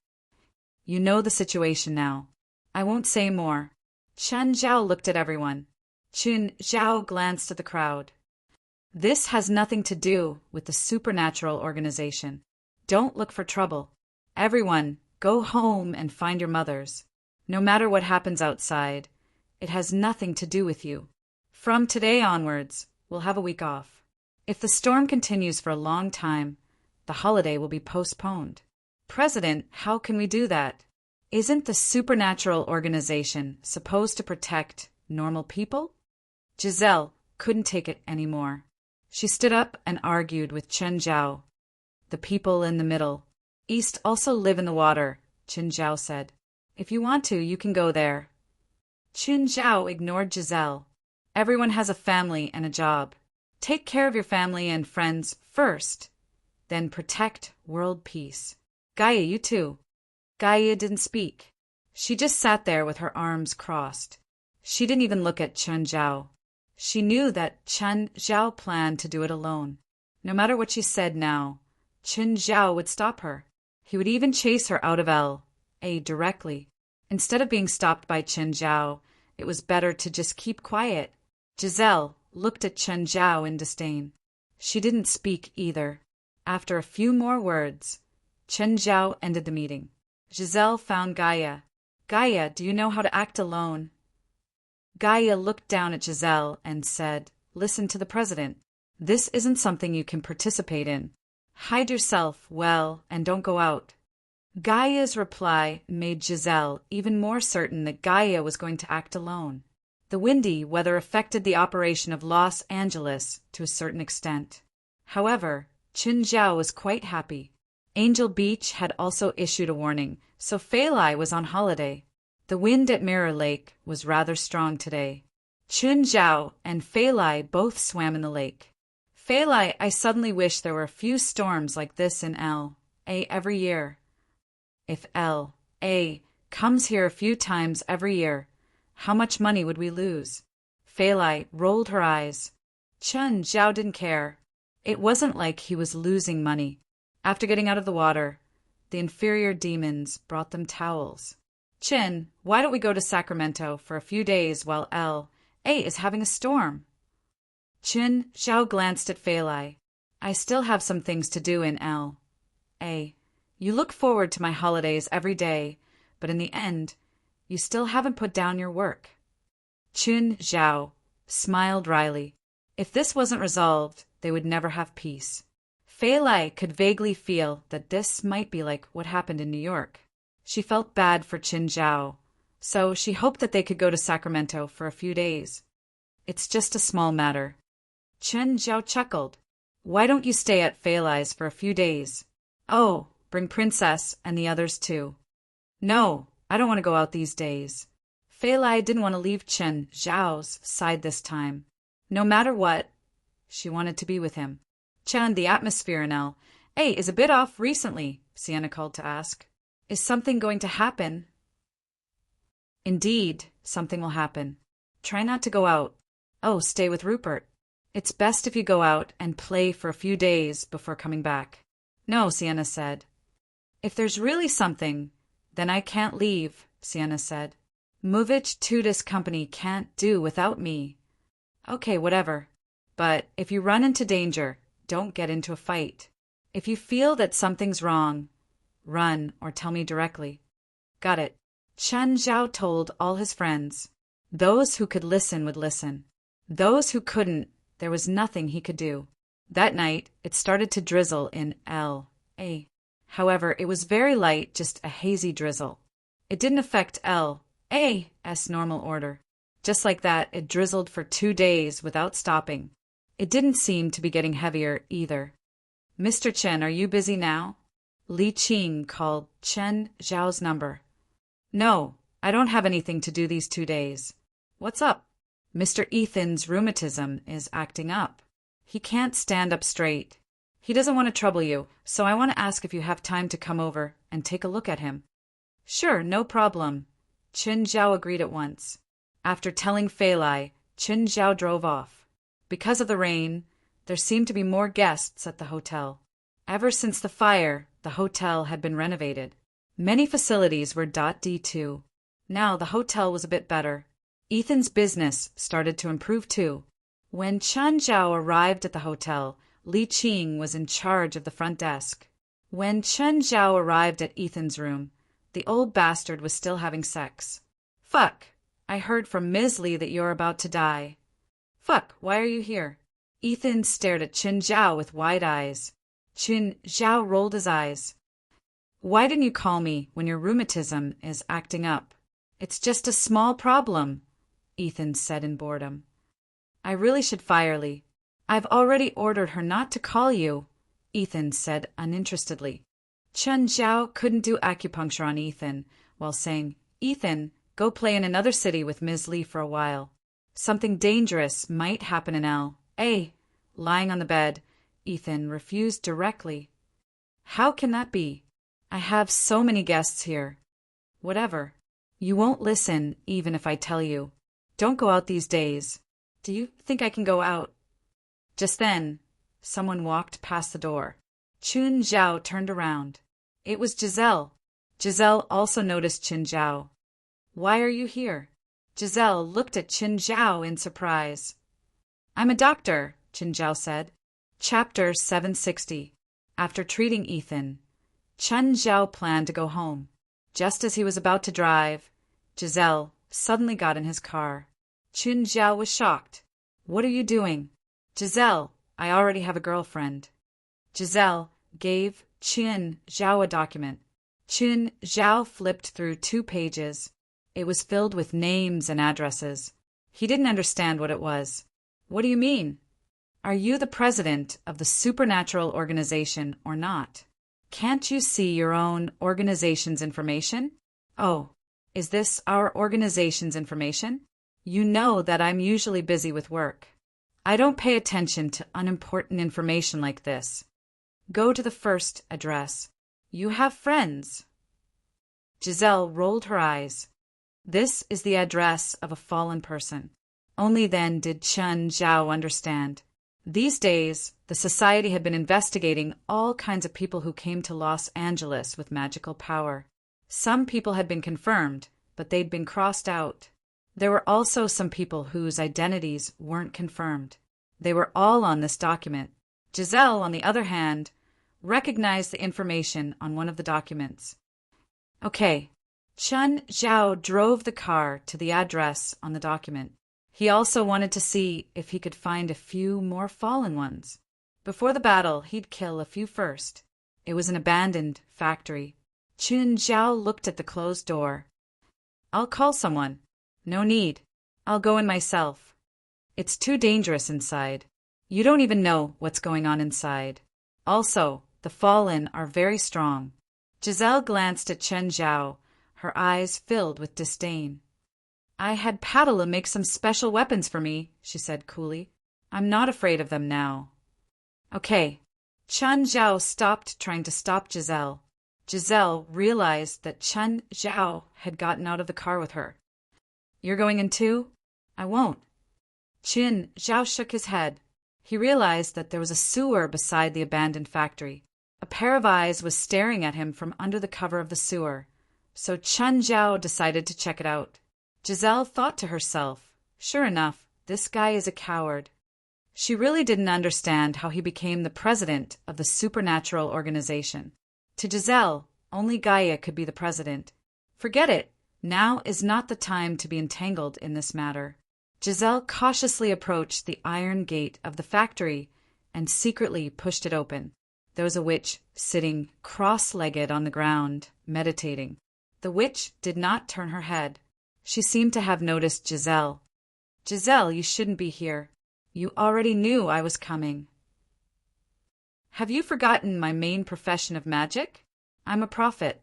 You know the situation now. I won't say more. Chen Zhao looked at everyone. Chun Zhao glanced at the crowd. This has nothing to do with the supernatural organization. Don't look for trouble. Everyone, go home and find your mothers. No matter what happens outside, it has nothing to do with you. From today onwards, we'll have a week off. If the storm continues for a long time, the holiday will be postponed. President, how can we do that? Isn't the supernatural organization supposed to protect normal people? Giselle couldn't take it anymore. She stood up and argued with Chen Zhao. The people in the Middle East also live in the water, Chen Zhao said. If you want to, you can go there. Chen Zhao ignored Giselle. Everyone has a family and a job. Take care of your family and friends first, then protect world peace. Gaia, you too. Gaia didn't speak. She just sat there with her arms crossed. She didn't even look at Chen Zhao. She knew that Chen Zhao planned to do it alone. No matter what she said now, Chen Zhao would stop her. He would even chase her out of L.A. directly. Instead of being stopped by Chen Zhao, it was better to just keep quiet. Giselle looked at Chen Zhao in disdain. She didn't speak either. After a few more words, Chen Zhao ended the meeting. Giselle found Gaia. Gaia, do you know how to act alone? Gaia looked down at Giselle and said, Listen to the president. This isn't something you can participate in. Hide yourself well and don't go out. Gaia's reply made Giselle even more certain that Gaia was going to act alone. The windy weather affected the operation of Los Angeles to a certain extent. However, Chen Zhao was quite happy. Angel Beach had also issued a warning, so Fei Lai was on holiday. The wind at Mirror Lake was rather strong today. Chun Zhao and Fei Lai both swam in the lake. Fei Lai, I suddenly wish there were a few storms like this in L.A. every year. If L.A. comes here a few times every year, how much money would we lose? Fei Lai rolled her eyes. Chun Zhao didn't care. It wasn't like he was losing money. After getting out of the water, the inferior demons brought them towels. Chin, why don't we go to Sacramento for a few days while L.A. is having a storm? Chin Zhao glanced at Fei Lai. I still have some things to do in L.A. You look forward to my holidays every day, but in the end, you still haven't put down your work. Chun Zhao smiled wryly. If this wasn't resolved, they would never have peace. Fei Lai could vaguely feel that this might be like what happened in New York. She felt bad for Chen Zhao, so she hoped that they could go to Sacramento for a few days. It's just a small matter. Chen Zhao chuckled. Why don't you stay at Fei Lai's for a few days? Oh, bring Princess and the others too. No, I don't want to go out these days. Fei Lai didn't want to leave Chen Zhao's side this time. No matter what, she wanted to be with him. Chen, the atmosphere in L.A. is a bit off recently, Sienna called to ask. Is something going to happen? Indeed, something will happen. Try not to go out. Oh, stay with Rupert. It's best if you go out and play for a few days before coming back. No, Sienna said. If there's really something, then I can't leave, Sienna said. Movich Tudis Company can't do without me. Okay, whatever. But if you run into danger, don't get into a fight. If you feel that something's wrong, run or tell me directly. Got it. Chen Zhao told all his friends. Those who could listen would listen. Those who couldn't, there was nothing he could do. That night, it started to drizzle in L.A. However, it was very light, just a hazy drizzle. It didn't affect L.A.'s normal order. Just like that, it drizzled for 2 days without stopping. It didn't seem to be getting heavier either. "Mr. Chen, are you busy now?" Li Qing called Chen Zhao's number. "No, I don't have anything to do these 2 days. What's up?" "Mr. Ethan's rheumatism is acting up. He can't stand up straight. He doesn't want to trouble you, so I want to ask if you have time to come over and take a look at him." "Sure, no problem." Chen Zhao agreed at once. After telling Fei Lai, Chen Zhao drove off. Because of the rain, there seemed to be more guests at the hotel. Ever since the fire, the hotel had been renovated. Many facilities were .D2. Now the hotel was a bit better. Ethan's business started to improve too. When Chen Zhao arrived at the hotel, Li Qing was in charge of the front desk. When Chen Zhao arrived at Ethan's room, the old bastard was still having sex. "Fuck, I heard from Ms. Li that you're about to die." "Fuck, why are you here?" Ethan stared at Chen Zhao with wide eyes. Chen Zhao rolled his eyes. "Why didn't you call me when your rheumatism is acting up?" "It's just a small problem," Ethan said in boredom. "I really should fire Li." "I've already ordered her not to call you," Ethan said uninterestedly. Chen Zhao couldn't do acupuncture on Ethan while saying, "Ethan, go play in another city with Ms. Li for a while. Something dangerous might happen in L.A." Lying on the bed, Ethan refused directly. "How can that be? I have so many guests here." "Whatever. You won't listen even if I tell you. Don't go out these days." "Do you think I can go out?" Just then, someone walked past the door. Chen Zhao turned around. It was Giselle. Giselle also noticed Chen Zhao. "Why are you here?" Giselle looked at Chen Zhao in surprise. "I'm a doctor," Chen Zhao said. Chapter 760. After treating Ethan, Chen Zhao planned to go home. Just as he was about to drive, Giselle suddenly got in his car. Chen Zhao was shocked. "What are you doing?" "Giselle, I already have a girlfriend." Giselle gave Chen Zhao a document. Chen Zhao flipped through 2 pages. It was filled with names and addresses. He didn't understand what it was. "What do you mean? Are you the president of the supernatural organization or not? Can't you see your own organization's information?" "Oh, is this our organization's information? You know that I'm usually busy with work. I don't pay attention to unimportant information like this. Go to the first address. You have friends." Giselle rolled her eyes. This is the address of a fallen person. Only then did Chen Zhao understand. These days, the society had been investigating all kinds of people who came to Los Angeles with magical power. Some people had been confirmed, but they'd been crossed out. There were also some people whose identities weren't confirmed. They were all on this document. Giselle, on the other hand, recognized the information on one of the documents. Okay. Chen Zhao drove the car to the address on the document. He also wanted to see if he could find a few more fallen ones. Before the battle, he'd kill a few first. It was an abandoned factory. Chen Zhao looked at the closed door. "I'll call someone." "No need. I'll go in myself. It's too dangerous inside. You don't even know what's going on inside. Also, the fallen are very strong." Giselle glanced at Chen Zhao, her eyes filled with disdain. "I had Padula make some special weapons for me," she said coolly. "I'm not afraid of them now." "Okay." Chen Zhao stopped trying to stop Giselle. Giselle realized that Chen Zhao had gotten out of the car with her. "You're going in too?" "I won't." Chen Zhao shook his head. He realized that there was a sewer beside the abandoned factory. A pair of eyes was staring at him from under the cover of the sewer, so Chen Zhao decided to check it out. Giselle thought to herself, sure enough, this guy is a coward. She really didn't understand how he became the president of the supernatural organization. To Giselle, only Gaia could be the president. Forget it. Now is not the time to be entangled in this matter. Giselle cautiously approached the iron gate of the factory and secretly pushed it open. There was a witch sitting cross-legged on the ground, meditating. The witch did not turn her head. She seemed to have noticed Giselle. Giselle, you shouldn't be here. You already knew I was coming. Have you forgotten my main profession of magic? I'm a prophet.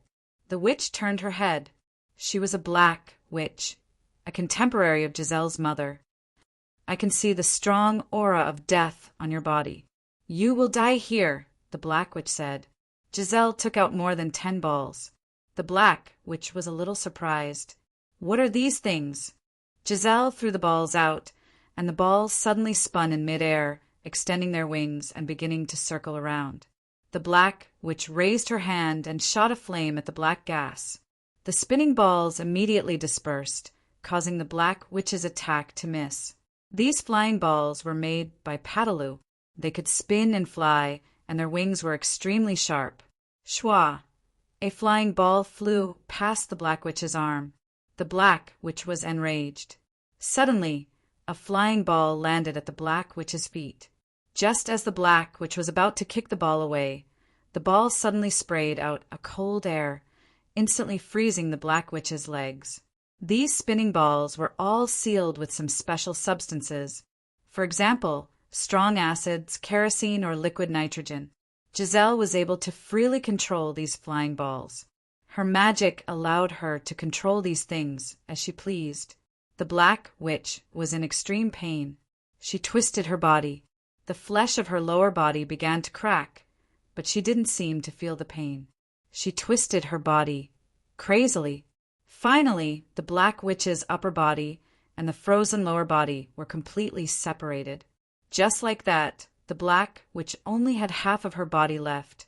The witch turned her head. She was a black witch, a contemporary of Giselle's mother. I can see the strong aura of death on your body. You will die here, the black witch said. Giselle took out more than 10 balls. The black witch was a little surprised. What are these things? Giselle threw the balls out, and the balls suddenly spun in midair, extending their wings and beginning to circle around. The black witch raised her hand and shot a flame at the black gas. The spinning balls immediately dispersed, causing the black witch's attack to miss. These flying balls were made by Pataloo. They could spin and fly, and their wings were extremely sharp. Schwa! A flying ball flew past the black witch's arm. The black witch was enraged. Suddenly, a flying ball landed at the black witch's feet. Just as the black witch was about to kick the ball away, the ball suddenly sprayed out a cold air, instantly freezing the black witch's legs. These spinning balls were all sealed with some special substances. For example, strong acids, kerosene, or liquid nitrogen. Giselle was able to freely control these flying balls. Her magic allowed her to control these things as she pleased. The black witch was in extreme pain. She twisted her body. The flesh of her lower body began to crack, but she didn't seem to feel the pain. She twisted her body crazily. Finally, the black witch's upper body and the frozen lower body were completely separated. Just like that, the black witch only had half of her body left,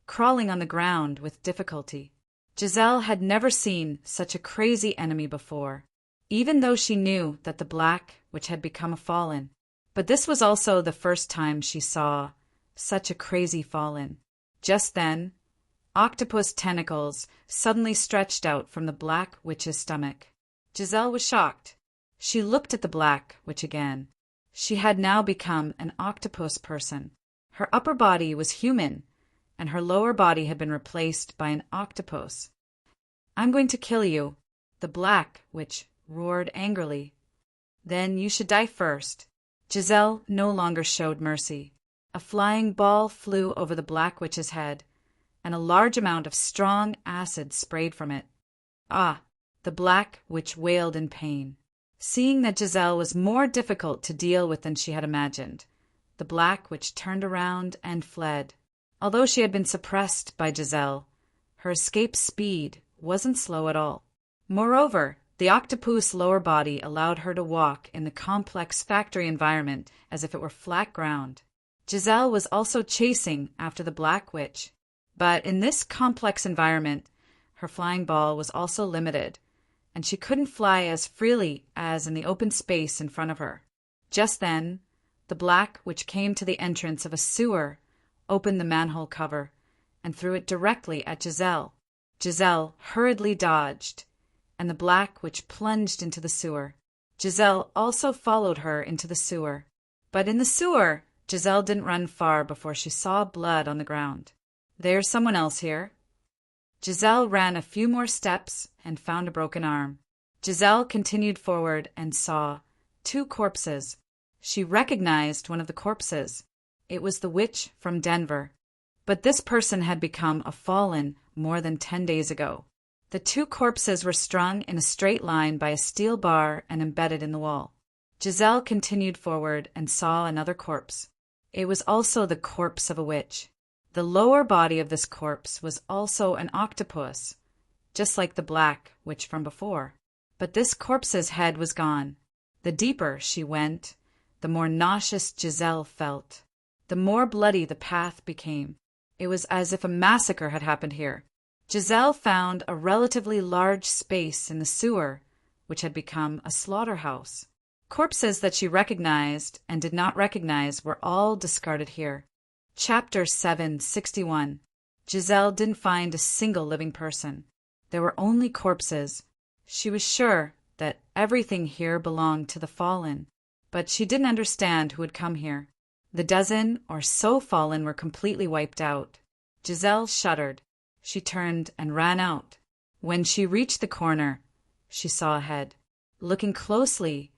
crawling on the ground with difficulty. Giselle had never seen such a crazy enemy before, even though she knew that the black witch had become a fallen. But this was also the first time she saw such a crazy fallen. Just then, octopus tentacles suddenly stretched out from the black witch's stomach. Giselle was shocked. She looked at the black witch again. She had now become an octopus person. Her upper body was human, and her lower body had been replaced by an octopus. I'm going to kill you, the black witch roared angrily. Then you should die first. Giselle no longer showed mercy. A flying ball flew over the black witch's head, and a large amount of strong acid sprayed from it. Ah! The black witch wailed in pain. Seeing that Giselle was more difficult to deal with than she had imagined, the black witch turned around and fled. Although she had been suppressed by Giselle, her escape speed wasn't slow at all. Moreover, the octopus lower body allowed her to walk in the complex factory environment as if it were flat ground. Giselle was also chasing after the black witch, but in this complex environment, her flying ball was also limited, and she couldn't fly as freely as in the open space in front of her. Just then, the black witch came to the entrance of a sewer, opened the manhole cover, and threw it directly at Giselle. Giselle hurriedly dodged, and the black witch plunged into the sewer. Giselle also followed her into the sewer. But in the sewer, Giselle didn't run far before she saw blood on the ground. There's someone else here. Giselle ran a few more steps and found a broken arm. Giselle continued forward and saw 2 corpses. She recognized one of the corpses. It was the witch from Denver. But this person had become a fallen more than 10 days ago. The 2 corpses were strung in a straight line by a steel bar and embedded in the wall. Giselle continued forward and saw another corpse. It was also the corpse of a witch. The lower body of this corpse was also an octopus, just like the black witch from before. But this corpse's head was gone. The deeper she went, the more nauseous Giselle felt. The more bloody the path became. It was as if a massacre had happened here. Giselle found a relatively large space in the sewer, which had become a slaughterhouse. Corpses that she recognized and did not recognize were all discarded here. Chapter 761. Giselle didn't find a single living person. There were only corpses. She was sure that everything here belonged to the fallen, but she didn't understand who had come here. The dozen or so fallen were completely wiped out. Giselle shuddered. She turned and ran out. When she reached the corner, she saw a head. Looking closely,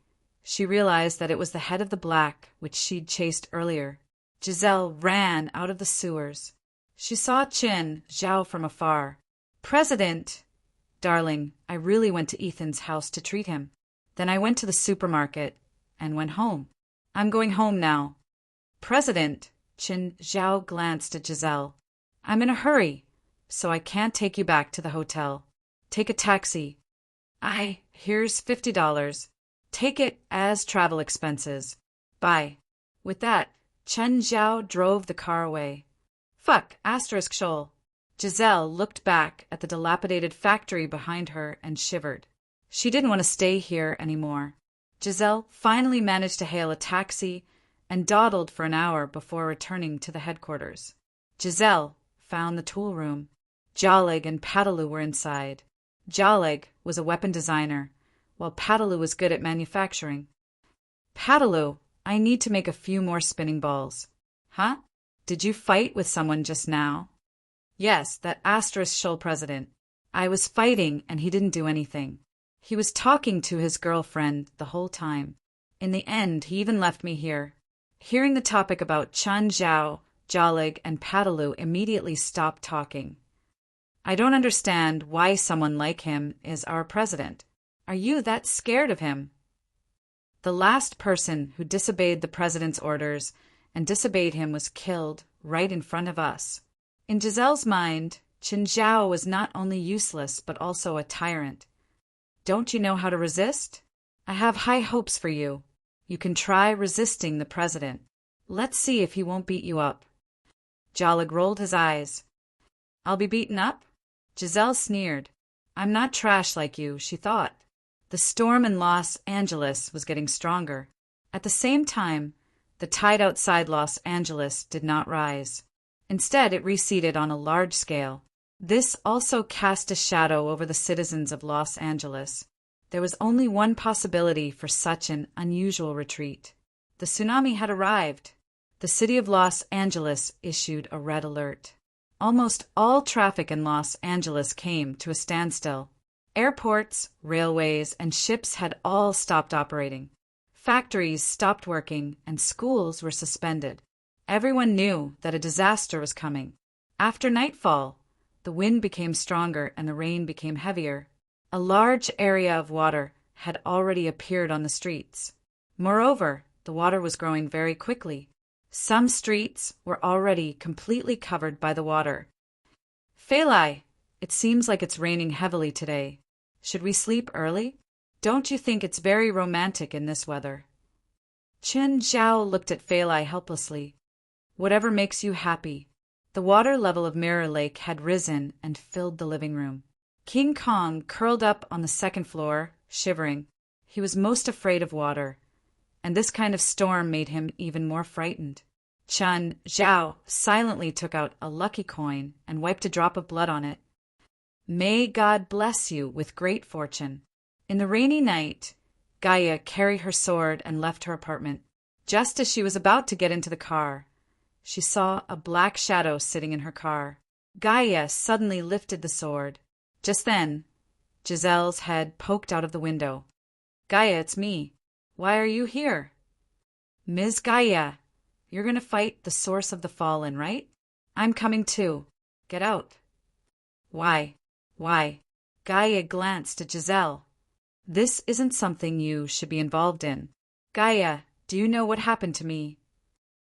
She realized that it was the head of the black which she'd chased earlier. Giselle ran out of the sewers. She saw Qin Zhao from afar. "President!" "Darling, I really went to Ethan's house to treat him. Then I went to the supermarket and went home. I'm going home now." "President!" Qin Zhao glanced at Giselle. "I'm in a hurry, so I can't take you back to the hotel. Take a taxi." Here's $50. Take it as travel expenses. Bye." With that, Chen Zhao drove the car away. Fuck, *shoal. Giselle looked back at the dilapidated factory behind her and shivered. She didn't want to stay here anymore. Giselle finally managed to hail a taxi and dawdled for an hour before returning to the headquarters. Giselle found the tool room. Jaleg and Pataloo were inside. Jaleg was a weapon designer, while Pataloo was good at manufacturing. "Pataloo, I need to make a few more spinning balls." "Huh? Did you fight with someone just now?" "Yes, that *shoal president. I was fighting and he didn't do anything. He was talking to his girlfriend the whole time. In the end, he even left me here." Hearing the topic about Chen Zhao, Jaleg, and Pataloo immediately stopped talking. "I don't understand why someone like him is our president. Are you that scared of him?" "The last person who disobeyed the president's orders and disobeyed him was killed right in front of us." In Giselle's mind, Qin Zhao was not only useless but also a tyrant. "Don't you know how to resist? I have high hopes for you. You can try resisting the president. Let's see if he won't beat you up." Jaleg rolled his eyes. "I'll be beaten up?" Giselle sneered. "I'm not trash like you," she thought. The storm in Los Angeles was getting stronger. At the same time, the tide outside Los Angeles did not rise. Instead, it receded on a large scale. This also cast a shadow over the citizens of Los Angeles. There was only one possibility for such an unusual retreat. The tsunami had arrived. The city of Los Angeles issued a red alert. Almost all traffic in Los Angeles came to a standstill. Airports, railways, and ships had all stopped operating. Factories stopped working, and schools were suspended. Everyone knew that a disaster was coming. After nightfall, the wind became stronger and the rain became heavier. A large area of water had already appeared on the streets. Moreover, the water was growing very quickly. Some streets were already completely covered by the water. "Feilai, it seems like it's raining heavily today. Should we sleep early? Don't you think it's very romantic in this weather?" Qin Zhao looked at Feilai helplessly. "Whatever makes you happy." The water level of Mirror Lake had risen and filled the living room. King Kong curled up on the second floor, shivering. He was most afraid of water, and this kind of storm made him even more frightened. Chen Zhao silently took out a lucky coin and wiped a drop of blood on it. "May God bless you with great fortune." In the rainy night, Gaia carried her sword and left her apartment. Just as she was about to get into the car, she saw a black shadow sitting in her car. Gaia suddenly lifted the sword. Just then, Giselle's head poked out of the window. "Gaia, it's me. Why are you here?" "Ms. Gaia, you're going to fight the source of the fallen, right?" "I'm coming too. Get out." Why? Gaia glanced at Giselle. "This isn't something you should be involved in." "Gaia, do you know what happened to me?"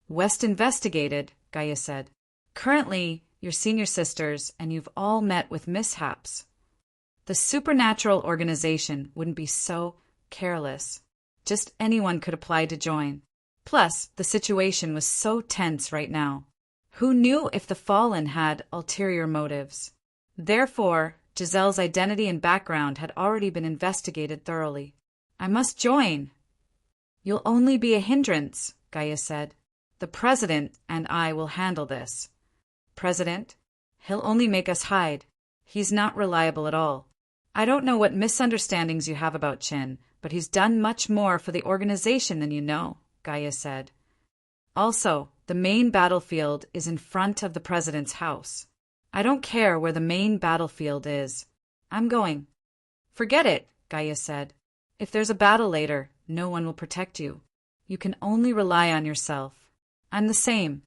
"West investigated," Gaia said. "Currently, you're senior sisters and you've all met with mishaps. The supernatural organization wouldn't be so careless. Just anyone could apply to join. Plus, the situation was so tense right now. Who knew if the fallen had ulterior motives? Therefore, Giselle's identity and background had already been investigated thoroughly. "I must join." "You'll only be a hindrance," Gaia said. "The president and I will handle this." "President? He'll only make us hide. He's not reliable at all. I don't know what misunderstandings you have about Qin, but he's done much more for the organization than you know," Gaia said. "Also, the main battlefield is in front of the president's house. I don't care where the main battlefield is. I'm going." "Forget it," Gaia said. "If there's a battle later, no one will protect you. You can only rely on yourself. I'm the same.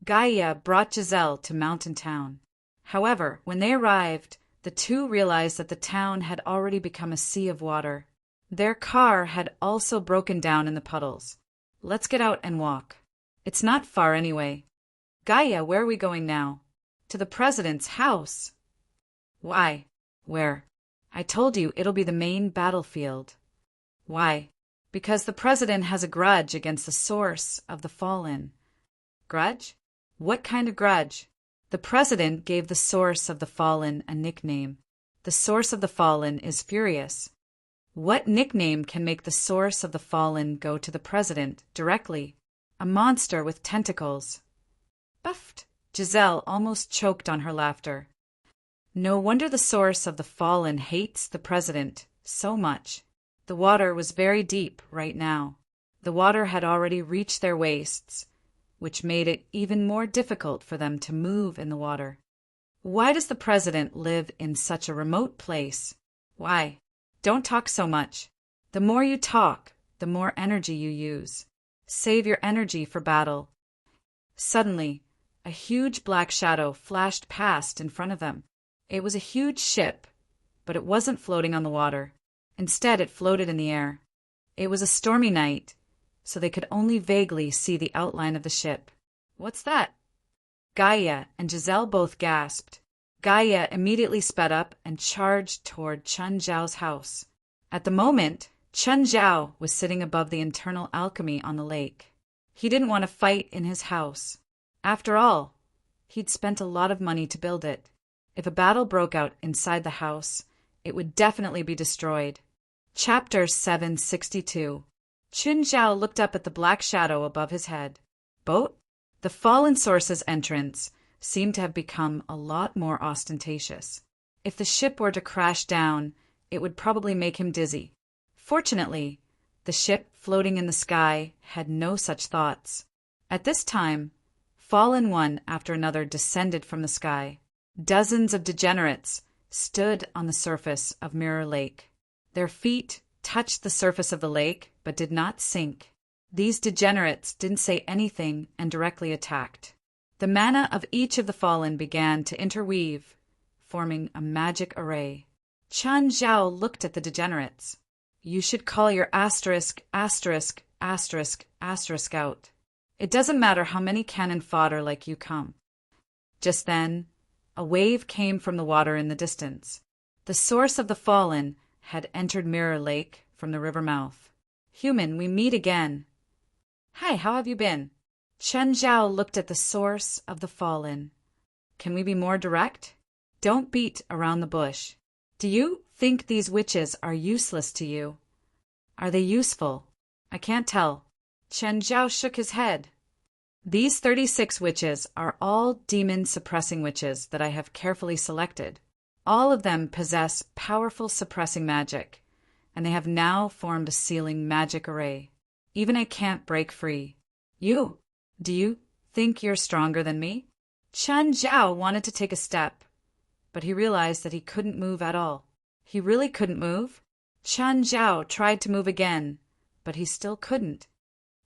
Gaia brought Giselle to Mountain Town. However, when they arrived, the two realized that the town had already become a sea of water. Their car had also broken down in the puddles. Let's get out and walk. It's not far anyway. Gaia, where are we going now? To the president's house. Why? Where? I told you it'll be the main battlefield. Why? Because the president has a grudge against the source of the fallen. Grudge? What kind of grudge? The president gave the source of the fallen a nickname. The source of the fallen is furious. What nickname can make the source of the fallen go to the president directly? A monster with tentacles. Buffed. Giselle almost choked on her laughter. No wonder the source of the fallen hates the president so much. The water was very deep right now. The water had already reached their waists, which made it even more difficult for them to move in the water. Why does the president live in such a remote place? Why? Don't talk so much. The more you talk, the more energy you use. Save your energy for battle. Suddenly, a huge black shadow flashed past in front of them. It was a huge ship, but it wasn't floating on the water. Instead, it floated in the air. It was a stormy night, so they could only vaguely see the outline of the ship. What's that? Gaia and Giselle both gasped. Gaia immediately sped up and charged toward Chun Zhao's house. At the moment, Chun Zhao was sitting above the internal alchemy on the lake. He didn't want to fight in his house. After all, he'd spent a lot of money to build it. If a battle broke out inside the house, it would definitely be destroyed. Chapter 762. Chun Zhao looked up at the black shadow above his head. Boat? The fallen source's entrance seemed to have become a lot more ostentatious. If the ship were to crash down, it would probably make him dizzy. Fortunately, the ship floating in the sky had no such thoughts. At this time, fallen one after another descended from the sky. Dozens of degenerates stood on the surface of Mirror Lake. Their feet touched the surface of the lake, but did not sink. These degenerates didn't say anything and directly attacked. The mana of each of the fallen began to interweave, forming a magic array. Chun Zhao looked at the degenerates. You should call your asterisk out. It doesn't matter how many cannon fodder like you come. Just then, a wave came from the water in the distance. The source of the fallen had entered Mirror Lake from the river mouth. Human, we meet again. Hi, how have you been? Chun Zhao looked at the source of the fallen. Can we be more direct? Don't beat around the bush. Do you think these witches are useless to you? Are they useful? I can't tell. Chun Zhao shook his head. These 36 witches are all demon-suppressing witches that I have carefully selected. All of them possess powerful suppressing magic, and they have now formed a sealing magic array. Even I can't break free. Do you think you're stronger than me? Chun Zhao wanted to take a step, but he realized that he couldn't move at all. He really couldn't move? Chun Zhao tried to move again, but he still couldn't.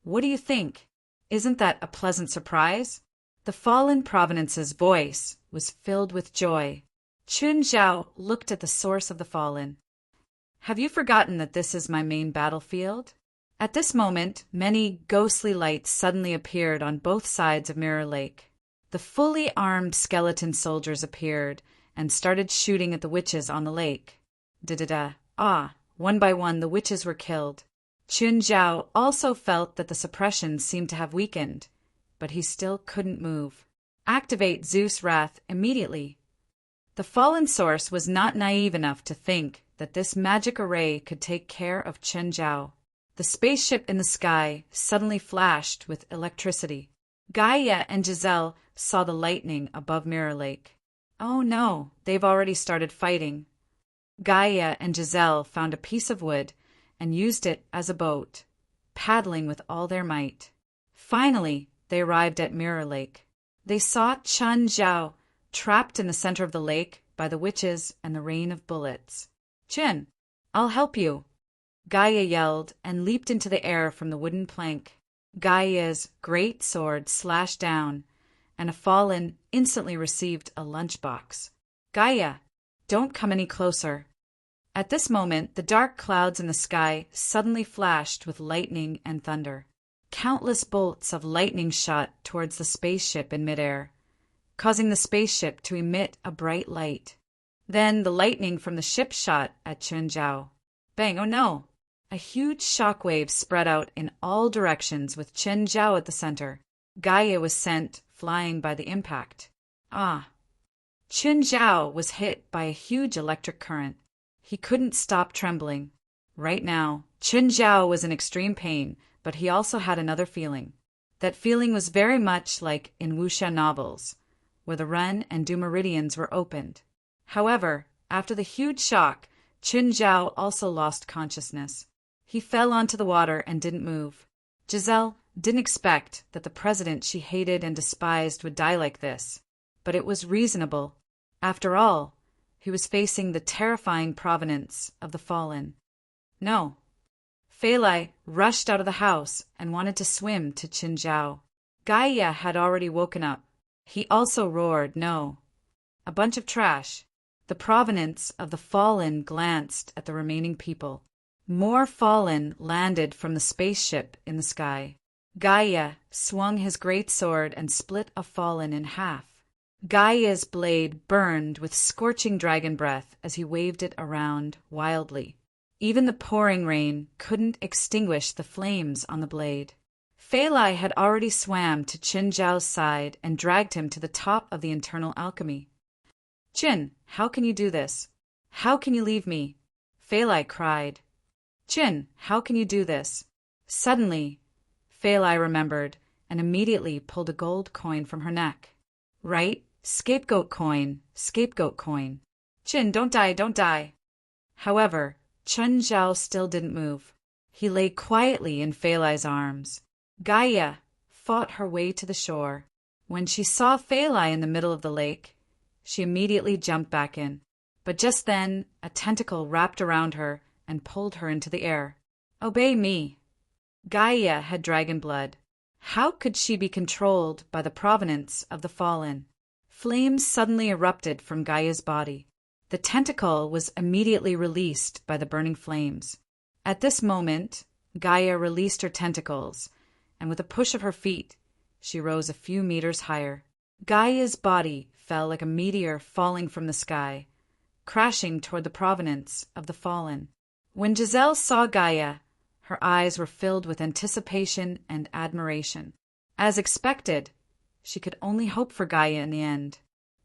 What do you think? Isn't that a pleasant surprise? The fallen Provenance's voice was filled with joy. Chun Zhao looked at the source of the fallen. Have you forgotten that this is my main battlefield? At this moment, many ghostly lights suddenly appeared on both sides of Mirror Lake. The fully armed skeleton soldiers appeared and started shooting at the witches on the lake. One by one the witches were killed. Chun Zhao also felt that the suppression seemed to have weakened, but he still couldn't move. Activate Zeus' wrath immediately. The fallen source was not naive enough to think that this magic array could take care of Chun Zhao. The spaceship in the sky suddenly flashed with electricity. Gaia and Giselle saw the lightning above Mirror Lake. Oh no, they've already started fighting. Gaia and Giselle found a piece of wood and used it as a boat, paddling with all their might. Finally, they arrived at Mirror Lake. They saw Chun Zhao trapped in the center of the lake by the witches and the rain of bullets. Chun, I'll help you. Gaia yelled and leaped into the air from the wooden plank. Gaia's great sword slashed down, and a fallen instantly received a lunchbox. Gaia, don't come any closer. At this moment, the dark clouds in the sky suddenly flashed with lightning and thunder. Countless bolts of lightning shot towards the spaceship in midair, causing the spaceship to emit a bright light. Then the lightning from the ship shot at Chen Zhao. Bang, oh no! A huge shockwave spread out in all directions with Chen Zhao at the center. Gaia was sent flying by the impact. Chen Zhao was hit by a huge electric current. He couldn't stop trembling. Right now, Chen Zhao was in extreme pain, but he also had another feeling. That feeling was very much like in wuxia novels, where the Ren and Du meridians were opened. However, after the huge shock, Chen Zhao also lost consciousness. He fell onto the water and didn't move. Giselle didn't expect that the president she hated and despised would die like this, but it was reasonable. After all, he was facing the terrifying provenance of the fallen. No. Fei Lai rushed out of the house and wanted to swim to Chen Zhao. Gaia had already woken up. He also roared, no. A bunch of trash. The provenance of the fallen glanced at the remaining people. More fallen landed from the spaceship in the sky. Gaia swung his great sword and split a fallen in half. Gaia's blade burned with scorching dragon breath as he waved it around wildly. Even the pouring rain couldn't extinguish the flames on the blade. Fei Lai had already swam to Chen Zhao's side and dragged him to the top of the internal alchemy. Jin, how can you do this? How can you leave me? Fei Lai cried. Jin, how can you do this? Suddenly, Fei Lai remembered and immediately pulled a gold coin from her neck. Right? Scapegoat coin, scapegoat coin. Jin, don't die, don't die. However, Chen Zhao still didn't move. He lay quietly in Fei Lai's arms. Gaia fought her way to the shore. When she saw Fei Lai in the middle of the lake, she immediately jumped back in. But just then, a tentacle wrapped around her and pulled her into the air. Obey me. Gaia had dragon blood. How could she be controlled by the provenance of the fallen? Flames suddenly erupted from Gaia's body. The tentacle was immediately released by the burning flames. At this moment, Gaia released her tentacles, and with a push of her feet, she rose a few meters higher. Gaia's body fell like a meteor falling from the sky, crashing toward the provenance of the fallen. When Giselle saw Gaia, her eyes were filled with anticipation and admiration. As expected, she could only hope for Gaia in the end.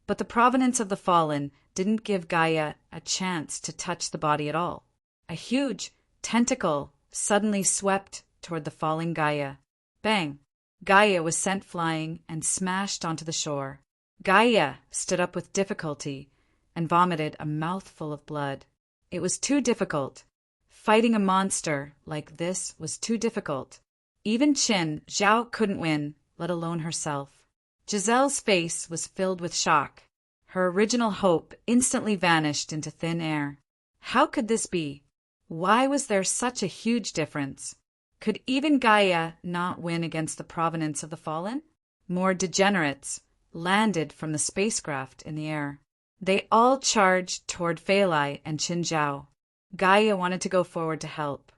But the provenance of the fallen didn't give Gaia a chance to touch the body at all. A huge tentacle suddenly swept toward the falling Gaia. Bang! Gaia was sent flying and smashed onto the shore. Gaia stood up with difficulty and vomited a mouthful of blood. It was too difficult. Fighting a monster like this was too difficult. Even Chen Zhao couldn't win, let alone herself. Giselle's face was filled with shock. Her original hope instantly vanished into thin air. How could this be? Why was there such a huge difference? Could even Gaia not win against the provenance of the fallen? More degenerates landed from the spacecraft in the air. They all charged toward Fei Lai and Chen Zhao. Gaia wanted to go forward to help,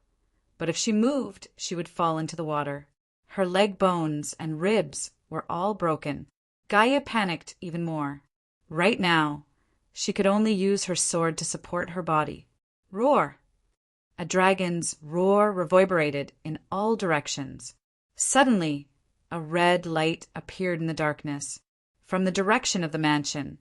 but if she moved, she would fall into the water. Her leg bones and ribs were all broken. Gaia panicked even more. Right now, she could only use her sword to support her body. Roar! A dragon's roar reverberated in all directions. Suddenly, a red light appeared in the darkness. From the direction of the mansion,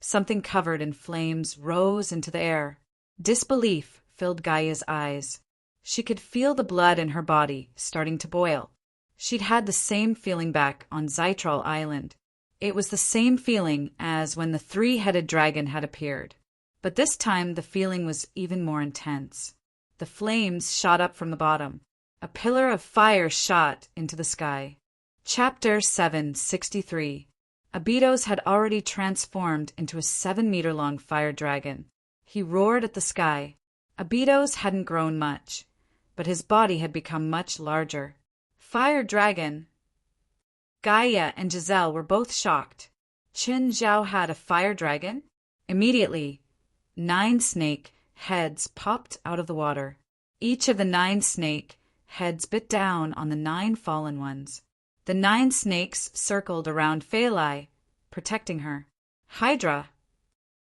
something covered in flames rose into the air. Disbelief filled Gaia's eyes. She could feel the blood in her body starting to boil. She'd had the same feeling back on Zytral Island. It was the same feeling as when the three-headed dragon had appeared. But this time the feeling was even more intense. The flames shot up from the bottom. A pillar of fire shot into the sky. Chapter 763. Abidos had already transformed into a 7-meter-long fire dragon. He roared at the sky. Abidos hadn't grown much. but his body had become much larger. Fire Dragon! Gaia and Giselle were both shocked. Qin Zhao had a fire dragon? Immediately, 9 snake heads popped out of the water. Each of the 9 snake heads bit down on the 9 fallen ones. The 9 snakes circled around Feilai, protecting her. Hydra!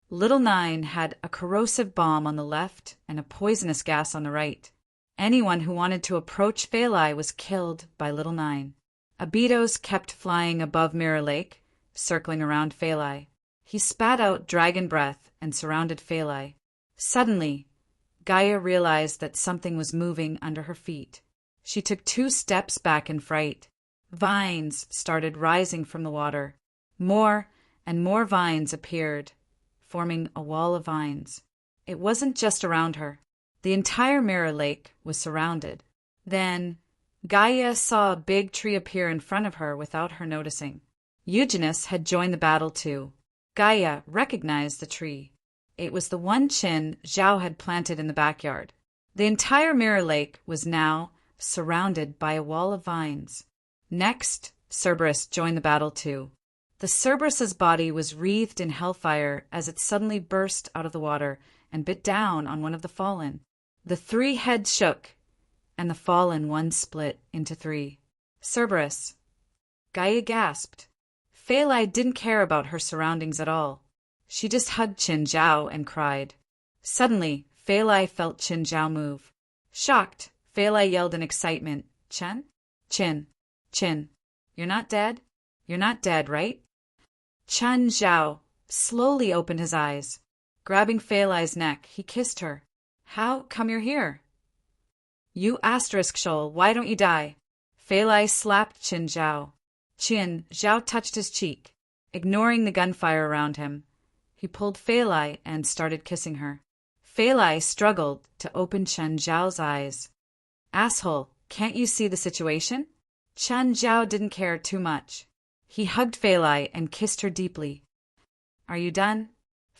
Little 9 had a corrosive bomb on the left and a poisonous gas on the right. Anyone who wanted to approach Feilai was killed by Little 9. Abydos kept flying above Mirror Lake, circling around Feilai. He spat out dragon breath and surrounded Feilai. Suddenly, Gaia realized that something was moving under her feet. She took 2 steps back in fright. Vines started rising from the water. More and more vines appeared, forming a wall of vines. It wasn't just around her. The entire Mirror Lake was surrounded. Then, Gaia saw a big tree appear in front of her without her noticing. Eugenus had joined the battle too. Gaia recognized the tree. It was the one Qin Zhao had planted in the backyard. The entire Mirror Lake was now surrounded by a wall of vines. Next, Cerberus joined the battle too. The Cerberus's body was wreathed in hellfire as it suddenly burst out of the water and bit down on one of the fallen. The 3 heads shook, and the fallen one split into 3. Cerberus! Gaia gasped. Feilai didn't care about her surroundings at all. She just hugged Qin Zhao and cried. Suddenly, Feilai felt Qin Zhao move. Shocked, Feilai yelled in excitement, Chen? Qin. Qin. You're not dead? You're not dead, right? Qin Zhao slowly opened his eyes. Grabbing Feilai's neck, he kissed her. How come you're here? You asterisk shoal, why don't you die? Feilai slapped Qin Zhao. Qin Zhao touched his cheek. Ignoring the gunfire around him, he pulled Feilai and started kissing her. Feilai struggled to open Qin Zhao's eyes. Asshole, can't you see the situation? Qin Zhao didn't care too much. He hugged Feilai and kissed her deeply. Are you done?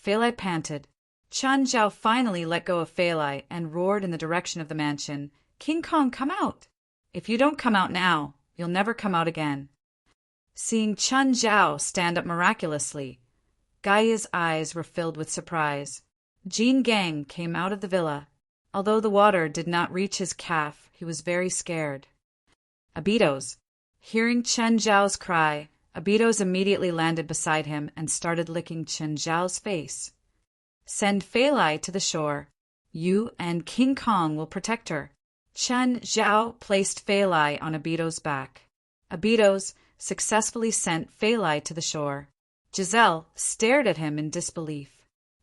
Feilai panted. Qin Zhao finally let go of Feilai and roared in the direction of the mansion. King Kong, come out! If you don't come out now, you'll never come out again. Seeing Qin Zhao stand up miraculously, Gaia's eyes were filled with surprise. Jean Gang came out of the villa. Although the water did not reach his calf, he was very scared. Abydos. Hearing Qin Zhao's cry, Abydos immediately landed beside him and started licking Qin Zhao's face. Send Feilai to the shore. You and King Kong will protect her. Qin Zhao placed Feilai on Abydos' back. Abydos successfully sent Feilai to the shore. Giselle stared at him in disbelief.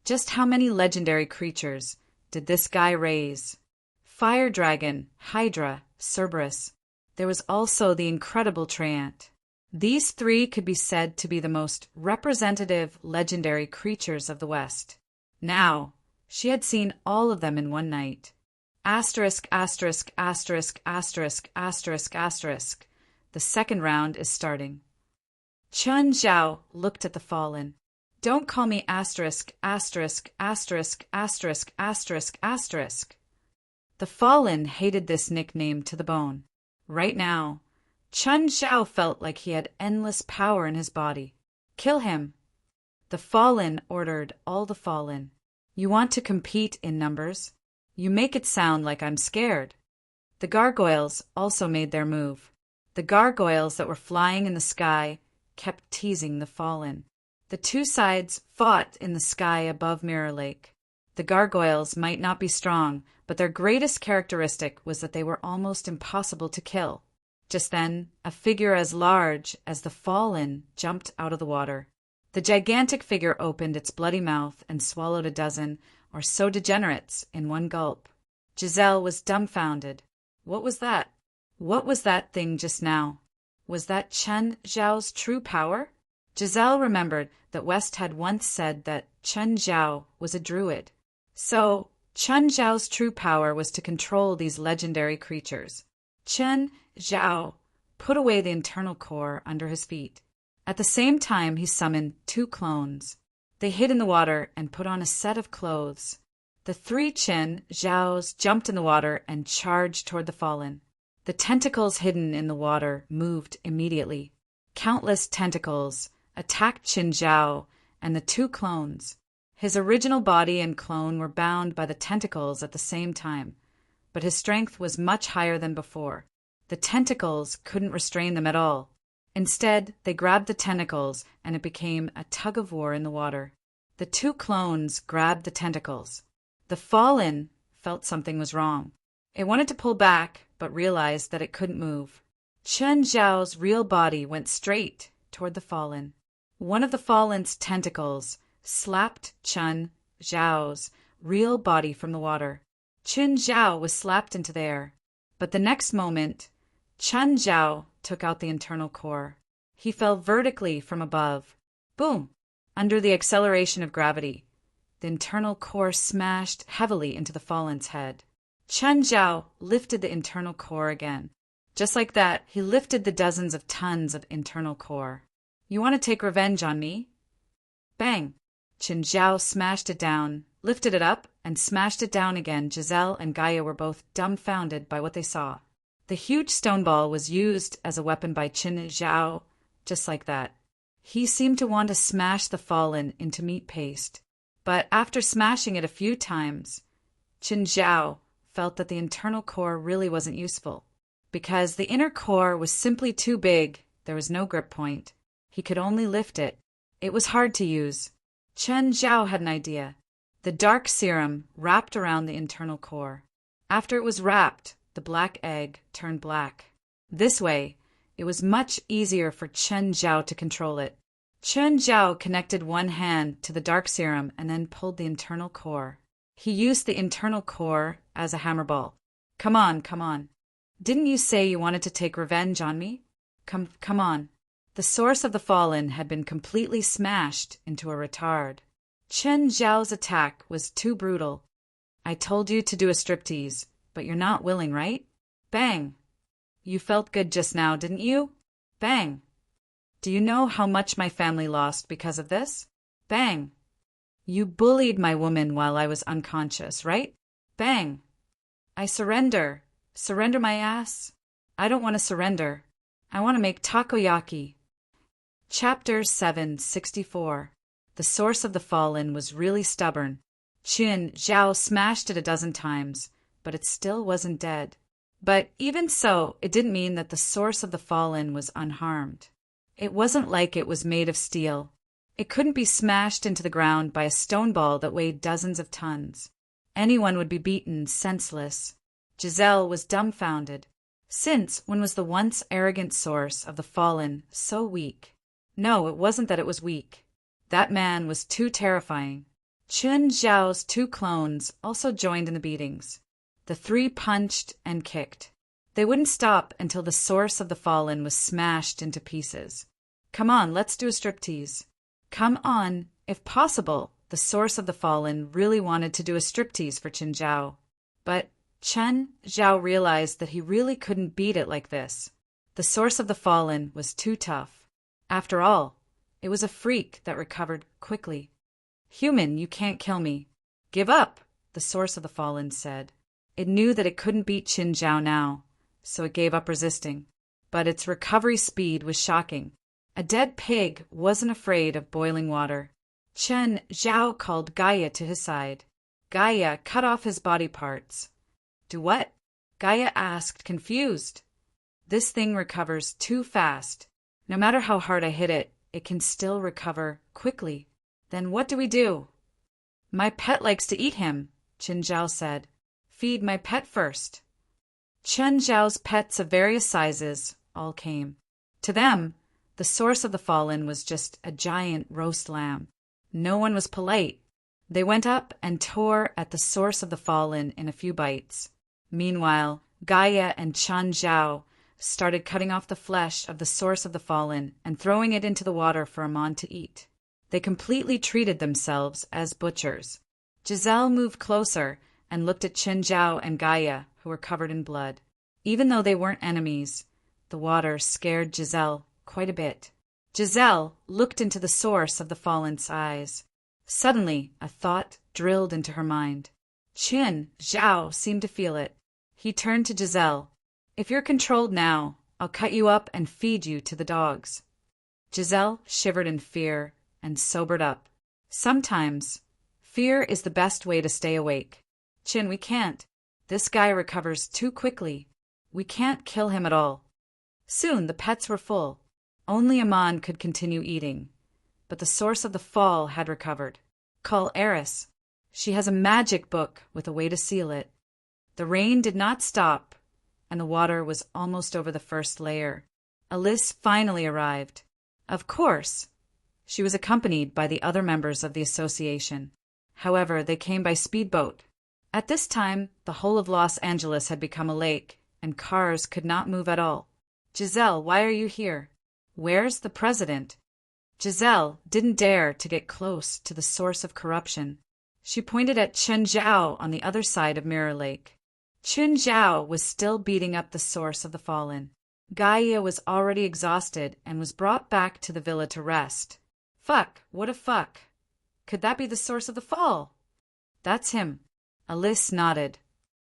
Just how many legendary creatures did this guy raise? Fire Dragon, Hydra, Cerberus. There was also the incredible Treant. These 3 could be said to be the most representative legendary creatures of the West. Now, she had seen all of them in one night. Asterisk, asterisk, asterisk, asterisk, asterisk, asterisk. The second round is starting. Qin Zhao looked at the fallen. Don't call me asterisk, asterisk, asterisk, asterisk, asterisk, asterisk. The fallen hated this nickname to the bone. Right now, Qin Zhao felt like he had endless power in his body. Kill him. The fallen ordered all the fallen. You want to compete in numbers? You make it sound like I'm scared. The gargoyles also made their move. The gargoyles that were flying in the sky kept teasing the fallen. The 2 sides fought in the sky above Mirror Lake. The gargoyles might not be strong, but their greatest characteristic was that they were almost impossible to kill. Just then, a figure as large as the fallen jumped out of the water. The gigantic figure opened its bloody mouth and swallowed a dozen or so degenerates in one gulp. Giselle was dumbfounded. What was that? What was that thing just now? Was that Qin Zhao's true power? Giselle remembered that West had once said that Qin Zhao was a druid. So, Qin Zhao's true power was to control these legendary creatures. Qin Zhao put away the internal core under his feet. At the same time, he summoned 2 clones. They hid in the water and put on a set of clothes. The 3 Qin Zhaos jumped in the water and charged toward the fallen. The tentacles hidden in the water moved immediately. Countless tentacles attacked Qin Zhao and the 2 clones. His original body and clone were bound by the tentacles at the same time, but his strength was much higher than before. The tentacles couldn't restrain them at all. Instead, they grabbed the tentacles, and it became a tug-of-war in the water. The 2 clones grabbed the tentacles. The fallen felt something was wrong. It wanted to pull back, but realized that it couldn't move. Chen Zhao's real body went straight toward the fallen. One of the fallen's tentacles slapped Chen Zhao's real body from the water. Chen Zhao was slapped into the air. But the next moment, Chen Zhao took out the internal core. He fell vertically from above. Boom! Under the acceleration of gravity, the internal core smashed heavily into the fallen's head. Chen Zhao lifted the internal core again. Just like that, he lifted the dozens of tons of internal core. You want to take revenge on me? Bang! Chen Zhao smashed it down, lifted it up, and smashed it down again. Giselle and Gaia were both dumbfounded by what they saw. The huge stone ball was used as a weapon by Chen Zhao, just like that. He seemed to want to smash the fallen into meat paste. But after smashing it a few times, Chen Zhao felt that the internal core really wasn't useful. Because the inner core was simply too big, there was no grip point. He could only lift it. It was hard to use. Chen Zhao had an idea. The dark serum wrapped around the internal core. After it was wrapped, the black egg turned black. This way, it was much easier for Chen Zhao to control it. Chen Zhao connected one hand to the dark serum and then pulled the internal core. He used the internal core as a hammer ball. Come on, come on. Didn't you say you wanted to take revenge on me? Come on. The source of the fallen had been completely smashed into a retard. Chen Zhao's attack was too brutal. I told you to do a striptease, but you're not willing, right? Bang! You felt good just now, didn't you? Bang! Do you know how much my family lost because of this? Bang! You bullied my woman while I was unconscious, right? Bang! I surrender. Surrender my ass? I don't want to surrender. I want to make takoyaki. Chapter 764. The source of the fallen was really stubborn. Chen Zhao smashed it a dozen times, but it still wasn't dead. But even so, it didn't mean that the source of the fallen was unharmed. It wasn't like it was made of steel. It couldn't be smashed into the ground by a stone ball that weighed dozens of tons. Anyone would be beaten senseless. Giselle was dumbfounded. Since when was the once arrogant source of the fallen so weak? No, it wasn't that it was weak. That man was too terrifying. Chen Zhao's 2 clones also joined in the beatings. The 3 punched and kicked. They wouldn't stop until the source of the fallen was smashed into pieces. Come on, let's do a striptease. Come on, if possible. The source of the fallen really wanted to do a striptease for Chen Zhao. But Chen Zhao realized that he really couldn't beat it like this. The source of the fallen was too tough. After all, it was a freak that recovered quickly. Human, you can't kill me. Give up, the source of the fallen said. It knew that it couldn't beat Chen Zhao now, so it gave up resisting. But its recovery speed was shocking. A dead pig wasn't afraid of boiling water. Chen Zhao called Gaia to his side. Gaia cut off his body parts. Do what? Gaia asked, confused. This thing recovers too fast. No matter how hard I hit it, it can still recover quickly. Then what do we do? My pet likes to eat him, Chen Zhao said. Feed my pet first. Chen Zhao's pets of various sizes all came. To them, the source of the fallen was just a giant roast lamb. No one was polite. They went up and tore at the source of the fallen in a few bites. Meanwhile, Gaia and Chen Zhao started cutting off the flesh of the source of the fallen and throwing it into the water for Amon to eat. They completely treated themselves as butchers. Giselle moved closer and looked at Chen Zhao and Gaia, who were covered in blood. Even though they weren't enemies, the water scared Giselle quite a bit. Giselle looked into the source of the fallen's eyes. Suddenly, a thought drilled into her mind. Qin Zhao seemed to feel it. He turned to Giselle. If you're controlled now, I'll cut you up and feed you to the dogs. Giselle shivered in fear and sobered up. Sometimes, fear is the best way to stay awake. Qin, we can't. This guy recovers too quickly. We can't kill him at all. Soon the pets were full. Only Aman could continue eating. But the source of the fall had recovered. Call Eris. She has a magic book with a way to seal it. The rain did not stop, and the water was almost over the first layer. Alice finally arrived. Of course, she was accompanied by the other members of the association. However, they came by speedboat. At this time, the whole of Los Angeles had become a lake, and cars could not move at all. Giselle, why are you here? Where's the president? Giselle didn't dare to get close to the source of corruption. She pointed at Chen Zhao on the other side of Mirror Lake. Chen Zhao was still beating up the source of the fallen. Gaia was already exhausted and was brought back to the villa to rest. Fuck, what a fuck. Could that be the source of the fall? That's him. Alice nodded.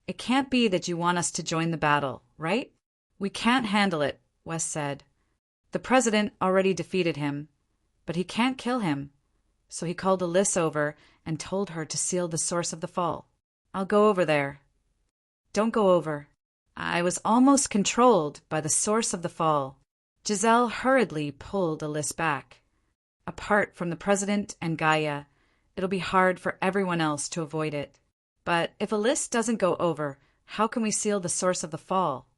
It can't be that you want us to join the battle, right? We can't handle it, Wes said. The president already defeated him, but he can't kill him. So he called Alice over and told her to seal the source of the fall. I'll go over there. Don't go over. I was almost controlled by the source of the fall. Giselle hurriedly pulled Alice back. Apart from the president and Gaia, it'll be hard for everyone else to avoid it. But if Alice doesn't go over, how can we seal the source of the fall?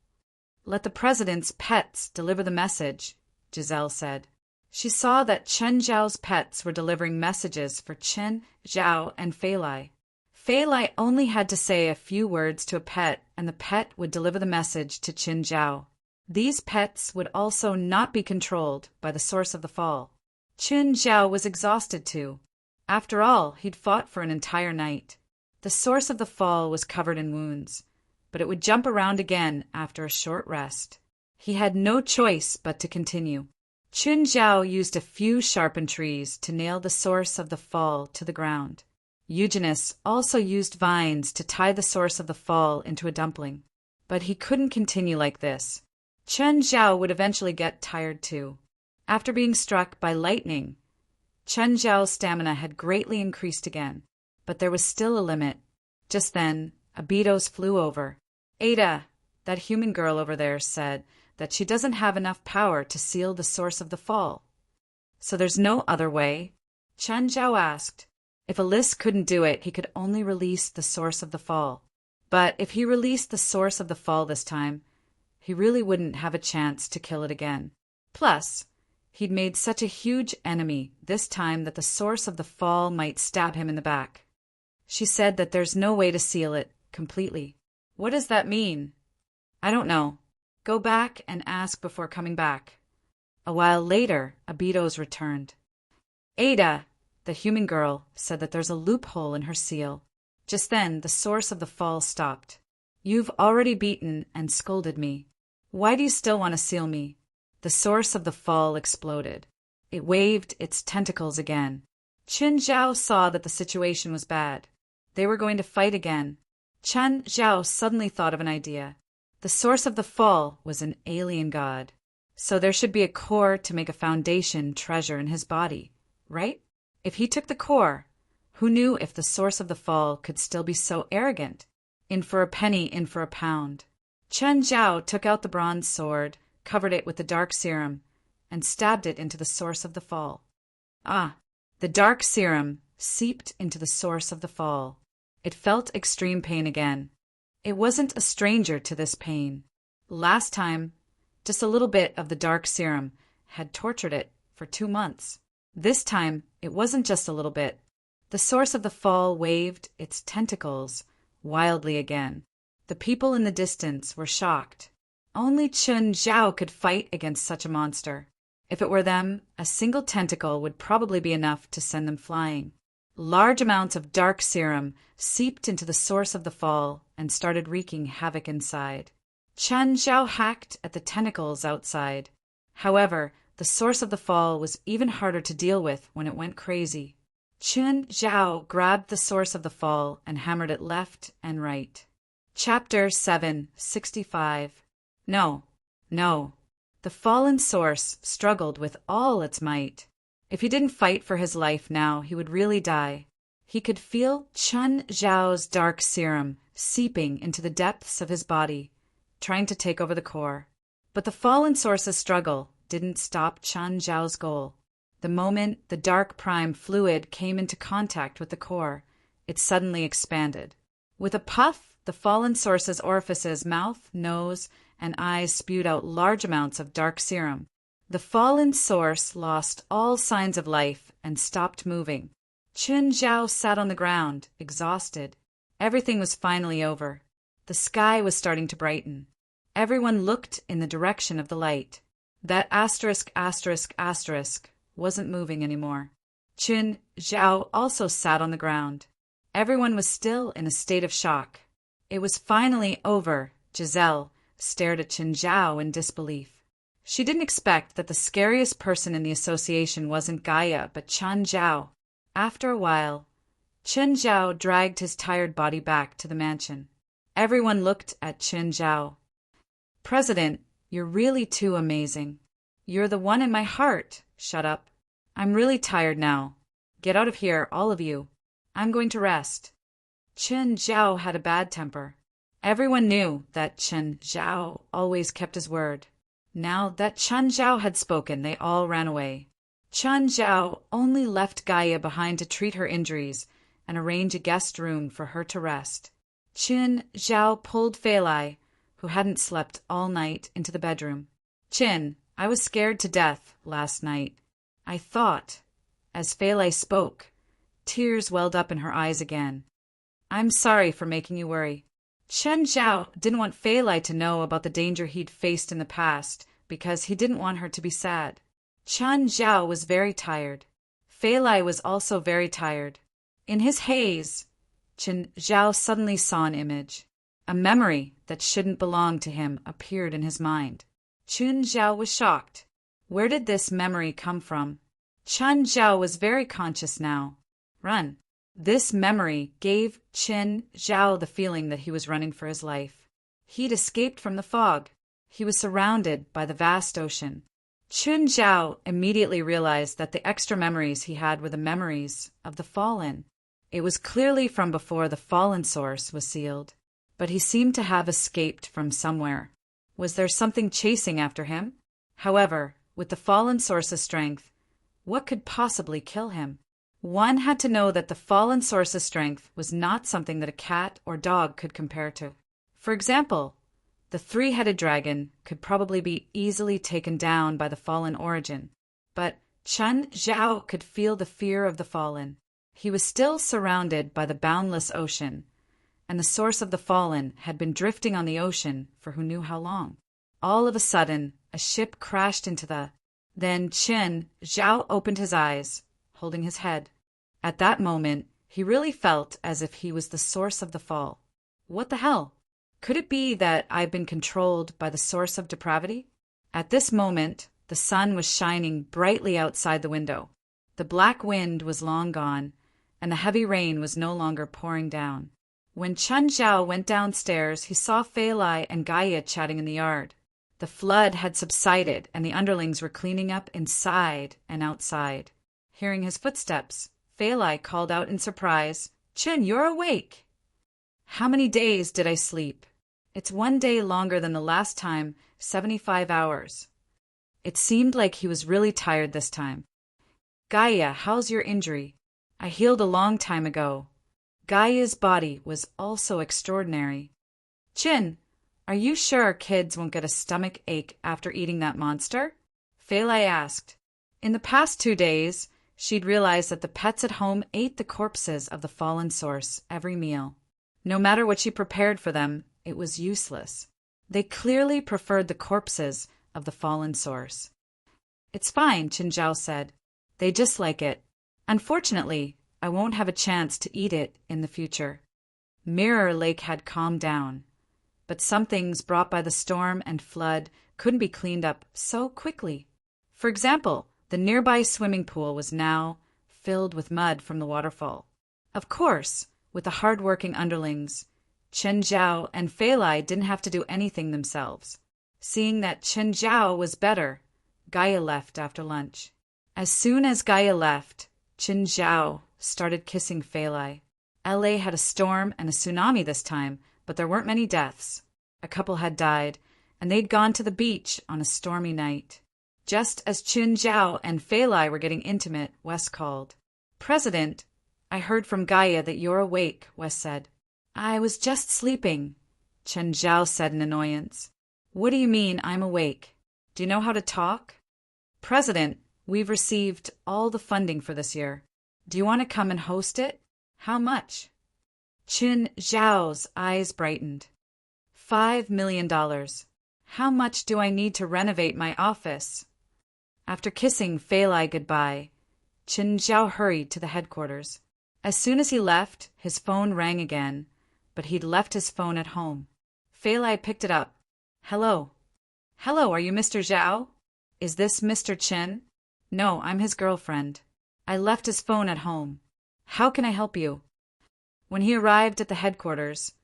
Let the president's pets deliver the message, Giselle said. She saw that Chen Zhao's pets were delivering messages for Chen Zhao and Fei Lai. Fei Lai only had to say a few words to a pet, and the pet would deliver the message to Chen Zhao. These pets would also not be controlled by the source of the fall. Chen Zhao was exhausted too. After all, he'd fought for an entire night. The source of the fall was covered in wounds, but it would jump around again after a short rest. He had no choice but to continue. Chen Zhao used a few sharpened trees to nail the source of the fall to the ground. Eugenius also used vines to tie the source of the fall into a dumpling. But he couldn't continue like this. Chen Zhao would eventually get tired too. After being struck by lightning, Chen Zhao's stamina had greatly increased again, but there was still a limit. Just then, Abitos flew over. Ada, that human girl over there, said that she doesn't have enough power to seal the source of the fall. So there's no other way? Chen Zhao asked. If Alice couldn't do it, he could only release the source of the fall. But if he released the source of the fall this time, he really wouldn't have a chance to kill it again. Plus, he'd made such a huge enemy this time that the source of the fall might stab him in the back. She said that there's no way to seal it completely. What does that mean? I don't know. Go back and ask before coming back. A while later, Abitos returned. Ada, the human girl, said that there's a loophole in her seal. Just then, the source of the fall stopped. You've already beaten and scolded me. Why do you still want to seal me? The source of the fall exploded. It waved its tentacles again. Chen Zhao saw that the situation was bad. They were going to fight again. Chen Zhao suddenly thought of an idea. The source of the fall was an alien god. So there should be a core to make a foundation treasure in his body, right? If he took the core, who knew if the source of the fall could still be so arrogant? In for a penny, in for a pound. Chen Zhao took out the bronze sword, covered it with the dark serum, and stabbed it into the source of the fall. Ah! The dark serum seeped into the source of the fall. It felt extreme pain again. It wasn't a stranger to this pain. Last time, just a little bit of the dark serum had tortured it for 2 months. This time, it wasn't just a little bit. The source of the fall waved its tentacles wildly again. The people in the distance were shocked. Only Chen Zhao could fight against such a monster. If it were them, a single tentacle would probably be enough to send them flying. Large amounts of dark serum seeped into the source of the fall and started wreaking havoc inside. Chen Zhao hacked at the tentacles outside. However, the source of the fall was even harder to deal with when it went crazy. Chun Zhao grabbed the source of the fall and hammered it left and right. Chapter 765. No, no. The fallen source struggled with all its might. If he didn't fight for his life now, he would really die. He could feel Chun Zhao's dark serum seeping into the depths of his body, trying to take over the core. But the fallen source's struggle didn't stop Chun Zhao's goal. The moment the dark prime fluid came into contact with the core, it suddenly expanded. With a puff, the fallen source's orifices, mouth, nose, and eyes spewed out large amounts of dark serum. The fallen source lost all signs of life and stopped moving. Chun Zhao sat on the ground, exhausted. Everything was finally over. The sky was starting to brighten. Everyone looked in the direction of the light. That asterisk wasn't moving anymore. Chun Zhao also sat on the ground. Everyone was still in a state of shock. It was finally over. Giselle stared at Chun Zhao in disbelief. She didn't expect that the scariest person in the association wasn't Gaia, but Chun Zhao. After a while, Chun Zhao dragged his tired body back to the mansion. Everyone looked at Chun Zhao. President, you're really too amazing. You're the one in my heart. Shut up. I'm really tired now. Get out of here, all of you. I'm going to rest. Chun Zhao had a bad temper. Everyone knew that Chun Zhao always kept his word. Now that Chun Zhao had spoken, they all ran away. Chun Zhao only left Gaia behind to treat her injuries and arrange a guest room for her to rest. Chun Zhao pulled Fei Lai, who hadn't slept all night, into the bedroom. Chin, I was scared to death last night. I thought. As Fei Lai spoke, tears welled up in her eyes again. I'm sorry for making you worry. Chun Zhao didn't want Fei Lai to know about the danger he'd faced in the past because he didn't want her to be sad. Chun Zhao was very tired. Fei Lai was also very tired. In his haze, Chun Zhao suddenly saw an image. A memory that shouldn't belong to him appeared in his mind. Chun Zhao was shocked. Where did this memory come from? Chun Zhao was very conscious now. Run. This memory gave Chun Zhao the feeling that he was running for his life. He'd escaped from the fog. He was surrounded by the vast ocean. Chun Zhao immediately realized that the extra memories he had were the memories of the fallen. It was clearly from before the fallen source was sealed. But he seemed to have escaped from somewhere. Was there something chasing after him? However, with the fallen source's strength, what could possibly kill him? One had to know that the fallen source's strength was not something that a cat or dog could compare to. For example, the three-headed dragon could probably be easily taken down by the fallen origin, but Chun Zhao could feel the fear of the fallen. He was still surrounded by the boundless ocean, and the source of the fallen had been drifting on the ocean for who knew how long. All of a sudden, a ship crashed into the... Then Chun Zhao opened his eyes, holding his head. At that moment, he really felt as if he was the source of the fall. What the hell? Could it be that I've been controlled by the source of depravity? At this moment, the sun was shining brightly outside the window. The black wind was long gone, and the heavy rain was no longer pouring down. When Chun Zhao went downstairs, he saw Fei Lai and Gaia chatting in the yard. The flood had subsided, and the underlings were cleaning up inside and outside. Hearing his footsteps, Fei Lai called out in surprise, "Chun, you're awake!" "How many days did I sleep?" "It's 1 day longer than the last time, 75 hours. It seemed like he was really tired this time. "Gaia, how's your injury?" "I healed a long time ago." Gaia's body was also extraordinary. "Chin, are you sure kids won't get a stomach ache after eating that monster?" Fei Lai asked. In the past 2 days, she'd realized that the pets at home ate the corpses of the fallen source every meal. No matter what she prepared for them, it was useless. They clearly preferred the corpses of the fallen source. "It's fine," Chun Zhao said. "They just like it. Unfortunately, I won't have a chance to eat it in the future." Mirror Lake had calmed down, but some things brought by the storm and flood couldn't be cleaned up so quickly. For example, the nearby swimming pool was now filled with mud from the waterfall. Of course, with the hard-working underlings, Chen Zhao and Fei Lai didn't have to do anything themselves. Seeing that Chen Zhao was better, Gaia left after lunch. As soon as Gaia left, Chen Zhao started kissing Fei Lai. LA had a storm and a tsunami this time, but there weren't many deaths. A couple had died, and they'd gone to the beach on a stormy night. Just as Chen Zhao and Fei Lai were getting intimate, Wes called. "President, I heard from Gaia that you're awake," Wes said. "I was just sleeping," Chen Zhao said in annoyance. "What do you mean I'm awake? Do you know how to talk?" "President, we've received all the funding for this year. Do you want to come and host it? How much?" Chen Zhao's eyes brightened. $5 million. How much do I need to renovate my office? After kissing Fei Lai goodbye, Chen Zhao hurried to the headquarters. As soon as he left, his phone rang again, but he'd left his phone at home. Fei Lai picked it up. "Hello." "Hello, are you Mr. Zhao? Is this Mr. Chen?" "No, I'm his girlfriend. I left his phone at home. How can I help you?" When he arrived at the headquarters,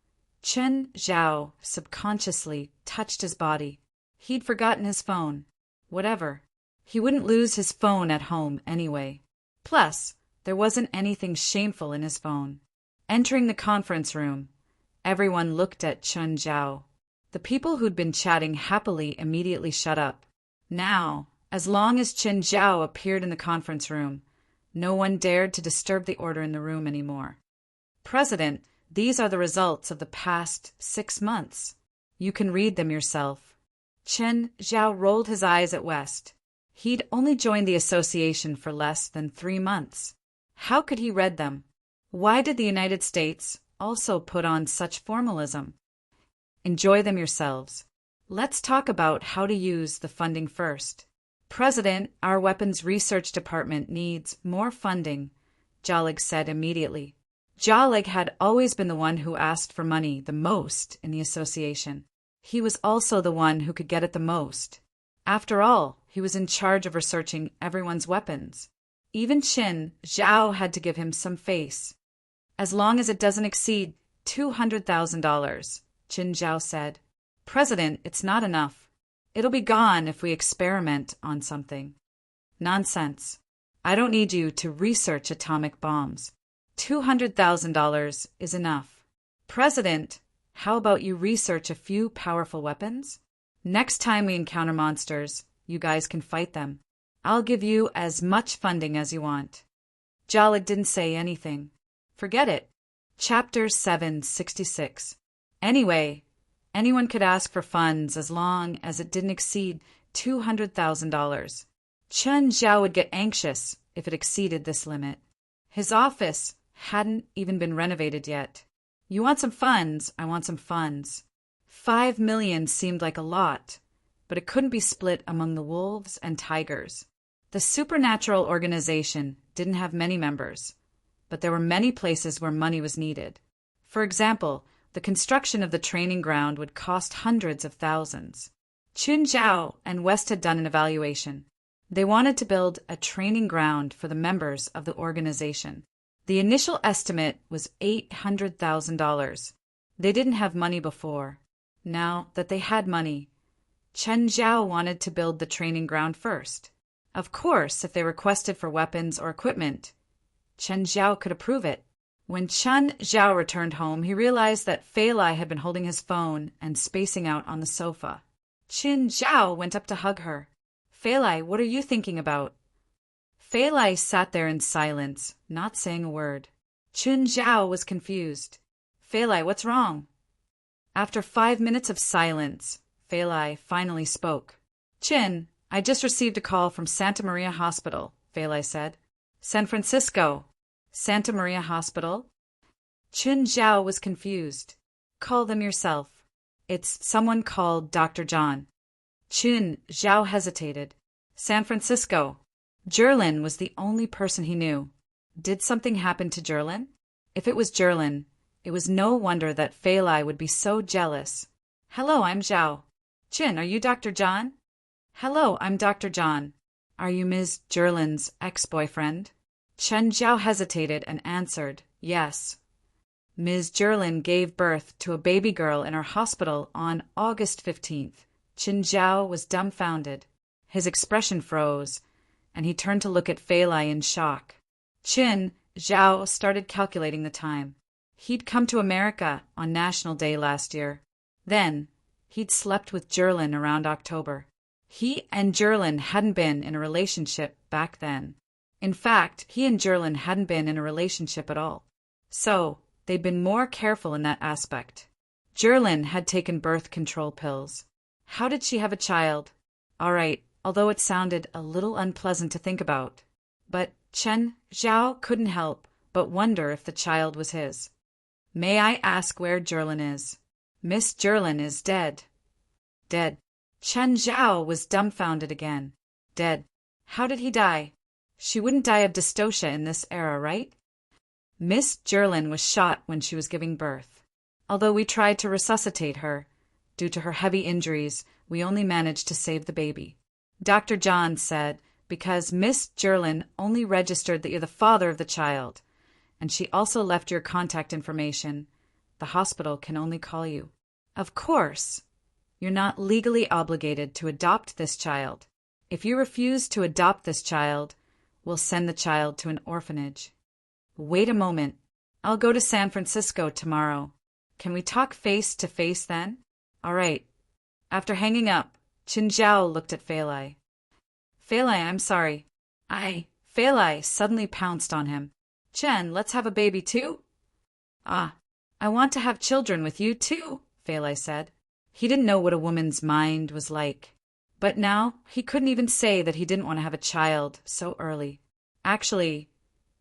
Chen Zhao subconsciously touched his body. He'd forgotten his phone. Whatever. He wouldn't lose his phone at home anyway. Plus, there wasn't anything shameful in his phone. Entering the conference room, everyone looked at Chen Zhao. The people who'd been chatting happily immediately shut up. Now, as long as Chen Zhao appeared in the conference room, no one dared to disturb the order in the room anymore. "President, these are the results of the past 6 months. You can read them yourself." Chen Zhao rolled his eyes at West. He'd only joined the association for less than 3 months. How could he read them? Why did the United States also put on such formalism? Enjoy them yourselves. Let's talk about how to use the funding first. "President, our weapons research department needs more funding," Jalig said immediately. Jalig had always been the one who asked for money the most in the association. He was also the one who could get it the most. After all, he was in charge of researching everyone's weapons. Even Chen Zhao had to give him some face. "As long as it doesn't exceed $200,000, Chen Zhao said. "President, it's not enough. It'll be gone if we experiment on something." "Nonsense. I don't need you to research atomic bombs. $200,000 is enough." "President, how about you research a few powerful weapons? Next time we encounter monsters, you guys can fight them. I'll give you as much funding as you want." Jalig didn't say anything. Forget it. Chapter 766. Anyway, anyone could ask for funds as long as it didn't exceed $200,000. Chen Zhao would get anxious if it exceeded this limit. His office hadn't even been renovated yet. "You want some funds? I want some funds." 5 million seemed like a lot, but it couldn't be split among the wolves and tigers. The supernatural organization didn't have many members, but there were many places where money was needed. For example, the construction of the training ground would cost hundreds of thousands. Chen Zhao and West had done an evaluation. They wanted to build a training ground for the members of the organization. The initial estimate was $800,000. They didn't have money before. Now that they had money, Chen Zhao wanted to build the training ground first. Of course, if they requested for weapons or equipment, Chen Zhao could approve it. When Chen Zhao returned home, he realized that Fei Lai had been holding his phone and spacing out on the sofa. Chen Zhao went up to hug her. "Fei Lai, what are you thinking about?" Fei Lai sat there in silence, not saying a word. Chen Zhao was confused. "Fei Lai, what's wrong?" After 5 minutes of silence, Fei Lai finally spoke. "Chen, I just received a call from Santa Maria Hospital," Fei Lai said. "San Francisco. Santa Maria Hospital?" Chen Zhao was confused. "Call them yourself. It's someone called Dr. John." Chen Zhao hesitated. "San Francisco." Jerlin was the only person he knew. Did something happen to Jerlin? If it was Jerlin, it was no wonder that Fei Lai would be so jealous. "Hello, I'm Zhao." "Chen, are you Dr. John?" "Hello, I'm Dr. John. Are you Ms. Jerlin's ex-boyfriend?" Chen Zhao hesitated and answered, yes. Ms. Jerlin gave birth to a baby girl in our hospital on August 15th. Chen Zhao was dumbfounded. His expression froze, and he turned to look at Fei Lai in shock. Chen Zhao started calculating the time. He'd come to America on National Day last year. Then, he'd slept with Jerlin around October. He and Jerlin hadn't been in a relationship back then. In fact, he and Jerlin hadn't been in a relationship at all. So, they'd been more careful in that aspect. Jerlin had taken birth control pills. How did she have a child? All right, although it sounded a little unpleasant to think about. But Chen Zhao couldn't help but wonder if the child was his. May I ask where Jerlin is? Miss Jerlin is dead. Dead. Chen Zhao was dumbfounded again. Dead. How did he die? She wouldn't die of dystocia in this era, right? Miss Jerlin was shot when she was giving birth. Although we tried to resuscitate her, due to her heavy injuries, we only managed to save the baby. Dr. John said, because Miss Jerlin only registered that you're the father of the child, and she also left your contact information, the hospital can only call you. Of course, you're not legally obligated to adopt this child. If you refuse to adopt this child, we'll send the child to an orphanage. Wait a moment. I'll go to San Francisco tomorrow. Can we talk face to face then? All right. After hanging up, Chen Zhao looked at Fei Lai. Fei Lai, I'm sorry. Fei Lai suddenly pounced on him. Chen, let's have a baby too? Ah, I want to have children with you too, Fei Lai said. He didn't know what a woman's mind was like. But now he couldn't even say that he didn't want to have a child so early. Actually,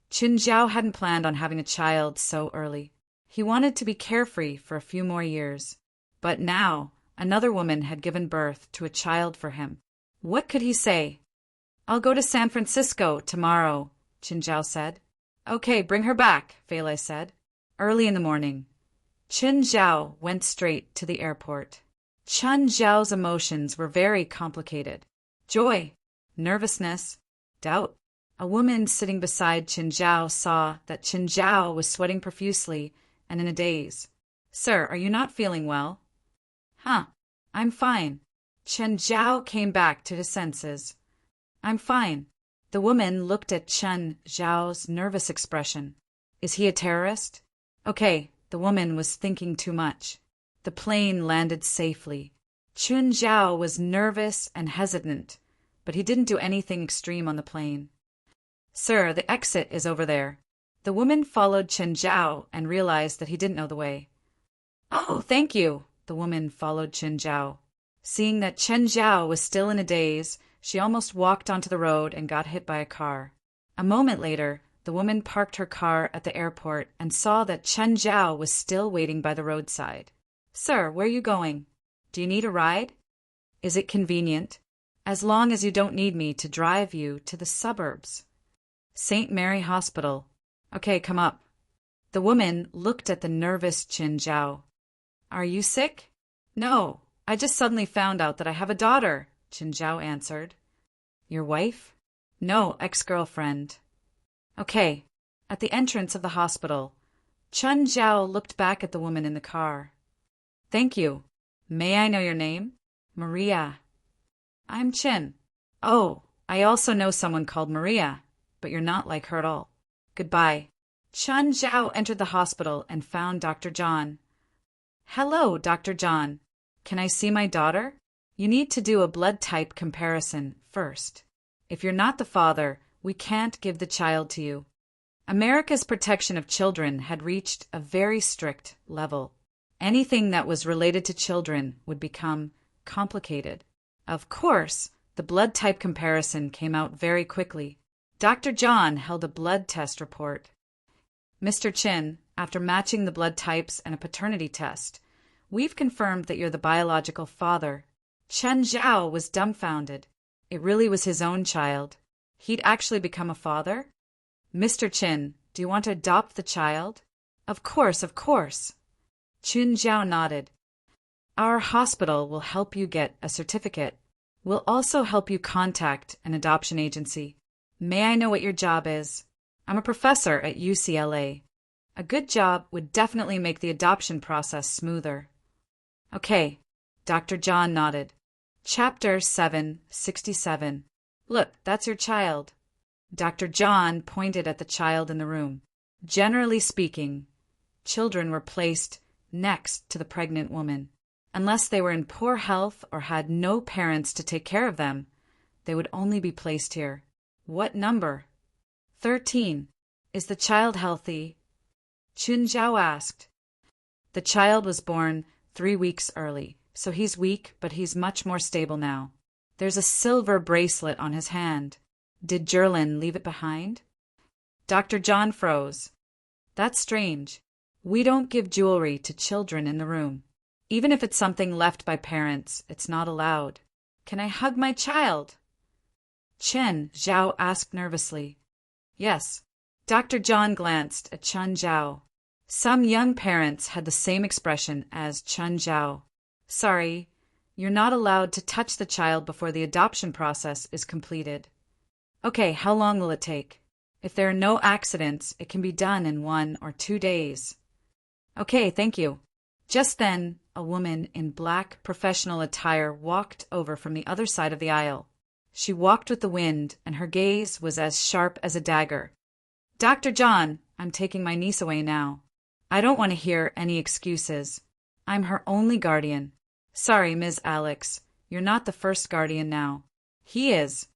Chen Zhao hadn't planned on having a child so early. He wanted to be carefree for a few more years. But now, another woman had given birth to a child for him. What could he say? I'll go to San Francisco tomorrow, Chen Zhao said. Okay, bring her back, Fei Lai said. Early in the morning, Chen Zhao went straight to the airport. Chen Zhao's emotions were very complicated. Joy, nervousness, doubt. A woman sitting beside Chen Zhao saw that Chen Zhao was sweating profusely and in a daze. Sir, are you not feeling well? Huh, I'm fine. Chen Zhao came back to his senses. I'm fine. The woman looked at Chen Zhao's nervous expression. Is he a terrorist? Okay, the woman was thinking too much. The plane landed safely. Chen Zhao was nervous and hesitant, but he didn't do anything extreme on the plane. Sir, the exit is over there. The woman followed Chen Zhao and realized that he didn't know the way. Oh, thank you. The woman followed Chen Zhao. Seeing that Chen Zhao was still in a daze, she almost walked onto the road and got hit by a car. A moment later, the woman parked her car at the airport and saw that Chen Zhao was still waiting by the roadside. Sir, where are you going? Do you need a ride? Is it convenient? As long as you don't need me to drive you to the suburbs. St. Mary Hospital. Okay, come up. The woman looked at the nervous Chen Zhao. Are you sick? No, I just suddenly found out that I have a daughter, Chen Zhao answered. Your wife? No, ex-girlfriend. Okay. At the entrance of the hospital, Chen Zhao looked back at the woman in the car. Thank you. May I know your name? Maria. I'm Chen. Oh, I also know someone called Maria, but you're not like her at all. Goodbye. Chen Zhao entered the hospital and found Dr. John. Hello, Dr. John. Can I see my daughter? You need to do a blood type comparison first. If you're not the father, we can't give the child to you. America's protection of children had reached a very strict level. Anything that was related to children would become complicated. Of course, the blood type comparison came out very quickly. Dr. John held a blood test report. Mr. Chin, after matching the blood types and a paternity test, we've confirmed that you're the biological father. Chen Zhao was dumbfounded. It really was his own child. He'd actually become a father? Mr. Chin, do you want to adopt the child? Of course, of course. Chen Zhao nodded. Our hospital will help you get a certificate. We'll also help you contact an adoption agency. May I know what your job is? I'm a professor at UCLA. A good job would definitely make the adoption process smoother. Okay, Dr. John nodded. Chapter 767. Look, that's your child. Dr. John pointed at the child in the room. Generally speaking, children were placed next to the pregnant woman. Unless they were in poor health or had no parents to take care of them, they would only be placed here. What number? 13. Is the child healthy? Chun Zhao asked. The child was born 3 weeks early, so he's weak, but he's much more stable now. There's a silver bracelet on his hand. Did Jerlin leave it behind? Dr. John froze. That's strange. We don't give jewelry to children in the room. Even if it's something left by parents, it's not allowed. Can I hug my child? Chen Zhao asked nervously. Yes. Dr. John glanced at Chun Zhao. Some young parents had the same expression as Chun Zhao. Sorry, you're not allowed to touch the child before the adoption process is completed. Okay, how long will it take? If there are no accidents, it can be done in 1 or 2 days. Okay, thank you. Just then, a woman in black professional attire walked over from the other side of the aisle. She walked with the wind, and her gaze was as sharp as a dagger. Dr. John, I'm taking my niece away now. I don't want to hear any excuses. I'm her only guardian. Sorry, Ms. Alex, you're not the first guardian now. He is.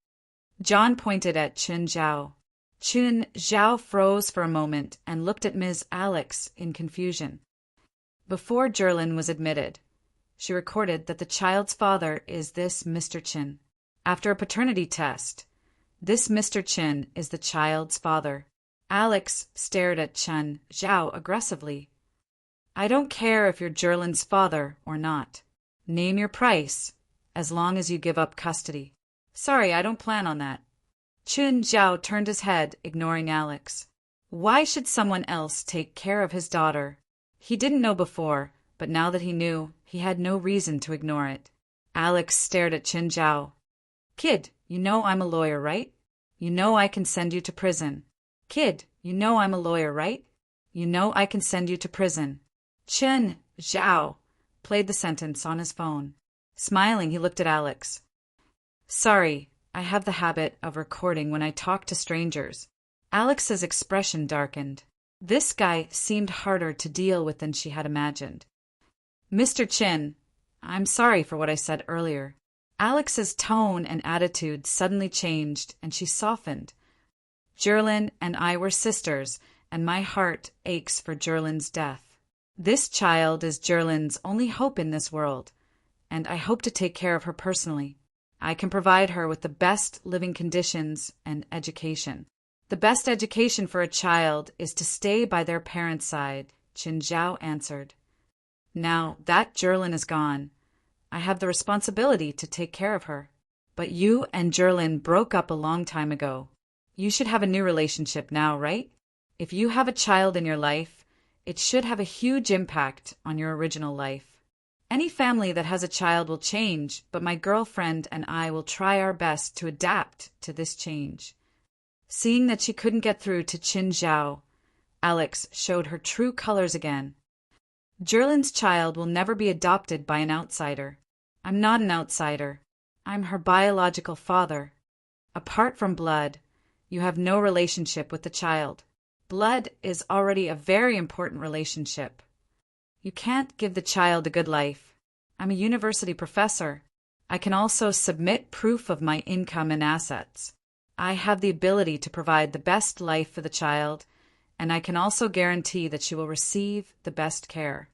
John pointed at Chun Zhao. Chun Zhao froze for a moment and looked at Ms. Alex in confusion. Before Jerlin was admitted, she recorded that the child's father is this Mr. Chin. After a paternity test, this Mr. Chin is the child's father. Alex stared at Chun Zhao aggressively. I don't care if you're Jerlin's father or not. Name your price, as long as you give up custody. Sorry, I don't plan on that. Chun Zhao turned his head, ignoring Alex. Why should someone else take care of his daughter? He didn't know before, but now that he knew, he had no reason to ignore it. Alex stared at Chun Zhao. Kid, you know I'm a lawyer, right? You know I can send you to prison. Kid, you know I'm a lawyer, right? You know I can send you to prison. Chun Zhao played the sentence on his phone. Smiling, he looked at Alex. Sorry, I have the habit of recording when I talk to strangers. Alex's expression darkened. This guy seemed harder to deal with than she had imagined. Mr. Chin, I'm sorry for what I said earlier. Alex's tone and attitude suddenly changed, and she softened. Jerlin and I were sisters, and my heart aches for Jerlin's death. This child is Jerlin's only hope in this world, and I hope to take care of her personally. I can provide her with the best living conditions and education. The best education for a child is to stay by their parents' side, Chin Zhao answered. Now that Jerlin is gone, I have the responsibility to take care of her. But you and Jerlin broke up a long time ago. You should have a new relationship now, right? If you have a child in your life, it should have a huge impact on your original life. Any family that has a child will change, but my girlfriend and I will try our best to adapt to this change. Seeing that she couldn't get through to Chin Zhao, Alex showed her true colors again. Jerlin's child will never be adopted by an outsider. I'm not an outsider. I'm her biological father. Apart from blood, you have no relationship with the child. Blood is already a very important relationship. You can't give the child a good life. I'm a university professor. I can also submit proof of my income and assets. I have the ability to provide the best life for the child, and I can also guarantee that she will receive the best care.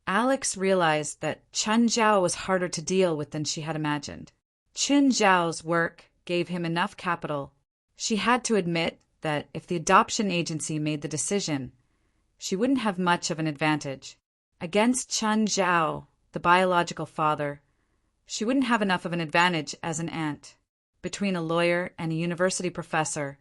Alex realized that Chun Zhao was harder to deal with than she had imagined. Chun Zhao's work gave him enough capital. She had to admit that if the adoption agency made the decision, she wouldn't have much of an advantage. Against Chun Zhao, the biological father, she wouldn't have enough of an advantage as an aunt. Between a lawyer and a university professor,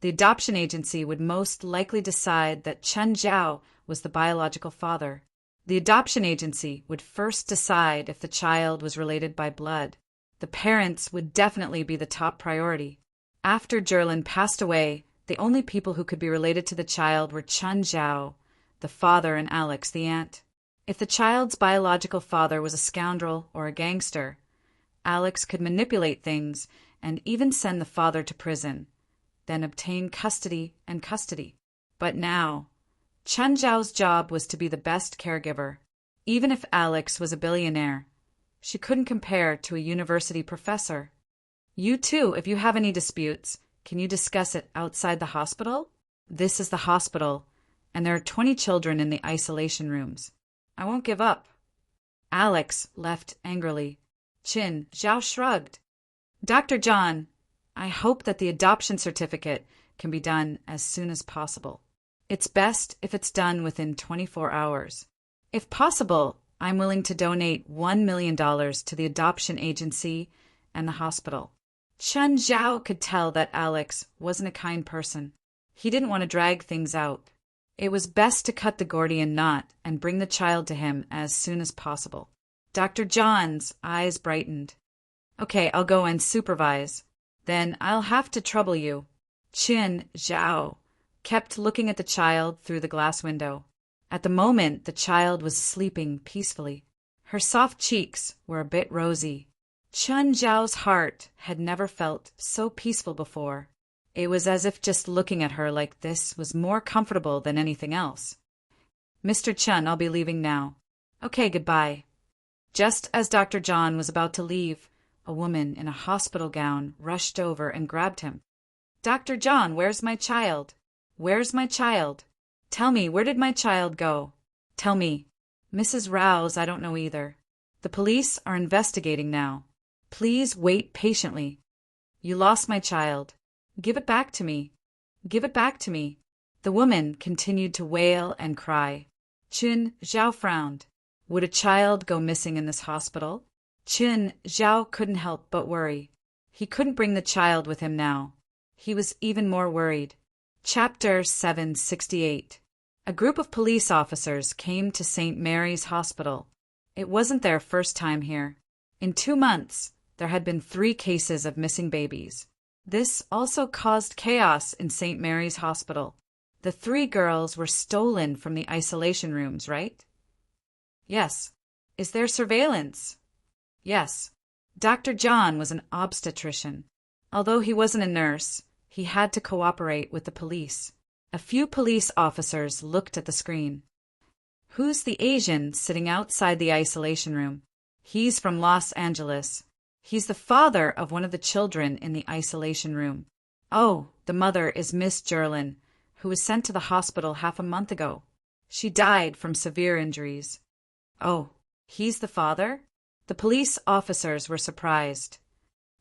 the adoption agency would most likely decide that Chun Zhao was the biological father. The adoption agency would first decide if the child was related by blood. The parents would definitely be the top priority. After Jerlin passed away, The only people who could be related to the child were Chun Zhao, the father, and Alex, the aunt. If the child's biological father was a scoundrel or a gangster, Alex could manipulate things and even send the father to prison, then obtain custody and custody. But now, Chun Zhao's job was to be the best caregiver. Even if Alex was a billionaire, she couldn't compare to a university professor. You too, if you have any disputes, can you discuss it outside the hospital? This is the hospital, and there are 20 children in the isolation rooms. I won't give up. Alex left angrily. Chun Zhao shrugged. Dr. John, I hope that the adoption certificate can be done as soon as possible. It's best if it's done within 24 hours. If possible, I'm willing to donate $1 million to the adoption agency and the hospital. Chun Zhao could tell that Alex wasn't a kind person. He didn't want to drag things out. It was best to cut the Gordian knot and bring the child to him as soon as possible. Dr. John's eyes brightened. Okay, I'll go and supervise. Then I'll have to trouble you. Chun Zhao kept looking at the child through the glass window. At the moment, the child was sleeping peacefully. Her soft cheeks were a bit rosy. Chun Zhao's heart had never felt so peaceful before. It was as if just looking at her like this was more comfortable than anything else. Mr. Chun, I'll be leaving now. Okay, goodbye. Just as Dr. John was about to leave, a woman in a hospital gown rushed over and grabbed him. Dr. John, where's my child? Where's my child? Tell me, where did my child go? Tell me. Mrs. Rouse, I don't know either. The police are investigating now. Please wait patiently. You lost my child. Give it back to me. Give it back to me. The woman continued to wail and cry. Chun Zhao frowned. Would a child go missing in this hospital? Chun Zhao couldn't help but worry. He couldn't bring the child with him now. He was even more worried. Chapter 768. A group of police officers came to St. Mary's Hospital. It wasn't their first time here. In 2 months, there had been 3 cases of missing babies. This also caused chaos in St. Mary's Hospital. The 3 girls were stolen from the isolation rooms, right? Yes. Is there surveillance? Yes. Dr. John was an obstetrician. Although he wasn't a nurse, he had to cooperate with the police. A few police officers looked at the screen. Who's the Asian sitting outside the isolation room? He's from Los Angeles. He's the father of one of the children in the isolation room. Oh, the mother is Miss Jerlin, who was sent to the hospital half a month ago. She died from severe injuries. Oh, he's the father? The police officers were surprised.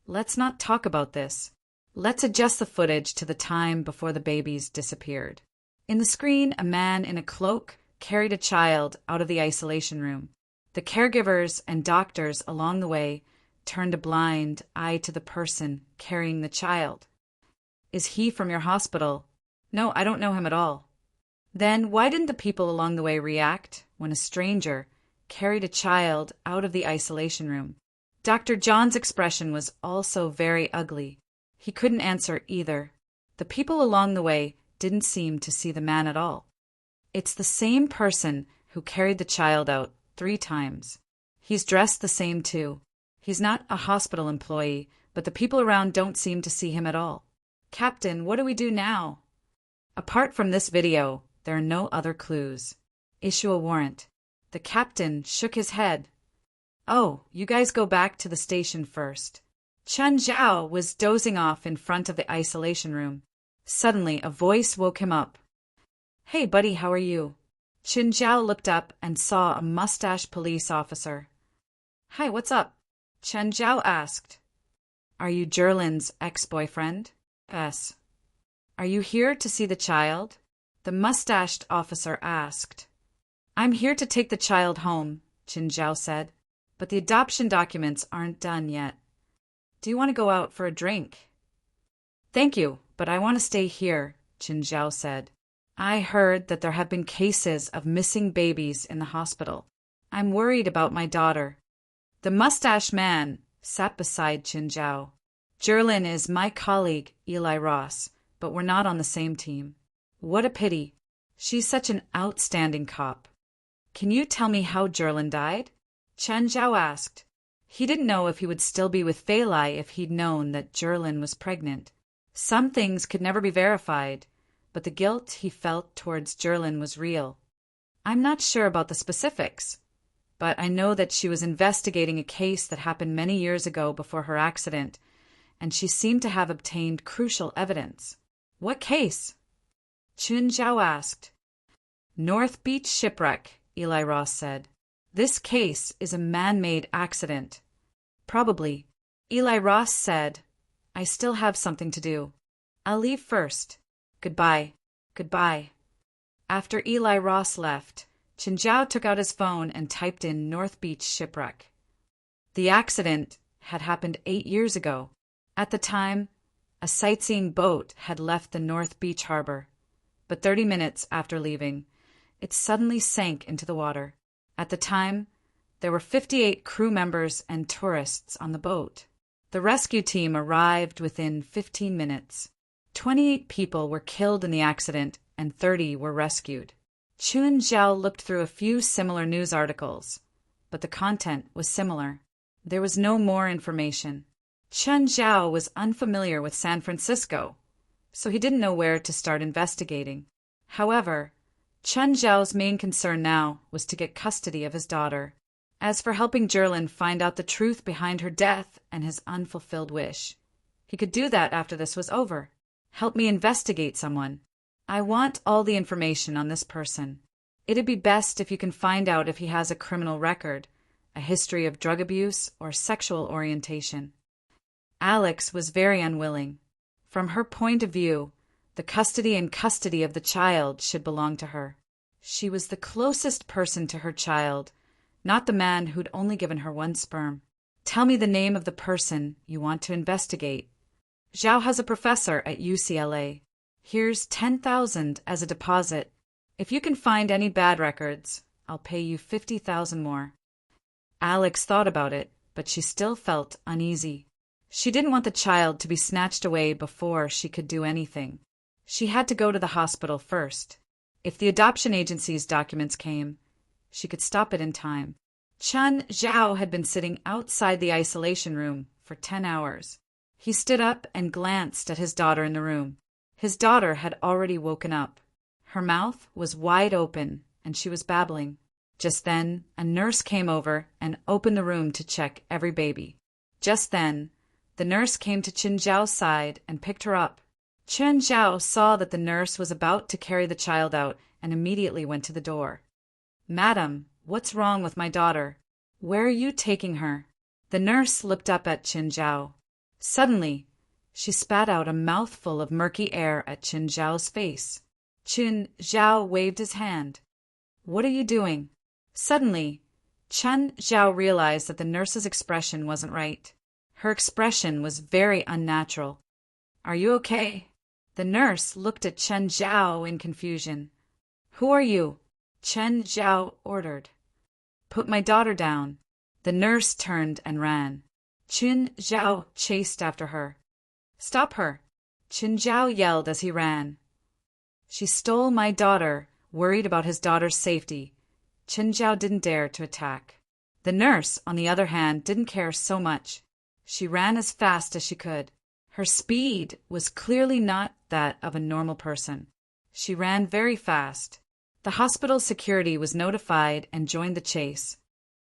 Let's not talk about this. Let's adjust the footage to the time before the babies disappeared. In the screen, a man in a cloak carried a child out of the isolation room. The caregivers and doctors along the way turned a blind eye to the person carrying the child. Is he from your hospital? No, I don't know him at all. Then why didn't the people along the way react when a stranger carried a child out of the isolation room? Dr. John's expression was also very ugly. He couldn't answer either. The people along the way didn't seem to see the man at all. It's the same person who carried the child out 3 times. He's dressed the same too. He's not a hospital employee, but the people around don't seem to see him at all. Captain, what do we do now? Apart from this video, there are no other clues. Issue a warrant. The captain shook his head. Oh, you guys go back to the station first. Chun Zhao was dozing off in front of the isolation room. Suddenly, a voice woke him up. Hey, buddy, how are you? Chun Zhao looked up and saw a mustached police officer. Hi, what's up? Chun Zhao asked. Are you Jerlin's ex-boyfriend? Yes. Are you here to see the child? The mustached officer asked. I'm here to take the child home, Chun Zhao said, but the adoption documents aren't done yet. Do you want to go out for a drink? Thank you, but I want to stay here, Chun Zhao said. I heard that there have been cases of missing babies in the hospital. I'm worried about my daughter. The mustached man sat beside Chun Zhao. Jerlin is my colleague, Eli Ross. but we're not on the same team. What a pity. She's such an outstanding cop. Can you tell me how Jerlin died? Chen Zhao asked. He didn't know if he would still be with Fei Lai if he'd known that Jerlin was pregnant. Some things could never be verified, but the guilt he felt towards Jerlin was real. I'm not sure about the specifics, but I know that she was investigating a case that happened many years ago before her accident, and she seemed to have obtained crucial evidence. What case? Chun Zhao asked. North Beach shipwreck, Eli Ross said. This case is a man-made accident. Probably. Eli Ross said, I still have something to do. I'll leave first. Goodbye. Goodbye. After Eli Ross left, Chen Zhao took out his phone and typed in North Beach shipwreck. The accident had happened 8 years ago. At the time, a sightseeing boat had left the North Beach harbor, but 30 minutes after leaving, it suddenly sank into the water. At the time, there were 58 crew members and tourists on the boat. The rescue team arrived within 15 minutes. 28 people were killed in the accident and 30 were rescued. Chun Zhao looked through a few similar news articles, but the content was similar. There was no more information. Chun Zhao was unfamiliar with San Francisco, so he didn't know where to start investigating. However, Chun Zhao's main concern now was to get custody of his daughter. As for helping Jerlin find out the truth behind her death and his unfulfilled wish, he could do that after this was over. Help me investigate someone. I want all the information on this person. It'd be best if you can find out if he has a criminal record, a history of drug abuse, or sexual orientation. Alex was very unwilling. From her point of view, the custody and custody of the child should belong to her. She was the closest person to her child, not the man who'd only given her one sperm. Tell me the name of the person you want to investigate. Zhao has a professor at UCLA. Here's 10,000 as a deposit. If you can find any bad records, I'll pay you 50,000 more. Alex thought about it, but she still felt uneasy. She didn't want the child to be snatched away before she could do anything. She had to go to the hospital first. If the adoption agency's documents came, she could stop it in time. Chun Zhao had been sitting outside the isolation room for 10 hours. He stood up and glanced at his daughter in the room. His daughter had already woken up. Her mouth was wide open, and she was babbling. Just then, a nurse came over and opened the room to check every baby. Just then, the nurse came to Chun Zhao's side and picked her up. Chun Zhao saw that the nurse was about to carry the child out and immediately went to the door. Madam, what's wrong with my daughter? Where are you taking her? The nurse looked up at Chun Zhao. Suddenly, she spat out a mouthful of murky air at Chun Zhao's face. Chun Zhao waved his hand. What are you doing? Suddenly, Chun Zhao realized that the nurse's expression wasn't right. Her expression was very unnatural. Are you okay? The nurse looked at Chun Zhao in confusion. Who are you? Chun Zhao ordered. Put my daughter down. The nurse turned and ran. Chun Zhao chased after her. Stop her! Chun Zhao yelled as he ran. She stole my daughter, worried about his daughter's safety. Chun Zhao didn't dare to attack. The nurse, on the other hand, didn't care so much. She ran as fast as she could. Her speed was clearly not that of a normal person. She ran very fast. The hospital security was notified and joined the chase.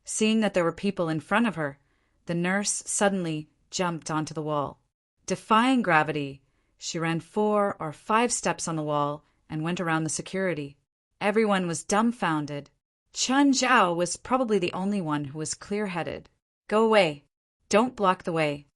Seeing that there were people in front of her, the nurse suddenly jumped onto the wall. Defying gravity, she ran 4 or 5 steps on the wall and went around the security. Everyone was dumbfounded. Chun Zhao was probably the only one who was clear-headed. Go away. Don't block the way.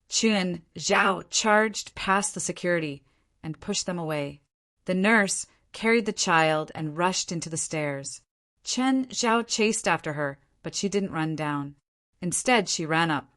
Chun Zhao charged past the security and pushed them away. The nurse carried the child and rushed into the stairs. Chun Zhao chased after her, but she didn't run down. Instead, she ran up.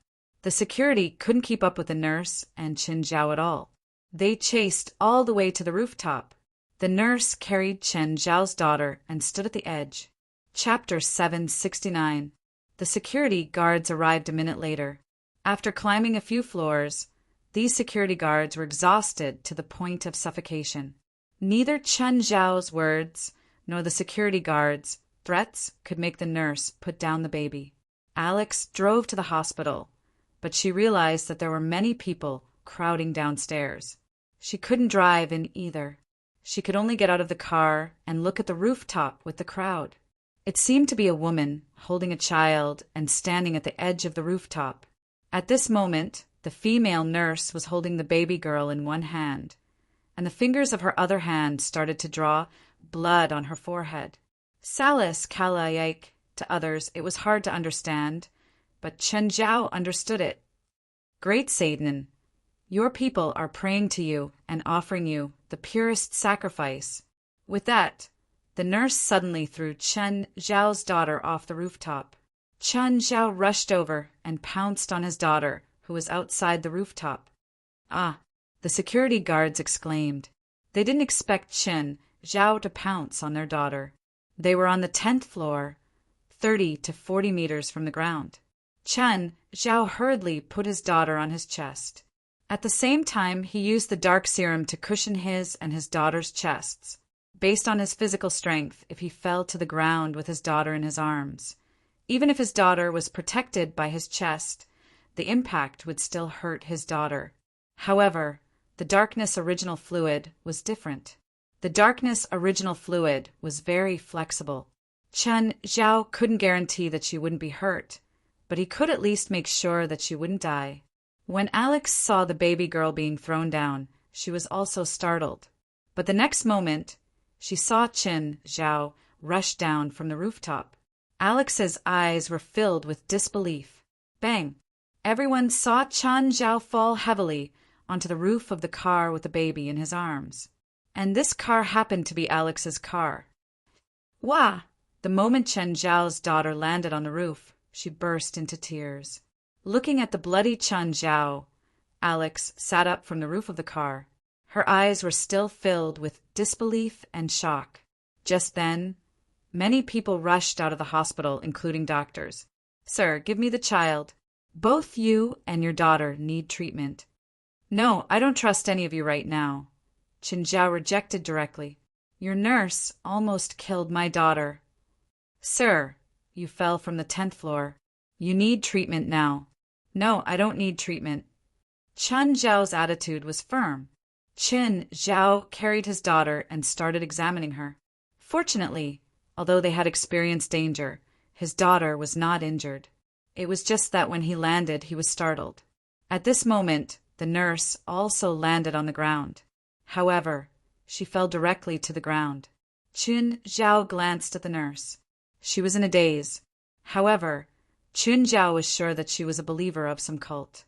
The security couldn't keep up with the nurse and Chun Zhao at all. They chased all the way to the rooftop. The nurse carried Chun Zhao's daughter and stood at the edge. Chapter 769. The security guards arrived a minute later. After climbing a few floors, These security guards were exhausted to the point of suffocation. Neither Chen Zhao's words nor the security guards' threats could make the nurse put down the baby. Alex drove to the hospital, but she realized that there were many people crowding downstairs. She couldn't drive in either. She could only get out of the car and look at the rooftop with the crowd. It seemed to be a woman holding a child and standing at the edge of the rooftop. At this moment, the female nurse was holding the baby girl in one hand, and the fingers of her other hand started to draw blood on her forehead. Salis Kalayak, to others it was hard to understand, but Chen Zhao understood it. Great Satan, your people are praying to you and offering you the purest sacrifice. With that, the nurse suddenly threw Chen Zhao's daughter off the rooftop. Chen Zhao rushed over and pounced on his daughter, who was outside the rooftop. Ah, the security guards exclaimed. They didn't expect Chen Zhao to pounce on their daughter. They were on the 10th floor, 30 to 40 meters from the ground. Chen Zhao hurriedly put his daughter on his chest. At the same time, he used the dark serum to cushion his and his daughter's chests, based on his physical strength if he fell to the ground with his daughter in his arms. Even if his daughter was protected by his chest, the impact would still hurt his daughter. However, the darkness original fluid was different. The darkness original fluid was very flexible. Chen Zhao couldn't guarantee that she wouldn't be hurt, but he could at least make sure that she wouldn't die. When Alex saw the baby girl being thrown down, she was also startled. But the next moment, she saw Chen Zhao rush down from the rooftop. Alex's eyes were filled with disbelief. Bang! Everyone saw Chen Zhao fall heavily onto the roof of the car with the baby in his arms. And this car happened to be Alex's car. Wah! The moment Chen Zhao's daughter landed on the roof, she burst into tears. Looking at the bloody Chen Zhao, Alex sat up from the roof of the car. Her eyes were still filled with disbelief and shock. Just then, many people rushed out of the hospital, including doctors. Sir, give me the child. Both you and your daughter need treatment. No, I don't trust any of you right now. Chen Zhao rejected directly. Your nurse almost killed my daughter. Sir, you fell from the 10th floor. You need treatment now. No, I don't need treatment. Chen Zhao's attitude was firm. Chen Zhao carried his daughter and started examining her. Fortunately, although they had experienced danger, his daughter was not injured. It was just that when he landed, he was startled. At this moment, the nurse also landed on the ground. However, she fell directly to the ground. Chen Zhao glanced at the nurse. She was in a daze. However, Chen Zhao was sure that she was a believer of some cult.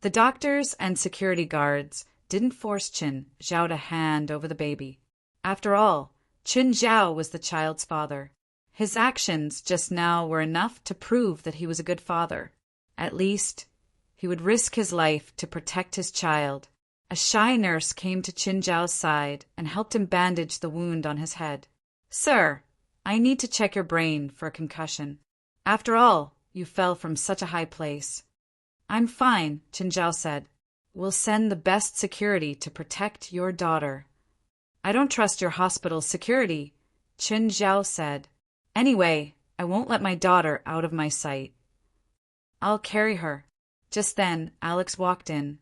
The doctors and security guards didn't force Chen Zhao to hand over the baby. After all, Chen Zhao was the child's father. His actions just now were enough to prove that he was a good father. At least, he would risk his life to protect his child. A shy nurse came to Chen Zhao's side and helped him bandage the wound on his head. Sir, I need to check your brain for a concussion. After all, you fell from such a high place. I'm fine, Chen Zhao said. We'll send the best security to protect your daughter. I don't trust your hospital's security, Chen Zhao said. Anyway, I won't let my daughter out of my sight. I'll carry her. Just then, Alex walked in.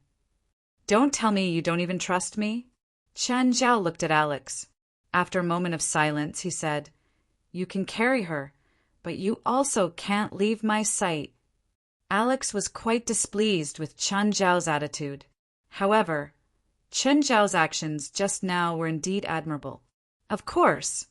Don't tell me you don't even trust me? Chen Zhao looked at Alex. After a moment of silence, he said, You can carry her, but you also can't leave my sight. Alex was quite displeased with Chen Zhao's attitude. However, Chen Zhao's actions just now were indeed admirable. Of course,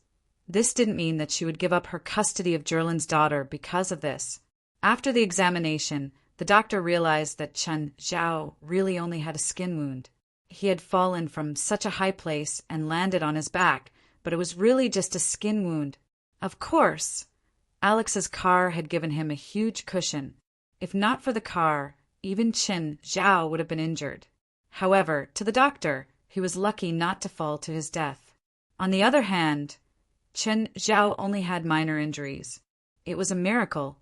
this didn't mean that she would give up her custody of Jerlin's daughter because of this. After the examination, the doctor realized that Chen Zhao really only had a skin wound. He had fallen from such a high place and landed on his back, but it was really just a skin wound. Of course, Alex's car had given him a huge cushion. If not for the car, even Chen Zhao would have been injured. However, to the doctor, he was lucky not to fall to his death. On the other hand, Chen Zhao only had minor injuries. It was a miracle.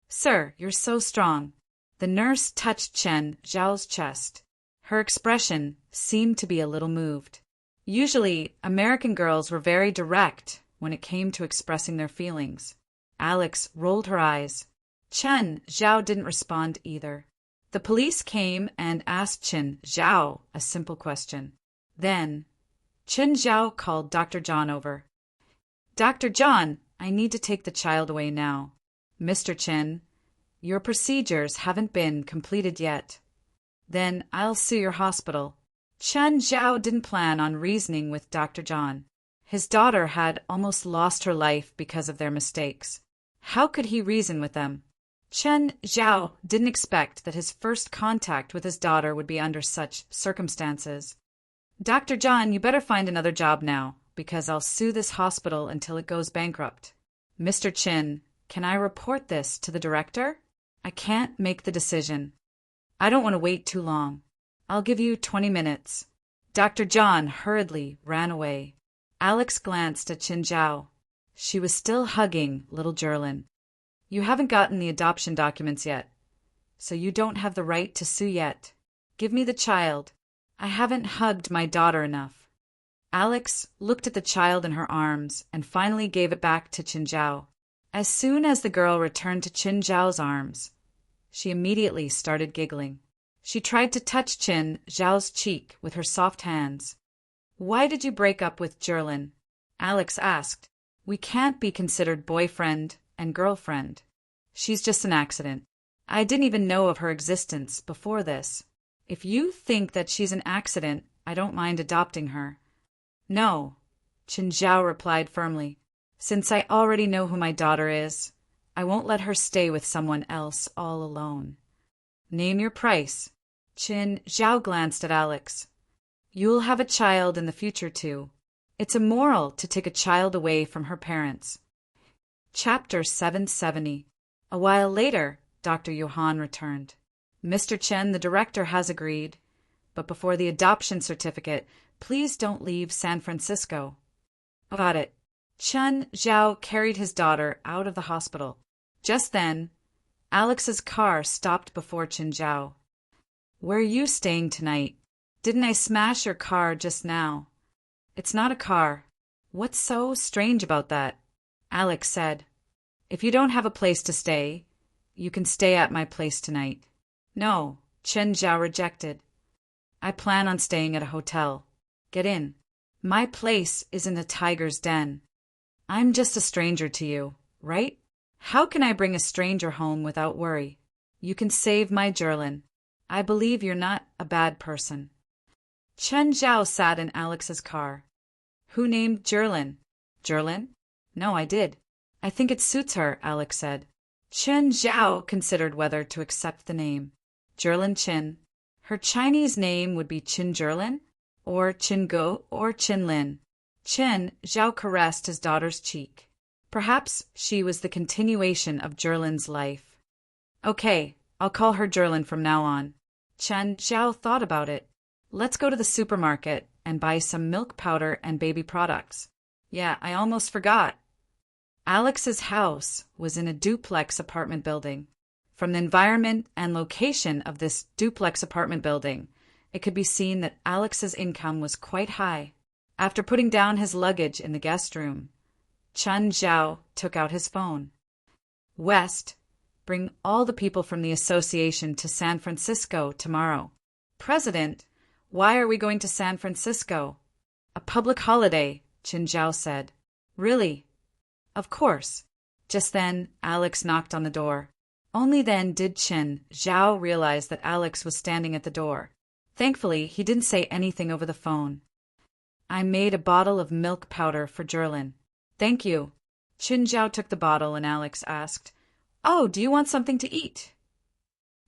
Sir, you're so strong. The nurse touched Chen Zhao's chest. Her expression seemed to be a little moved. Usually, American girls were very direct when it came to expressing their feelings. Alex rolled her eyes. Chen Zhao didn't respond either. The police came and asked Chen Zhao a simple question. Then, Chen Zhao called Dr. John over. Dr. John, I need to take the child away now. Mr. Chen, your procedures haven't been completed yet. Then I'll sue your hospital. Chen Zhao didn't plan on reasoning with Dr. John. His daughter had almost lost her life because of their mistakes. How could he reason with them? Chen Zhao didn't expect that his first contact with his daughter would be under such circumstances. Dr. John, you better find another job now, because I'll sue this hospital until it goes bankrupt. Mr. Chin, can I report this to the director? I can't make the decision. I don't want to wait too long. I'll give you 20 minutes. Dr. John hurriedly ran away. Alex glanced at Chin Zhao. She was still hugging little Jerlin. You haven't gotten the adoption documents yet, so you don't have the right to sue yet. Give me the child. I haven't hugged my daughter enough. Alex looked at the child in her arms and finally gave it back to Chin Zhao. As soon as the girl returned to Chin Zhao's arms, she immediately started giggling. She tried to touch Chin Zhao's cheek with her soft hands. Why did you break up with Jerlin? Alex asked. We can't be considered boyfriend and girlfriend. She's just an accident. I didn't even know of her existence before this. If you think that she's an accident, I don't mind adopting her. No, Chin Zhao replied firmly. Since I already know who my daughter is, I won't let her stay with someone else all alone. Name your price. Chin Zhao glanced at Alex. You'll have a child in the future too. It's immoral to take a child away from her parents. Chapter 770. A while later, Dr. Johann returned. Mr. Chen, the director, has agreed, but before the adoption certificate, please don't leave San Francisco. Got it. Chen Zhao carried his daughter out of the hospital. Just then, Alex's car stopped before Chin Zhao. Where are you staying tonight? Didn't I smash your car just now? It's not a car. What's so strange about that? Alex said. If you don't have a place to stay, you can stay at my place tonight. No, Chen Zhao rejected. I plan on staying at a hotel. Get in. My place is in a tiger's den. I'm just a stranger to you, right? How can I bring a stranger home without worry? You can save my Jerlin. I believe you're not a bad person. Chen Zhao sat in Alex's car. Who named Jerlin? Jerlin? No, I did. I think it suits her, Alex said. Chen Zhao considered whether to accept the name. Jerlin Chin. Her Chinese name would be Chin Jerlin, or Chin Go, or Chin Lin. Chen Zhao caressed his daughter's cheek. Perhaps she was the continuation of Jerlin's life. Okay, I'll call her Jerlin from now on. Chen Zhao thought about it. Let's go to the supermarket and buy some milk powder and baby products. Yeah, I almost forgot. Alex's house was in a duplex apartment building. From the environment and location of this duplex apartment building, it could be seen that Alex's income was quite high. After putting down his luggage in the guest room, Chen Zhao took out his phone. West, bring all the people from the association to San Francisco tomorrow. President, why are we going to San Francisco? A public holiday, Chen Zhao said. Really? Of course. Just then, Alex knocked on the door. Only then did Chen Zhao realize that Alex was standing at the door. Thankfully, he didn't say anything over the phone. I made a bottle of milk powder for Jerlin. Thank you. Chen Zhao took the bottle and Alex asked, Oh, do you want something to eat?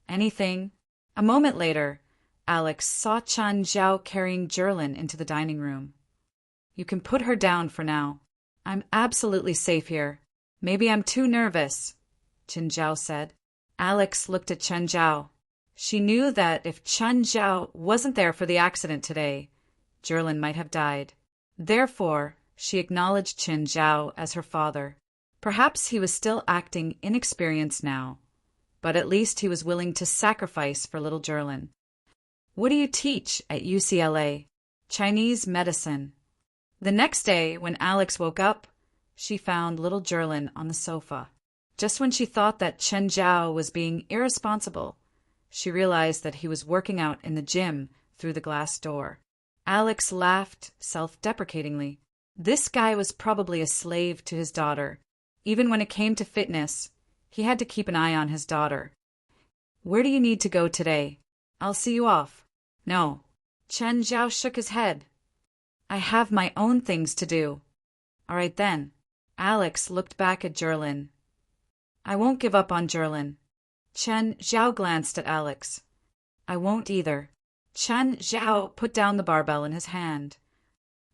Anything. A moment later, Alex saw Chen Zhao carrying Jerlin into the dining room. You can put her down for now. I'm absolutely safe here. Maybe I'm too nervous, Chen Zhao said. Alex looked at Chen Zhao. She knew that if Chen Zhao wasn't there for the accident today, Jerlin might have died. Therefore, she acknowledged Chen Zhao as her father. Perhaps he was still acting inexperienced now, but at least he was willing to sacrifice for little Jerlin. What do you teach at UCLA? Chinese medicine. The next day, when Alex woke up, she found little Jerlin on the sofa. Just when she thought that Chen Zhao was being irresponsible, she realized that he was working out in the gym through the glass door. Alex laughed self-deprecatingly. This guy was probably a slave to his daughter. Even when it came to fitness, he had to keep an eye on his daughter. Where do you need to go today? I'll see you off. No. Chen Zhao shook his head. I have my own things to do. All right then. Alex looked back at Jerlin. I won't give up on Jerlin. Chen Zhao glanced at Alex. I won't either. Chen Zhao put down the barbell in his hand.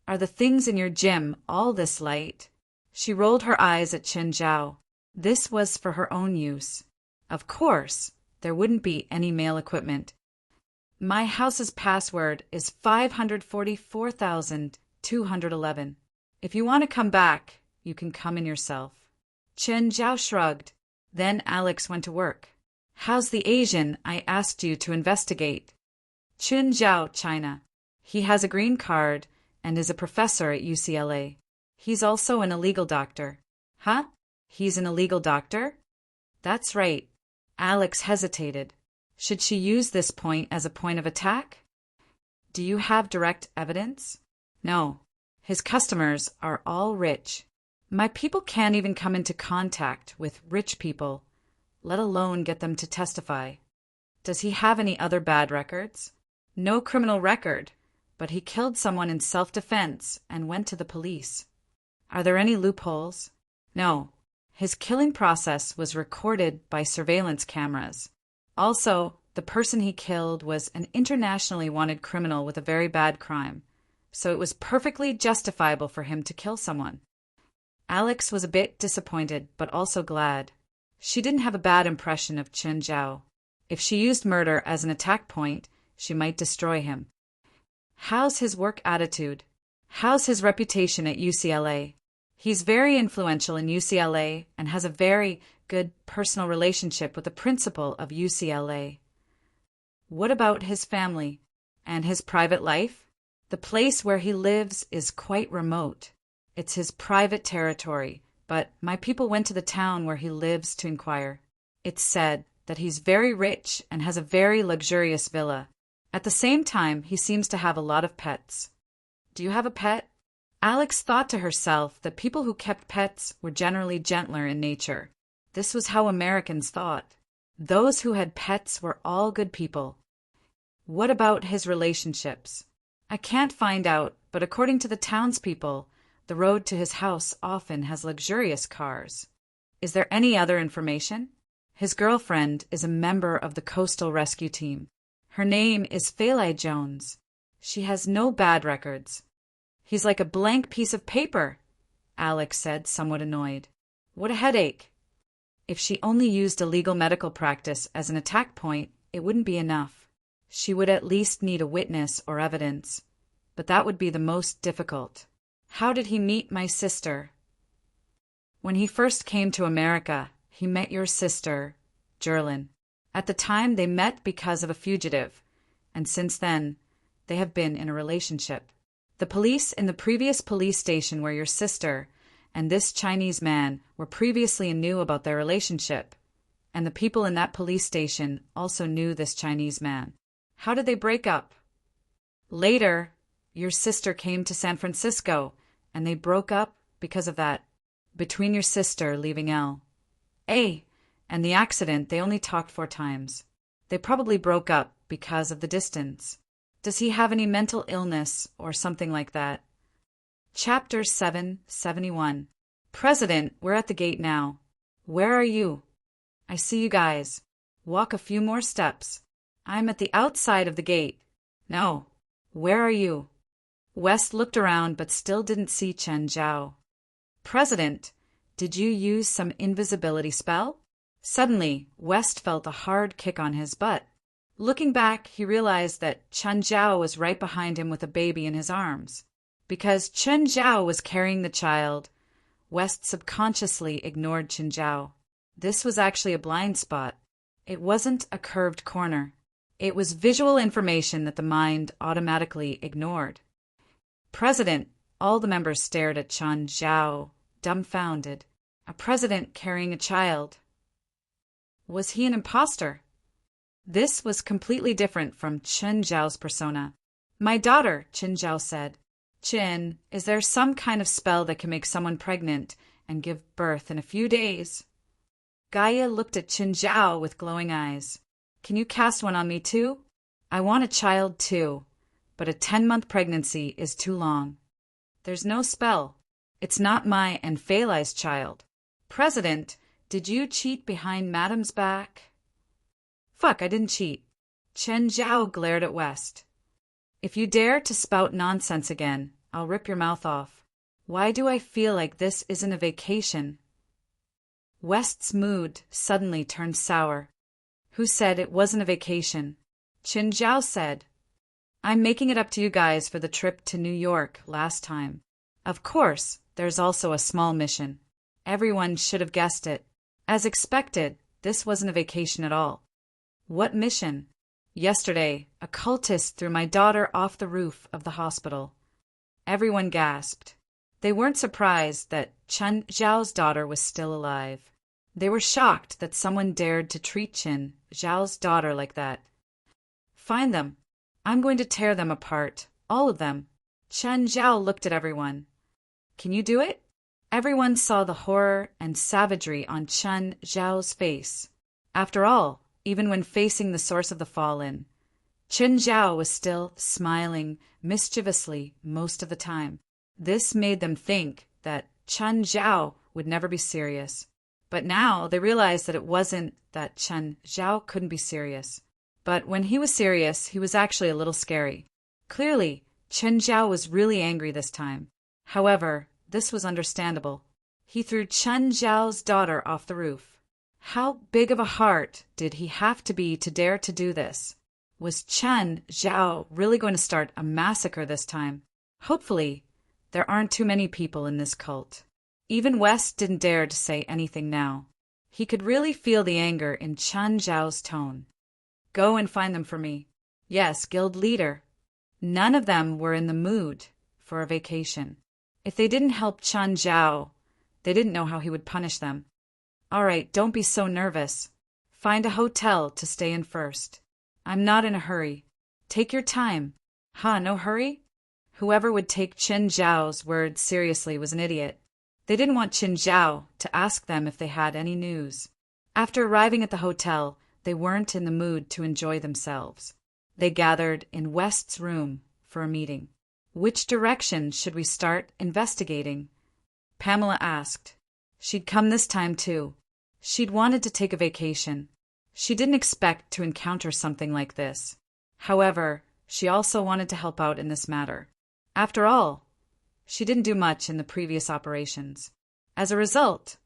Are the things in your gym all this light? She rolled her eyes at Chen Zhao. This was for her own use. Of course, there wouldn't be any male equipment. My house's password is 544,211. If you want to come back, you can come in yourself. Chen Zhao shrugged. Then Alex went to work. How's the Asian I asked you to investigate? Chen Zhao, China. He has a green card and is a professor at UCLA. He's also an illegal doctor. Huh? He's an illegal doctor? That's right. Alex hesitated. Should she use this point as a point of attack? Do you have direct evidence? No. His customers are all rich. My people can't even come into contact with rich people, let alone get them to testify. Does he have any other bad records? No criminal record, but he killed someone in self-defense and went to the police. Are there any loopholes? No. His killing process was recorded by surveillance cameras. Also, the person he killed was an internationally wanted criminal with a very bad crime, so it was perfectly justifiable for him to kill someone. Alex was a bit disappointed, but also glad. She didn't have a bad impression of Chen Zhao. If she used murder as an attack point, she might destroy him. How's his work attitude? How's his reputation at UCLA? He's very influential in UCLA and has a very good personal relationship with the principal of UCLA. What about his family and his private life? The place where he lives is quite remote. It's his private territory, but my people went to the town where he lives to inquire. It's said that he's very rich and has a very luxurious villa. At the same time, he seems to have a lot of pets. Do you have a pet? Alex thought to herself that people who kept pets were generally gentler in nature. This was how Americans thought. Those who had pets were all good people. What about his relationships? I can't find out, but according to the townspeople, the road to his house often has luxurious cars. Is there any other information? His girlfriend is a member of the Coastal Rescue Team. Her name is Faylai Jones. She has no bad records. He's like a blank piece of paper, Alex said, somewhat annoyed. What a headache. If she only used a legal medical practice as an attack point, it wouldn't be enough. She would at least need a witness or evidence, but that would be the most difficult. How did he meet my sister? When he first came to America, he met your sister, Jerlin. At the time, they met because of a fugitive, and since then, they have been in a relationship. The police in the previous police station where your sister and this Chinese man were previously knew about their relationship, and the people in that police station also knew this Chinese man. How did they break up? Later, your sister came to San Francisco, and they broke up because of that. Between your sister leaving L.A. and the accident, they only talked 4 times. They probably broke up because of the distance. Does he have any mental illness or something like that? Chapter 771. President, we're at the gate now. Where are you? I see you guys. Walk a few more steps. I'm at the outside of the gate. No. Where are you? West looked around but still didn't see Chen Zhao. President, did you use some invisibility spell? Suddenly, West felt a hard kick on his butt. Looking back, he realized that Chen Zhao was right behind him with a baby in his arms. Because Chen Zhao was carrying the child, West subconsciously ignored Chen Zhao. This was actually a blind spot. It wasn't a curved corner. It was visual information that the mind automatically ignored. President, all the members stared at Chen Zhao, dumbfounded. A president carrying a child. Was he an imposter? This was completely different from Chen Zhao's persona. My daughter, Chen Zhao said. Chen, is there some kind of spell that can make someone pregnant and give birth in a few days? Gaia looked at Chen Zhao with glowing eyes. Can you cast one on me too? I want a child too, but a 10-month pregnancy is too long. There's no spell. It's not my and Feilai's child. President, did you cheat behind Madam's back? Fuck, I didn't cheat. Chen Zhao glared at West. If you dare to spout nonsense again, I'll rip your mouth off. Why do I feel like this isn't a vacation? West's mood suddenly turned sour. Who said it wasn't a vacation? Chen Zhao said. I'm making it up to you guys for the trip to New York last time. Of course, there's also a small mission. Everyone should have guessed it. As expected, this wasn't a vacation at all. What mission? Yesterday, a cultist threw my daughter off the roof of the hospital. Everyone gasped. They weren't surprised that Chen Zhao's daughter was still alive. They were shocked that someone dared to treat Chen Zhao's daughter like that. Find them. I'm going to tear them apart, all of them. Chen Zhao looked at everyone. Can you do it? Everyone saw the horror and savagery on Chen Zhao's face. After all, even when facing the source of the fallen, Chen Zhao was still smiling mischievously most of the time. This made them think that Chen Zhao would never be serious. But now they realized that it wasn't that Chen Zhao couldn't be serious. But when he was serious, he was actually a little scary. Clearly, Chen Zhao was really angry this time. However, this was understandable. He threw Chen Zhao's daughter off the roof. How big of a heart did he have to be to dare to do this? Was Chen Zhao really going to start a massacre this time? Hopefully, there aren't too many people in this cult. Even West didn't dare to say anything now. He could really feel the anger in Chen Zhao's tone. Go and find them for me. Yes, guild leader. None of them were in the mood for a vacation. If they didn't help Chen Zhao, they didn't know how he would punish them. All right, don't be so nervous. Find a hotel to stay in first. I'm not in a hurry. Take your time. No hurry? Whoever would take Chen Zhao's words seriously was an idiot. They didn't want Chen Zhao to ask them if they had any news. After arriving at the hotel, they weren't in the mood to enjoy themselves. They gathered in West's room for a meeting. Which direction should we start investigating? Pamela asked. She'd come this time too. She'd wanted to take a vacation. She didn't expect to encounter something like this. However, she also wanted to help out in this matter. After all, she didn't do much in the previous operations. As a result,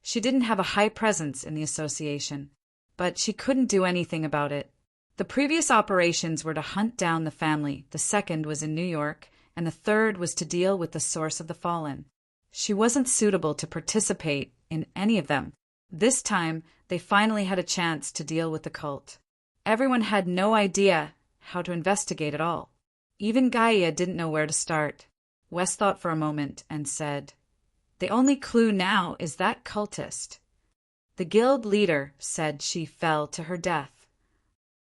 she didn't have a high presence in the association, but she couldn't do anything about it. The previous operations were to hunt down the family, the second was in New York, and the third was to deal with the source of the fallen. She wasn't suitable to participate in any of them. This time, they finally had a chance to deal with the cult. Everyone had no idea how to investigate at all. Even Gaia didn't know where to start. West thought for a moment and said, The only clue now is that cultist. The guild leader said she fell to her death.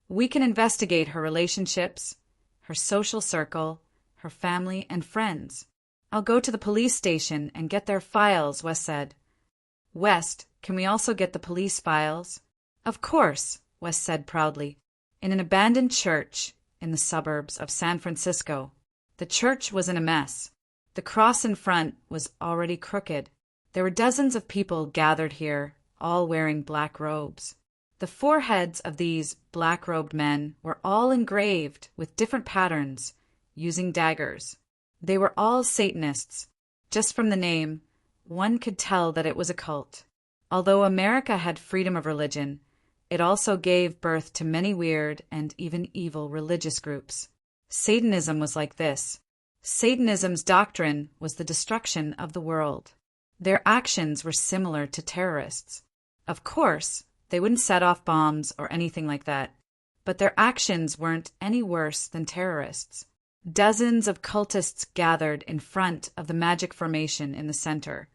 We can investigate her relationships, her social circle, her family and friends. I'll go to the police station and get their files, West said. West, can we also get the police files? Of course, West said proudly. In an abandoned church in the suburbs of San Francisco. The church was in a mess. The cross in front was already crooked. There were dozens of people gathered here, all wearing black robes. The foreheads of these black-robed men were all engraved with different patterns, using daggers. They were all Satanists. Just from the name, one could tell that it was a cult. Although America had freedom of religion, it also gave birth to many weird and even evil religious groups. Satanism was like this. Satanism's doctrine was the destruction of the world. Their actions were similar to terrorists. Of course, they wouldn't set off bombs or anything like that, but their actions weren't any worse than terrorists. Dozens of cultists gathered in front of the magic formation in the center,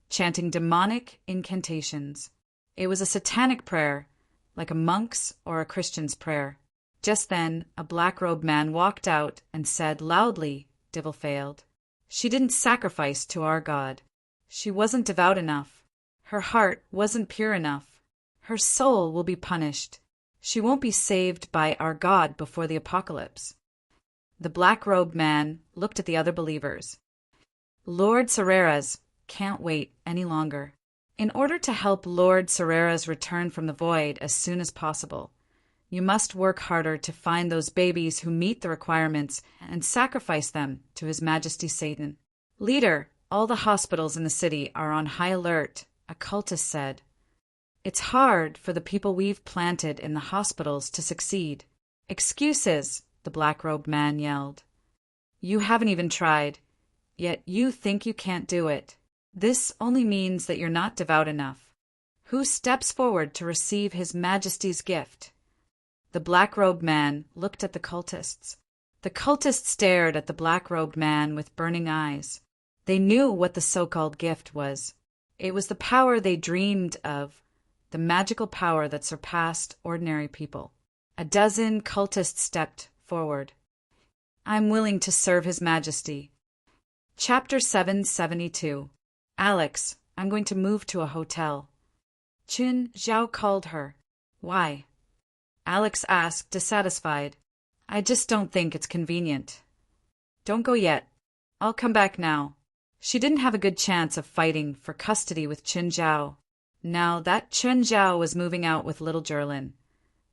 chanting demonic incantations. It was a satanic prayer, like a monk's or a Christian's prayer. Just then, a black-robed man walked out and said loudly, "Divil failed. She didn't sacrifice to our God. She wasn't devout enough. Her heart wasn't pure enough. Her soul will be punished. She won't be saved by our God before the apocalypse." The black-robed man looked at the other believers. "Lord Serreras can't wait any longer. In order to help Lord Serreras return from the void as soon as possible, you must work harder to find those babies who meet the requirements and sacrifice them to His Majesty Satan. Leader, all the hospitals in the city are on high alert," a cultist said. "It's hard for the people we've planted in the hospitals to succeed." "Excuses," the black-robed man yelled. "You haven't even tried, yet you think you can't do it. This only means that you're not devout enough. Who steps forward to receive His Majesty's gift?" The black-robed man looked at the cultists. The cultists stared at the black-robed man with burning eyes. They knew what the so-called gift was. It was the power they dreamed of, the magical power that surpassed ordinary people. A dozen cultists stepped forward. "I'm willing to serve His Majesty." Chapter 772. "Alex, I'm going to move to a hotel." Qin Zhao called her. "Why?" Alex asked, dissatisfied. "I just don't think it's convenient." "Don't go yet. I'll come back now." She didn't have a good chance of fighting for custody with Qin Zhao. Now that Qin Zhao was moving out with little Jerlin,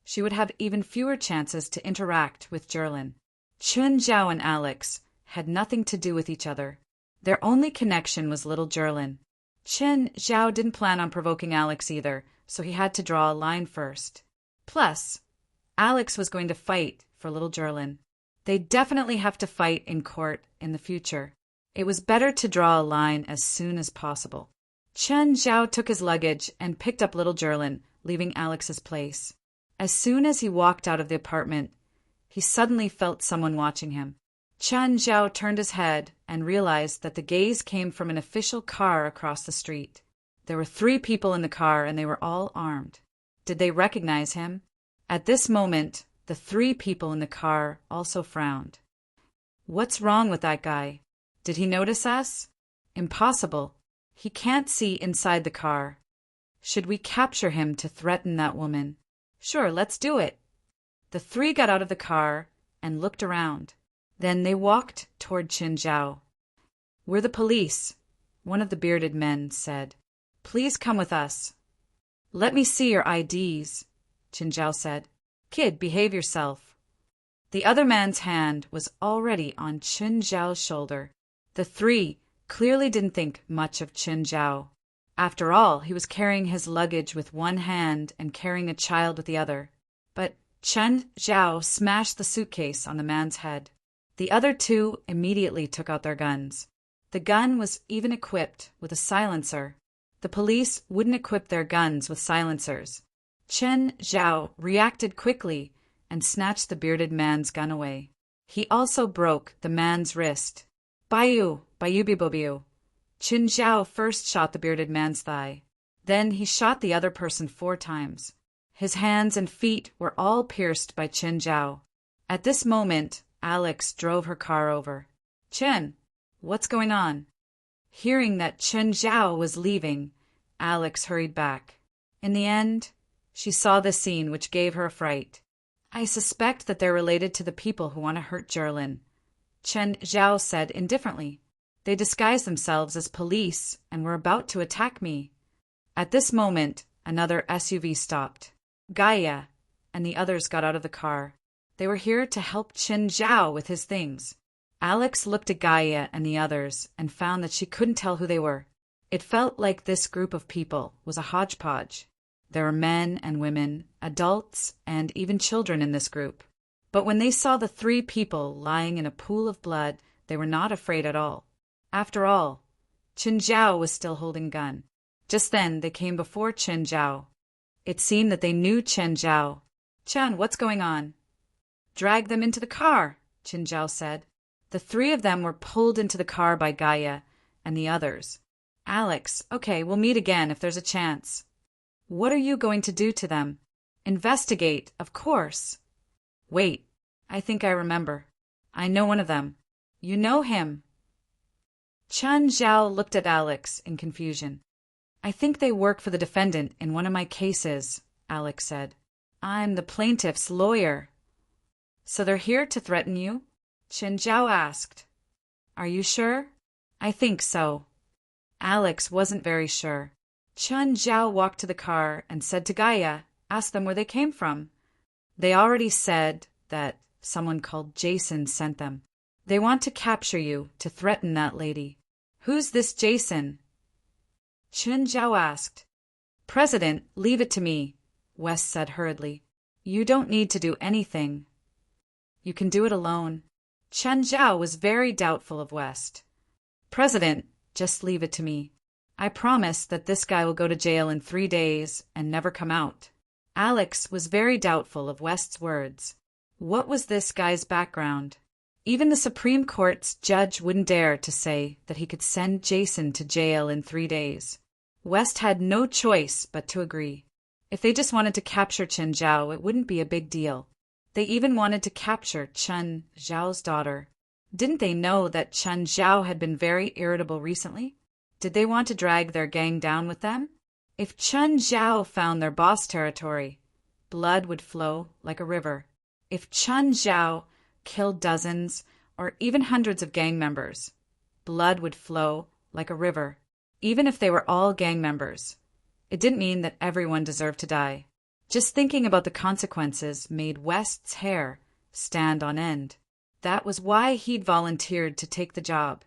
she would have even fewer chances to interact with Jerlin. Qin Zhao and Alex had nothing to do with each other. Their only connection was little Jerlin. Qin Zhao didn't plan on provoking Alex either, so he had to draw a line first. Plus, Alex was going to fight for little Jerlin. They'd definitely have to fight in court in the future. It was better to draw a line as soon as possible. Qin Zhao took his luggage and picked up little Jerlin, leaving Alex's place. As soon as he walked out of the apartment, he suddenly felt someone watching him. Qin Zhao turned his head and realized that the gaze came from an official car across the street. There were 3 people in the car and they were all armed. Did they recognize him? At this moment, the 3 people in the car also frowned. "What's wrong with that guy? Did he notice us?" "Impossible. He can't see inside the car." "Should we capture him to threaten that woman?" "Sure, let's do it." The 3 got out of the car and looked around. Then they walked toward Qin Zhao. "We're the police," one of the bearded men said. "Please come with us." "Let me see your IDs," Qin Zhao said. "Kid, behave yourself." The other man's hand was already on Qin Zhao's shoulder. The 3 clearly didn't think much of Qin Zhao. After all, he was carrying his luggage with one hand and carrying a child with the other. But Qin Zhao smashed the suitcase on the man's head. The other 2 immediately took out their guns. The gun was even equipped with a silencer. The police wouldn't equip their guns with silencers. Qin Zhao reacted quickly and snatched the bearded man's gun away. He also broke the man's wrist. "Bayu, Bayubibobiu." Qin Zhao first shot the bearded man's thigh. Then he shot the other person 4 times. His hands and feet were all pierced by Qin Zhao. At this moment, Alex drove her car over. "Qin, what's going on?" Hearing that Qin Zhao was leaving, Alex hurried back. In the end, she saw this scene, which gave her a fright. "I suspect that they're related to the people who want to hurt Jerlin," Qin Zhao said indifferently. "They disguised themselves as police and were about to attack me." At this moment, another SUV stopped. Gaia and the others got out of the car. They were here to help Qin Zhao with his things. Alex looked at Gaia and the others and found that she couldn't tell who they were. It felt like this group of people was a hodgepodge. There were men and women, adults, and even children in this group. But when they saw the 3 people lying in a pool of blood, they were not afraid at all. After all, Qin Zhao was still holding a gun. Just then, they came before Qin Zhao. It seemed that they knew Qin Zhao. Chen, what's going on? Drag them into the car, Chen Zhao said. The three of them were pulled into the car by Gaia and the others. Alex, okay, we'll meet again if there's a chance. What are you going to do to them? Investigate, of course. Wait, I think I remember. I know one of them. You know him. Chen Zhao looked at Alex in confusion. I think they work for the defendant in one of my cases, Alex said. I'm the plaintiff's lawyer. So they're here to threaten you? Chen Zhao asked. Are you sure? I think so. Alex wasn't very sure. Chen Zhao walked to the car and said to Gaia, ask them where they came from. They already said that someone called Jason sent them. They want to capture you to threaten that lady. Who's this Jason? Chen Zhao asked. President, leave it to me, West said hurriedly. You don't need to do anything. You can do it alone. Chen Zhao was very doubtful of West. President, just leave it to me. I promise that this guy will go to jail in 3 days and never come out. Alex was very doubtful of West's words. What was this guy's background? Even the Supreme Court's judge wouldn't dare to say that he could send Jason to jail in 3 days. West had no choice but to agree. If they just wanted to capture Chen Zhao, it wouldn't be a big deal. They even wanted to capture Chen Zhao's daughter. Didn't they know that Chen Zhao had been very irritable recently? Did they want to drag their gang down with them? If Chen Zhao found their boss territory, blood would flow like a river. If Chen Zhao killed dozens or even hundreds of gang members, blood would flow like a river. Even if they were all gang members, it didn't mean that everyone deserved to die. Just thinking about the consequences made West's hair stand on end. That was why he'd volunteered to take the job.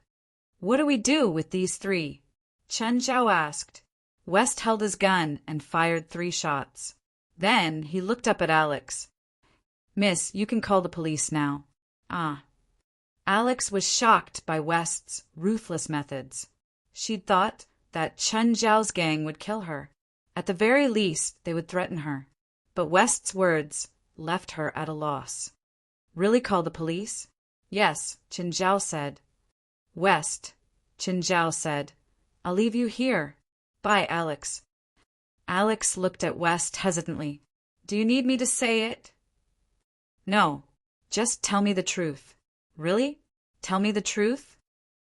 What do we do with these three? Chen Zhao asked. West held his gun and fired 3 shots. Then he looked up at Alex. Miss, you can call the police now. Ah. Alex was shocked by West's ruthless methods. She'd thought that Chen Zhao's gang would kill her. At the very least, they would threaten her. But West's words left her at a loss. Really call the police? Yes, Chen Zhao said. West, Chen Zhao said. I'll leave you here. Bye, Alex. Alex looked at West hesitantly. Do you need me to say it? No, just tell me the truth. Really? Tell me the truth?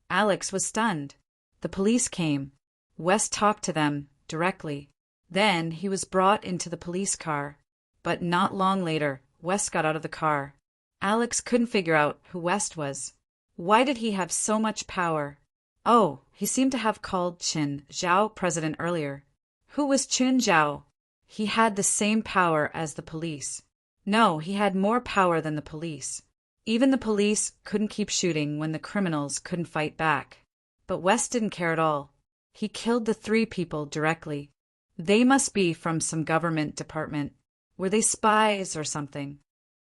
Alex was stunned. The police came. West talked to them directly. Then he was brought into the police car. But not long later, West got out of the car. Alex couldn't figure out who West was. Why did he have so much power? Oh, he seemed to have called Chen Zhao president earlier. Who was Chen Zhao? He had the same power as the police. No, he had more power than the police. Even the police couldn't keep shooting when the criminals couldn't fight back. But West didn't care at all. He killed the 3 people directly. They must be from some government department. Were they spies or something?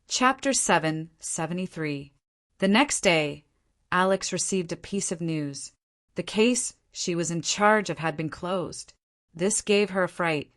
Chapter 773. The next day, Alex received a piece of news. The case she was in charge of had been closed. This gave her a fright.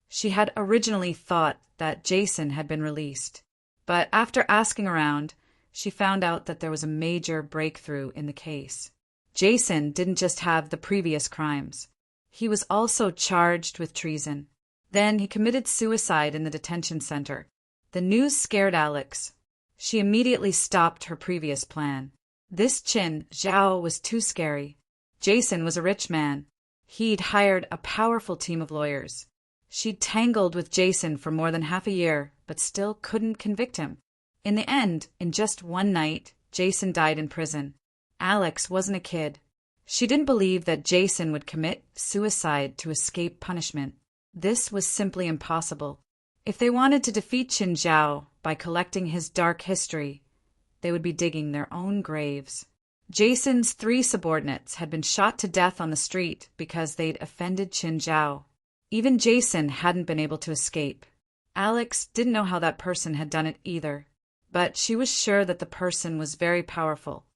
She had originally thought that Jason had been released. But after asking around, she found out that there was a major breakthrough in the case. Jason didn't just have the previous crimes. He was also charged with treason. Then he committed suicide in the detention center. The news scared Alex. She immediately stopped her previous plan. This Chen Zhao was too scary. Jason was a rich man. He'd hired a powerful team of lawyers. She'd tangled with Jason for more than half a year, but still couldn't convict him. In the end, in just one night, Jason died in prison. Alex wasn't a kid. She didn't believe that Jason would commit suicide to escape punishment. This was simply impossible. If they wanted to defeat Chen Zhao by collecting his dark history, they would be digging their own graves. Jason's 3 subordinates had been shot to death on the street because they'd offended Chen Zhao. Even Jason hadn't been able to escape. Alex didn't know how that person had done it either, but she was sure that the person was very powerful.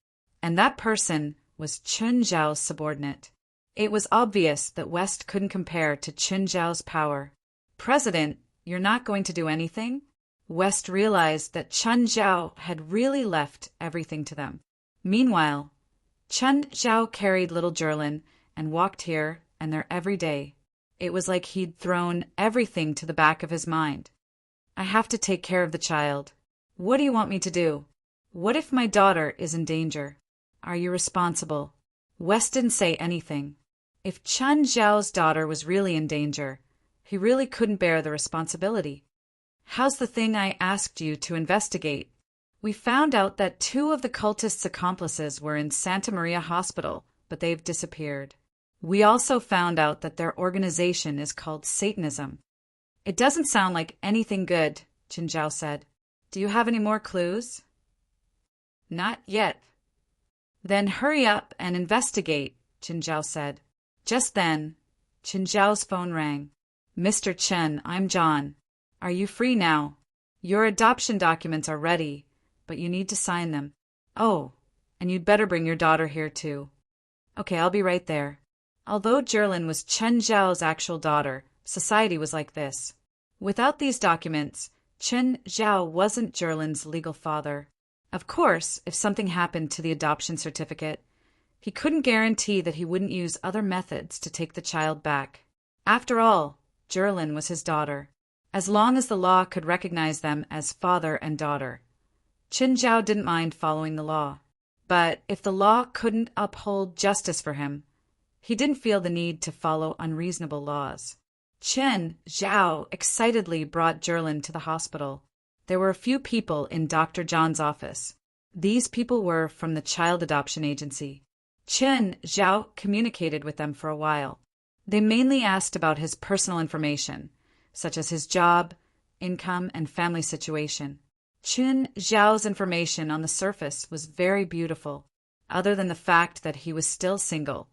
And that person was Chen Zhao's subordinate. It was obvious that West couldn't compare to Chen Zhao's power. President, you're not going to do anything? West realized that Chen Zhao had really left everything to them. Meanwhile, Chen Zhao carried little Jerlin and walked here and there every day. It was like he'd thrown everything to the back of his mind. I have to take care of the child. What do you want me to do? What if my daughter is in danger? Are you responsible? West didn't say anything. If Chen Zhao's daughter was really in danger, he really couldn't bear the responsibility. How's the thing I asked you to investigate? We found out that 2 of the cultists' accomplices were in Santa Maria Hospital, but they've disappeared. We also found out that their organization is called Satanism. It doesn't sound like anything good, Chen Zhao said. Do you have any more clues? Not yet. Then hurry up and investigate, Chen Zhao said. Just then, Chen Zhao's phone rang. Mr. Chen, I'm John. Are you free now? Your adoption documents are ready, but you need to sign them. Oh, and you'd better bring your daughter here too. Okay, I'll be right there. Although Jerlin was Chen Zhao's actual daughter, society was like this. Without these documents, Chen Zhao wasn't Jerlin's legal father. Of course, if something happened to the adoption certificate, he couldn't guarantee that he wouldn't use other methods to take the child back. After all, Jerlin was his daughter. As long as the law could recognize them as father and daughter, Chen Zhao didn't mind following the law. But if the law couldn't uphold justice for him, he didn't feel the need to follow unreasonable laws. Chen Zhao excitedly brought Jerlin to the hospital. There were a few people in Dr. John's office. These people were from the child adoption agency. Chen Zhao communicated with them for a while. They mainly asked about his personal information, such as his job, income, and family situation. Chen Zhao's information on the surface was very beautiful. Other than the fact that he was still single,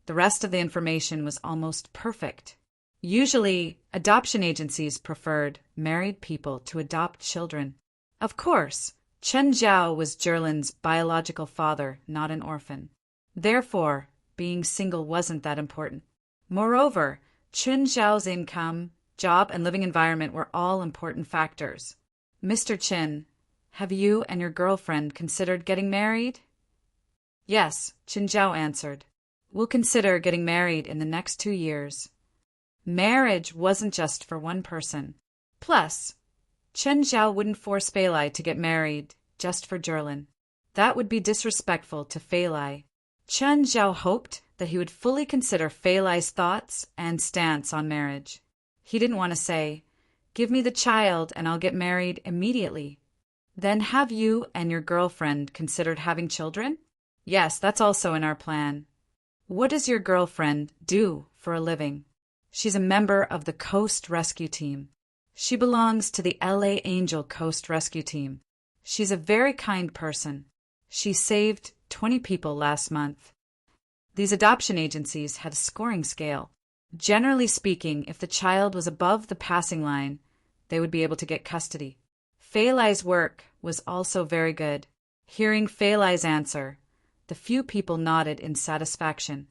the rest of the information was almost perfect. Usually, adoption agencies preferred married people to adopt children. Of course, Chen Zhao was Jerlin's biological father, not an orphan. Therefore, being single wasn't that important. Moreover, Chen Zhao's income, job, and living environment were all important factors. Mr. Chen, have you and your girlfriend considered getting married? Yes, Chen Zhao answered. We'll consider getting married in the next 2 years. Marriage wasn't just for one person. Plus, Chen Zhao wouldn't force Fei Lai to get married just for Jerlin. That would be disrespectful to Fei Lai. Chen Zhao hoped that he would fully consider Fei Lai's thoughts and stance on marriage. He didn't want to say, "Give me the child and I'll get married immediately." Then have you and your girlfriend considered having children? Yes, that's also in our plan. What does your girlfriend do for a living? She's a member of the Coast Rescue Team. She belongs to the LA Angel Coast Rescue Team. She's a very kind person. She saved 20 people last month. These adoption agencies had a scoring scale. Generally speaking, if the child was above the passing line, they would be able to get custody. Fei Lai's work was also very good. Hearing Fei Lai's answer, the few people nodded in satisfaction.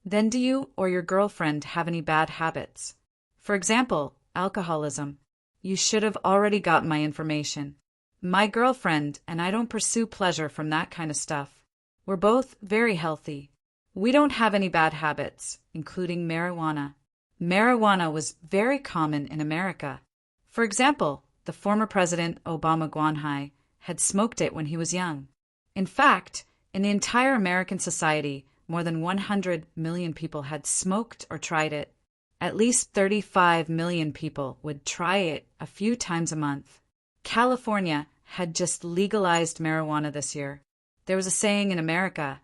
Then do you or your girlfriend have any bad habits? For example, alcoholism. You should have already gotten my information. My girlfriend and I don't pursue pleasure from that kind of stuff. We're both very healthy. We don't have any bad habits, including marijuana. Marijuana was very common in America. For example, the former President Obama Guanhai had smoked it when he was young. In fact, in the entire American society, more than 100 million people had smoked or tried it. At least 35 million people would try it a few times a month. California had just legalized marijuana this year. There was a saying in America,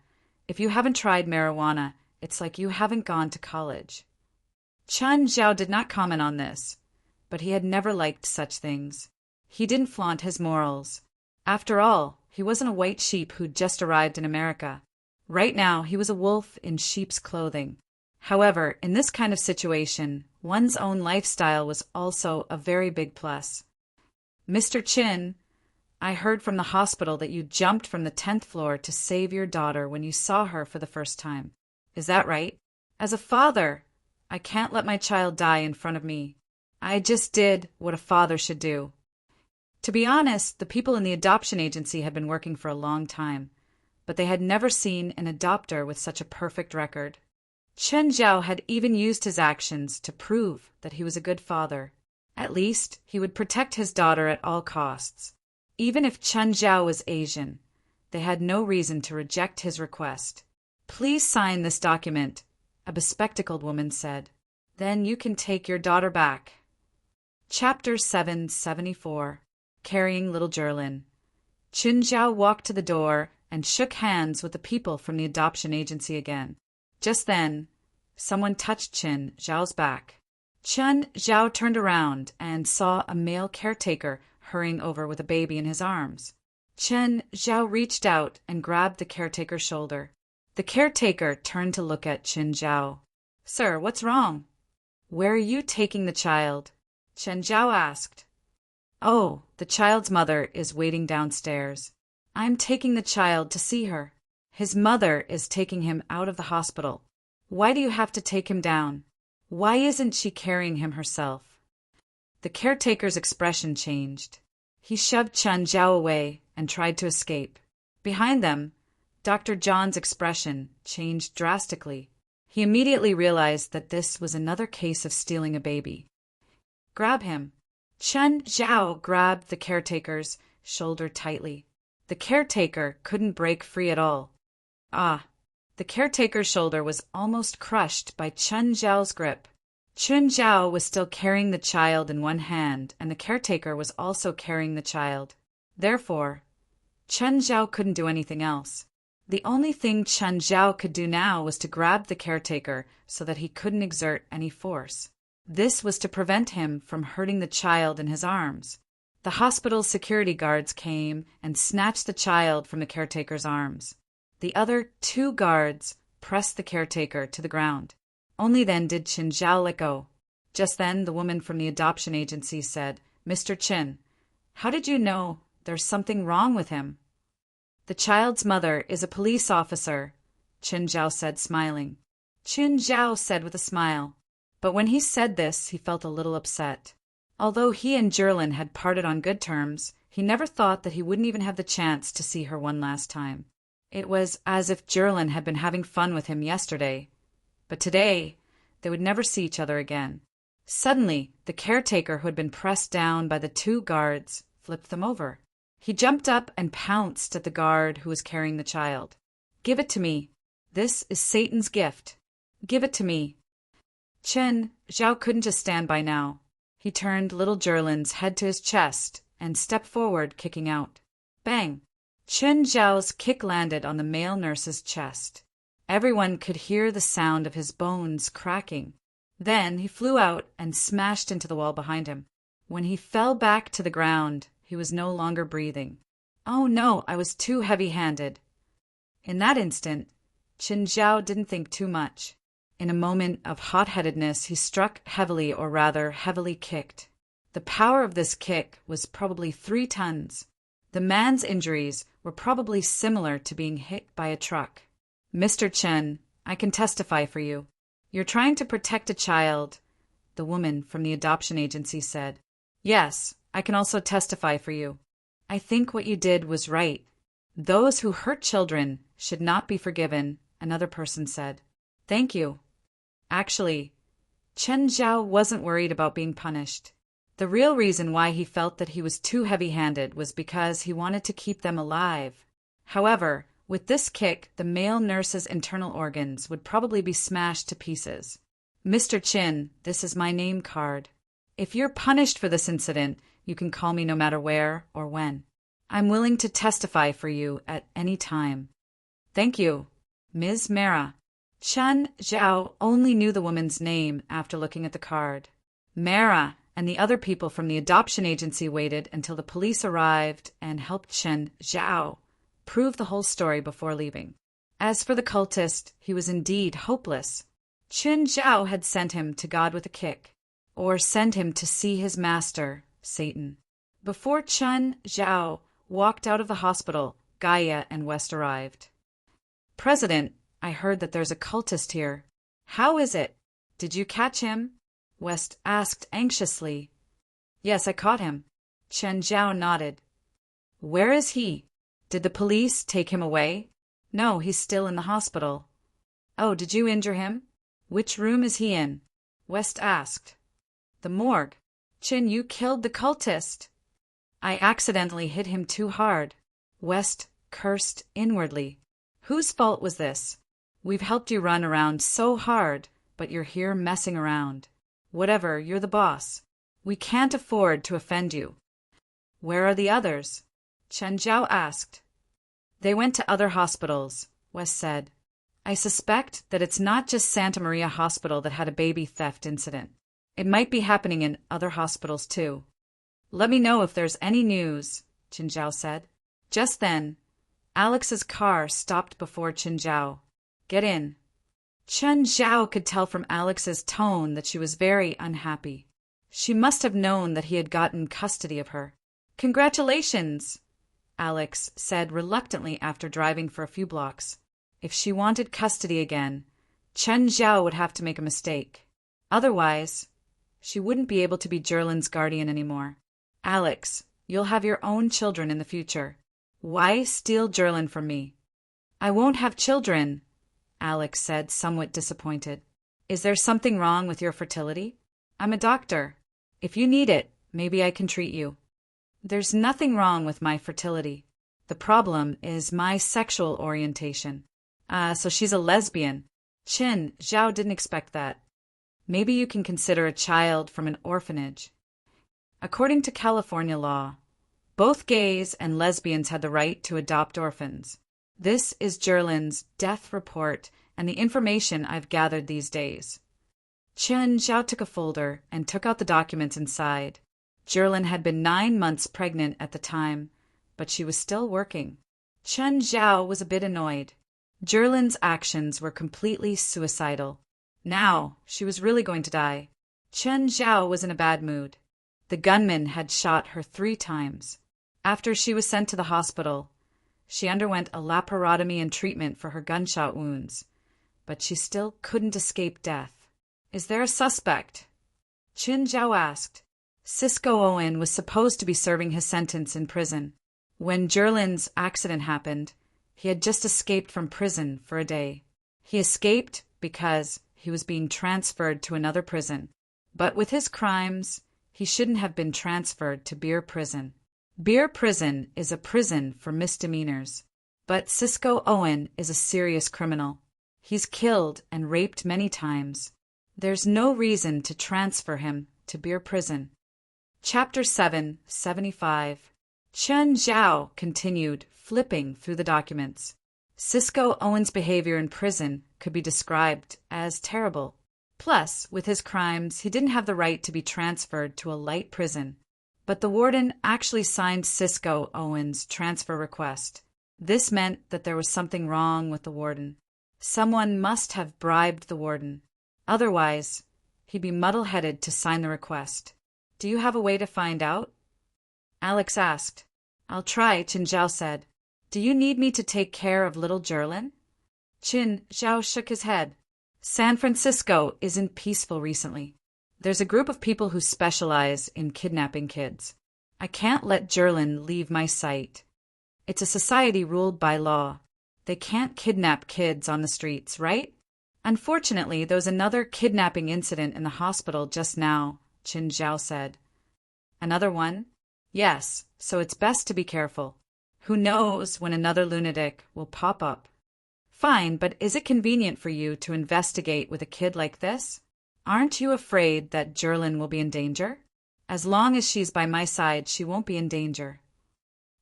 if you haven't tried marijuana, it's like you haven't gone to college. Chen Zhao did not comment on this, but he had never liked such things. He didn't flaunt his morals. After all, he wasn't a white sheep who'd just arrived in America. Right now, he was a wolf in sheep's clothing. However, in this kind of situation, one's own lifestyle was also a very big plus. Mr. Chin, I heard from the hospital that you jumped from the 10th floor to save your daughter when you saw her for the first time. Is that right? As a father, I can't let my child die in front of me. I just did what a father should do. To be honest, the people in the adoption agency had been working for a long time, but they had never seen an adopter with such a perfect record. Chen Zhao had even used his actions to prove that he was a good father. At least, he would protect his daughter at all costs. Even if Chen Zhao was Asian, they had no reason to reject his request. "Please sign this document," a bespectacled woman said. "Then you can take your daughter back." Chapter 774. Carrying Little Jerlin. Chen Zhao walked to the door and shook hands with the people from the adoption agency again. Just then, someone touched Chen Zhao's back. Chen Zhao turned around and saw a male caretaker hurrying over with a baby in his arms. Chen Zhao reached out and grabbed the caretaker's shoulder. The caretaker turned to look at Chen Zhao. "Sir, what's wrong?" "Where are you taking the child?" Chen Zhao asked. "Oh, the child's mother is waiting downstairs. I'm taking the child to see her. His mother is taking him out of the hospital. Why do you have to take him down? Why isn't she carrying him herself?" The caretaker's expression changed. He shoved Chen Zhao away and tried to escape. Behind them, Dr. John's expression changed drastically. He immediately realized that this was another case of stealing a baby. "Grab him." Chen Zhao grabbed the caretaker's shoulder tightly. The caretaker couldn't break free at all. The caretaker's shoulder was almost crushed by Chen Zhao's grip. Chen Zhao was still carrying the child in one hand, and the caretaker was also carrying the child. Therefore, Chen Zhao couldn't do anything else. The only thing Chen Zhao could do now was to grab the caretaker so that he couldn't exert any force. This was to prevent him from hurting the child in his arms. The hospital's security guards came and snatched the child from the caretaker's arms. The other 2 guards pressed the caretaker to the ground. Only then did Chen Zhao let go. Just then, the woman from the adoption agency said, "Mr. Chen, how did you know there's something wrong with him?" "The child's mother is a police officer," Chen Zhao said, smiling. Chen Zhao said with a smile. But when he said this, he felt a little upset. Although he and Jerlin had parted on good terms, he never thought that he wouldn't even have the chance to see her one last time. It was as if Jerlin had been having fun with him yesterday, but today they would never see each other again. Suddenly, the caretaker who had been pressed down by the 2 guards flipped them over. He jumped up and pounced at the guard who was carrying the child. "Give it to me. This is Satan's gift. Give it to me." Chen Zhao couldn't just stand by now. He turned little Jerlin's head to his chest and stepped forward, kicking out. Bang! Chen Zhao's kick landed on the male nurse's chest. Everyone could hear the sound of his bones cracking. Then he flew out and smashed into the wall behind him. When he fell back to the ground, he was no longer breathing. "Oh no, I was too heavy-handed." In that instant, Chen Zhao didn't think too much. In a moment of hot-headedness, he struck heavily, or rather, heavily kicked. The power of this kick was probably 3 tons. The man's injuries were probably similar to being hit by a truck. "Mr. Chen, I can testify for you. You're trying to protect a child," the woman from the adoption agency said. "Yes, I can also testify for you. I think what you did was right. Those who hurt children should not be forgiven," another person said. "Thank you." Actually, Chen Zhao wasn't worried about being punished. The real reason why he felt that he was too heavy-handed was because he wanted to keep them alive. However, with this kick, the male nurse's internal organs would probably be smashed to pieces. "Mr. Chin, this is my name card. If you're punished for this incident, you can call me no matter where or when. I'm willing to testify for you at any time." "Thank you, Ms. Mara." Chen Zhao only knew the woman's name after looking at the card. Mara and the other people from the adoption agency waited until the police arrived and helped Chen Zhao prove the whole story before leaving. As for the cultist, he was indeed hopeless. Chen Zhao had sent him to God with a kick, or sent him to see his master, Satan. Before Chen Zhao walked out of the hospital, Gaia and West arrived. "President, I heard that there's a cultist here. How is it? Did you catch him?" West asked anxiously. "Yes, I caught him." Chen Zhao nodded. Where is he? Did the police take him away? No, he's still in the hospital. Oh, did you injure him? Which room is he in? West asked. The morgue. Chin, you killed the cultist. I accidentally hit him too hard. West cursed inwardly. Whose fault was this? We've helped you run around so hard, but you're here messing around. Whatever, you're the boss. We can't afford to offend you. Where are the others? Chen Zhao asked. They went to other hospitals, West said. I suspect that it's not just Santa Maria Hospital that had a baby theft incident. It might be happening in other hospitals too. Let me know if there's any news, Chen Zhao said. Just then, Alex's car stopped before Chen Zhao. Get in. Chen Zhao could tell from Alex's tone that she was very unhappy. She must have known that he had gotten custody of her. Congratulations, Alex said reluctantly after driving for a few blocks. If she wanted custody again, Chen Zhao would have to make a mistake. Otherwise, she wouldn't be able to be Jerlin's guardian anymore. Alex, you'll have your own children in the future. Why steal Jerlin from me? I won't have children, Alex said, somewhat disappointed. Is there something wrong with your fertility? I'm a doctor. If you need it, maybe I can treat you. There's nothing wrong with my fertility. The problem is my sexual orientation. So she's a lesbian. Chen Zhao didn't expect that. Maybe you can consider a child from an orphanage. According to California law, both gays and lesbians had the right to adopt orphans. This is Jerlin's death report and the information I've gathered these days. Chen Zhao took a folder and took out the documents inside. Jerlin had been 9 months pregnant at the time, but she was still working. Chen Zhao was a bit annoyed. Jerlin's actions were completely suicidal. Now she was really going to die. Chen Zhao was in a bad mood. The gunman had shot her 3 times. After she was sent to the hospital, she underwent a laparotomy and treatment for her gunshot wounds, but she still couldn't escape death. Is there a suspect? Chen Zhao asked. Cisco Owen was supposed to be serving his sentence in prison. When Jerlin's accident happened, he had just escaped from prison for a day. He escaped because he was being transferred to another prison. But with his crimes, he shouldn't have been transferred to Beer Prison. Beer Prison is a prison for misdemeanors. But Cisco Owen is a serious criminal. He's killed and raped many times. There's no reason to transfer him to Beer Prison. Chapter 7, 75. Chen Zhao continued, flipping through the documents. Cisco Owen's behavior in prison could be described as terrible. Plus, with his crimes, he didn't have the right to be transferred to a light prison. But the warden actually signed Cisco Owen's transfer request. This meant that there was something wrong with the warden. Someone must have bribed the warden. Otherwise, he'd be muddle-headed to sign the request. Do you have a way to find out? Alex asked. I'll try, Chen Zhao said. Do you need me to take care of little Jerlin? Chen Zhao shook his head. San Francisco isn't peaceful recently. There's a group of people who specialize in kidnapping kids. I can't let Jerlin leave my sight. It's a society ruled by law. They can't kidnap kids on the streets, right? Unfortunately, there was another kidnapping incident in the hospital just now, Chen Zhao said. Another one? Yes, so it's best to be careful. Who knows when another lunatic will pop up? Fine, but is it convenient for you to investigate with a kid like this? Aren't you afraid that Jerlin will be in danger? As long as she's by my side, she won't be in danger.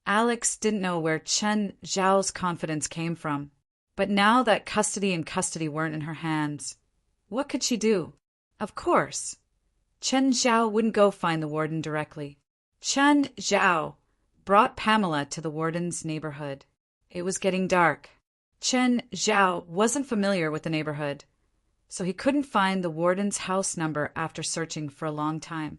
Alex didn't know where Chen Zhao's confidence came from, but now that custody and custody weren't in her hands, what could she do? Of course, Chen Zhao wouldn't go find the warden directly. Chen Zhao brought Pamela to the warden's neighborhood. It was getting dark. Chen Zhao wasn't familiar with the neighborhood, so he couldn't find the warden's house number after searching for a long time.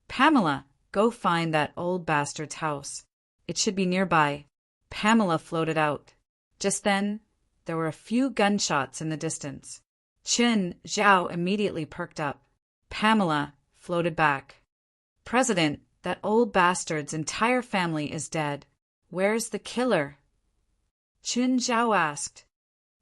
Pamela, go find that old bastard's house. It should be nearby. Pamela floated out. Just then, there were a few gunshots in the distance. Chen Zhao immediately perked up. Pamela floated back. President, That old bastard's entire family is dead. Where's the killer? Qin Zhao asked.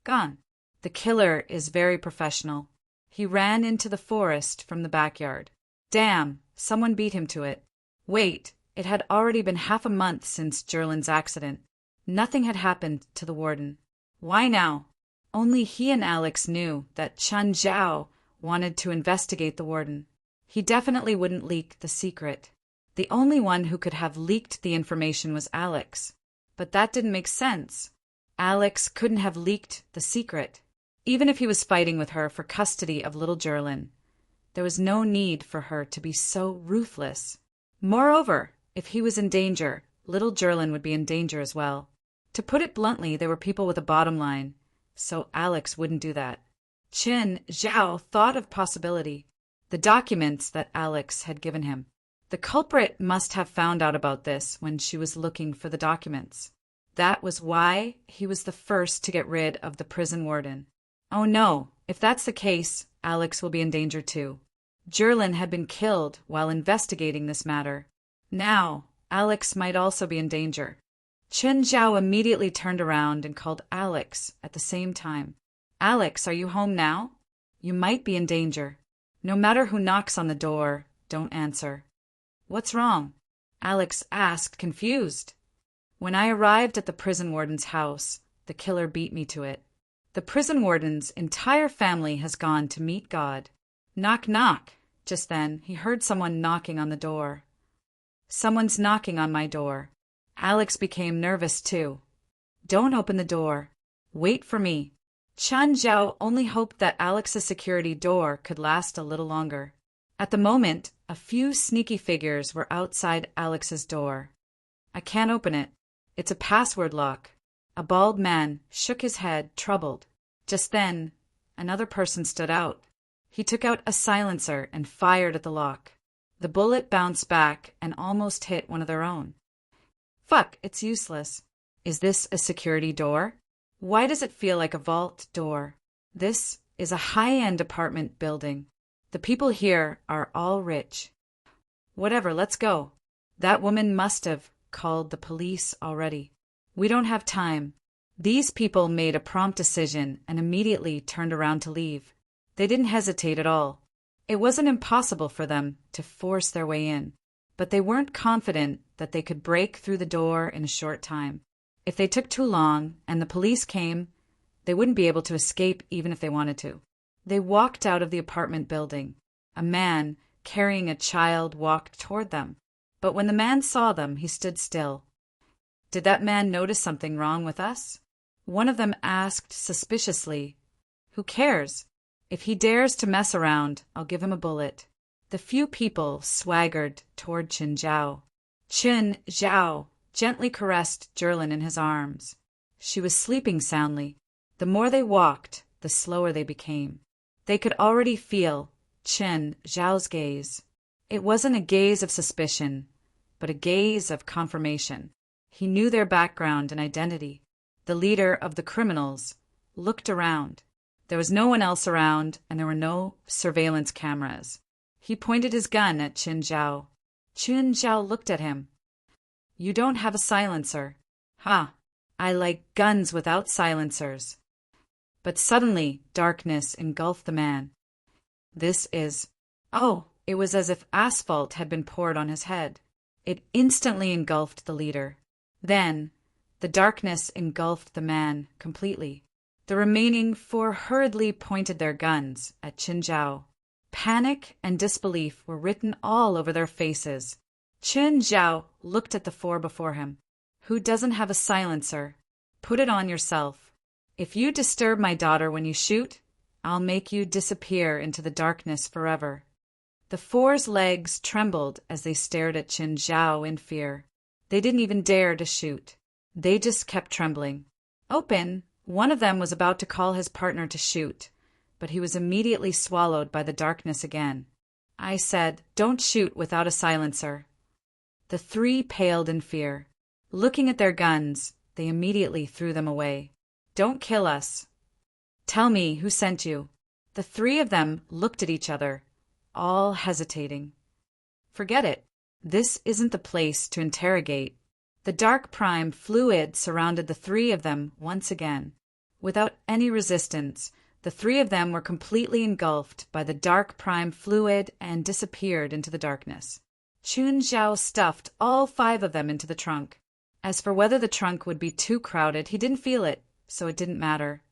Gone. The killer is very professional. He ran into the forest from the backyard. Damn, someone beat him to it. Wait, it had already been half a month since Jerlin's accident. Nothing had happened to the warden. Why now? Only he and Alex knew that Qin Zhao wanted to investigate the warden. He definitely wouldn't leak the secret. The only one who could have leaked the information was Alex. But that didn't make sense. Alex couldn't have leaked the secret. Even if he was fighting with her for custody of little Jerlin, there was no need for her to be so ruthless. Moreover, if he was in danger, little Jerlin would be in danger as well. To put it bluntly, they were people with a bottom line, so Alex wouldn't do that. Qin Zhao thought of possibility. The documents that Alex had given him. The culprit must have found out about this when she was looking for the documents. That was why he was the first to get rid of the prison warden. Oh no, if that's the case, Alex will be in danger too. Jerlin had been killed while investigating this matter. Now, Alex might also be in danger. Qin Zhao immediately turned around and called Alex at the same time. Alex, are you home now? You might be in danger. No matter who knocks on the door, don't answer. What's wrong? Alex asked, confused. When I arrived at the prison warden's house, the killer beat me to it. The prison warden's entire family has gone to meet God. Knock, knock. Just then, he heard someone knocking on the door. Someone's knocking on my door. Alex became nervous too. Don't open the door. Wait for me. Qin Zhao only hoped that Alex's security door could last a little longer. At the moment, a few sneaky figures were outside Alex's door. I can't open it. It's a password lock. A bald man shook his head, troubled. Just then, another person stood out. He took out a silencer and fired at the lock. The bullet bounced back and almost hit one of their own. Fuck, it's useless. Is this a security door? Why does it feel like a vault door? This is a high-end apartment building. The people here are all rich. Whatever, let's go. That woman must have called the police already. We don't have time. These people made a prompt decision and immediately turned around to leave. They didn't hesitate at all. It wasn't impossible for them to force their way in, but they weren't confident that they could break through the door in a short time. If they took too long and the police came, they wouldn't be able to escape even if they wanted to. They walked out of the apartment building. A man carrying a child walked toward them. But when the man saw them, he stood still. Did that man notice something wrong with us? One of them asked suspiciously. Who cares? If he dares to mess around, I'll give him a bullet. The few people swaggered toward Qin Zhao. Qin Zhao gently caressed Jerlin in his arms. She was sleeping soundly. The more they walked, the slower they became. They could already feel Qin Zhao's gaze. It wasn't a gaze of suspicion, but a gaze of confirmation. He knew their background and identity. The leader of the criminals looked around. There was no one else around, and there were no surveillance cameras. He pointed his gun at Qin Zhao. Qin Zhao looked at him. You don't have a silencer. Ha! I like guns without silencers. But suddenly, darkness engulfed the man. This is... Oh, it was as if asphalt had been poured on his head. It instantly engulfed the leader. Then, the darkness engulfed the man completely. The remaining four hurriedly pointed their guns at Qin Zhao. Panic and disbelief were written all over their faces. Qin Zhao looked at the four before him. Who doesn't have a silencer? Put it on yourself. If you disturb my daughter when you shoot, I'll make you disappear into the darkness forever. The four's legs trembled as they stared at Qin Zhao in fear. They didn't even dare to shoot. They just kept trembling. Open! One of them was about to call his partner to shoot, but he was immediately swallowed by the darkness again. I said, don't shoot without a silencer. The three paled in fear. Looking at their guns, they immediately threw them away. Don't kill us. Tell me who sent you. The three of them looked at each other, all hesitating. Forget it. This isn't the place to interrogate. The dark prime fluid surrounded the three of them once again. Without any resistance, the three of them were completely engulfed by the dark prime fluid and disappeared into the darkness. Chun Zhao stuffed all 5 of them into the trunk. As for whether the trunk would be too crowded, he didn't feel it, so it didn't matter.